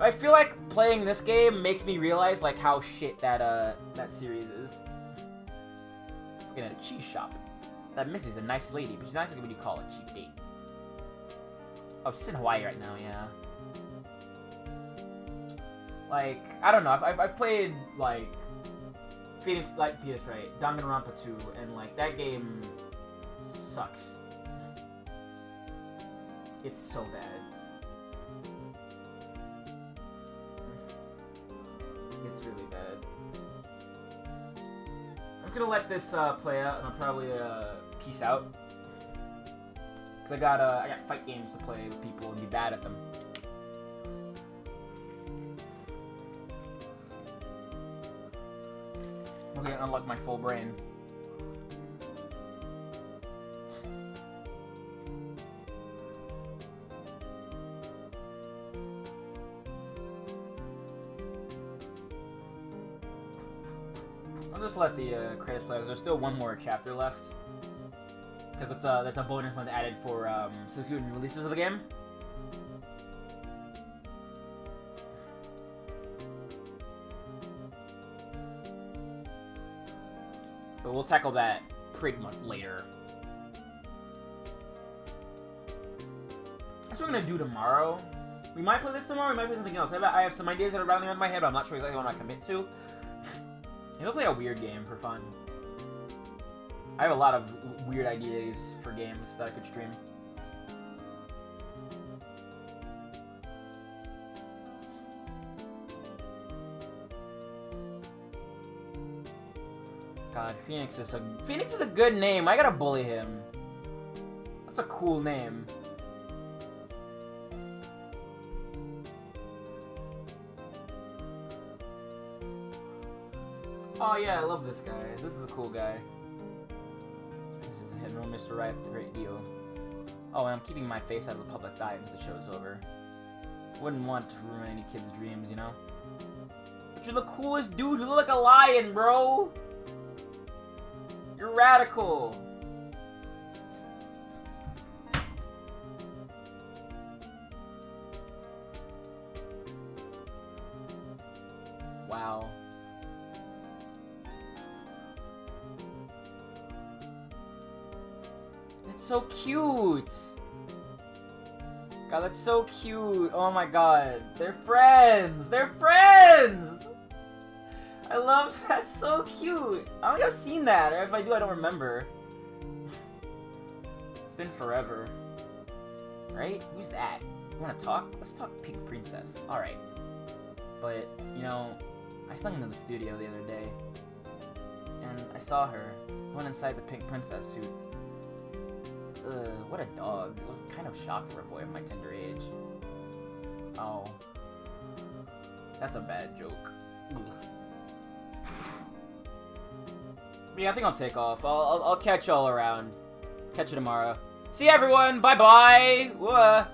I feel like playing this game makes me realize like how shit that series is. Looking at a cheese shop. That Missy's a nice lady, but she's not like what you call a cheap date. Oh, she's in Hawaii right now, yeah. Like, I don't know. I've played like Phoenix Light Phoenix, right? Danganronpa 2, and like that game sucks. It's so bad. It's really bad. I'm gonna let this play out, and I'll probably peace out. Cause I got fight games to play with people and be bad at them. I'm gonna unlock my full brain. I'll just let the credits play, because there's still one more chapter left. Because that's a bonus one added for subsequent releases of the game. But we'll tackle that pretty much later. That's what we're gonna do tomorrow. We might play this tomorrow, we might play something else. I have some ideas that are rattling around my head, but I'm not sure exactly what I commit to. Maybe I'll play a weird game for fun. I have a lot of weird ideas for games that I could stream. God, Phoenix is a good name. I gotta bully him. That's a cool name. Oh yeah, I love this guy. This is a cool guy. This is a hit and roll, Mr. Wright, the great deal. Oh, and I'm keeping my face out of the public eye until the show's over. Wouldn't want to ruin any kid's dreams, you know? But you're the coolest dude. You look like a lion, bro. You're radical. Wow. That's so cute. God, that's so cute. Oh my god. They're friends. They're friends. I love that's so cute. I don't think I've seen that, or if I do, I don't remember. It's been forever. Right? Who's that? You wanna talk? Let's talk Pink Princess. Alright. But, you know, I snuck into the studio the other day, and I saw her, went inside the Pink Princess suit. Ugh, what a dog. It was kind of shock for a boy of my tender age. Oh. That's a bad joke. Ugh. But yeah, I think I'll take off. I'll catch y'all around. Catch you tomorrow. See you, everyone! Bye-bye!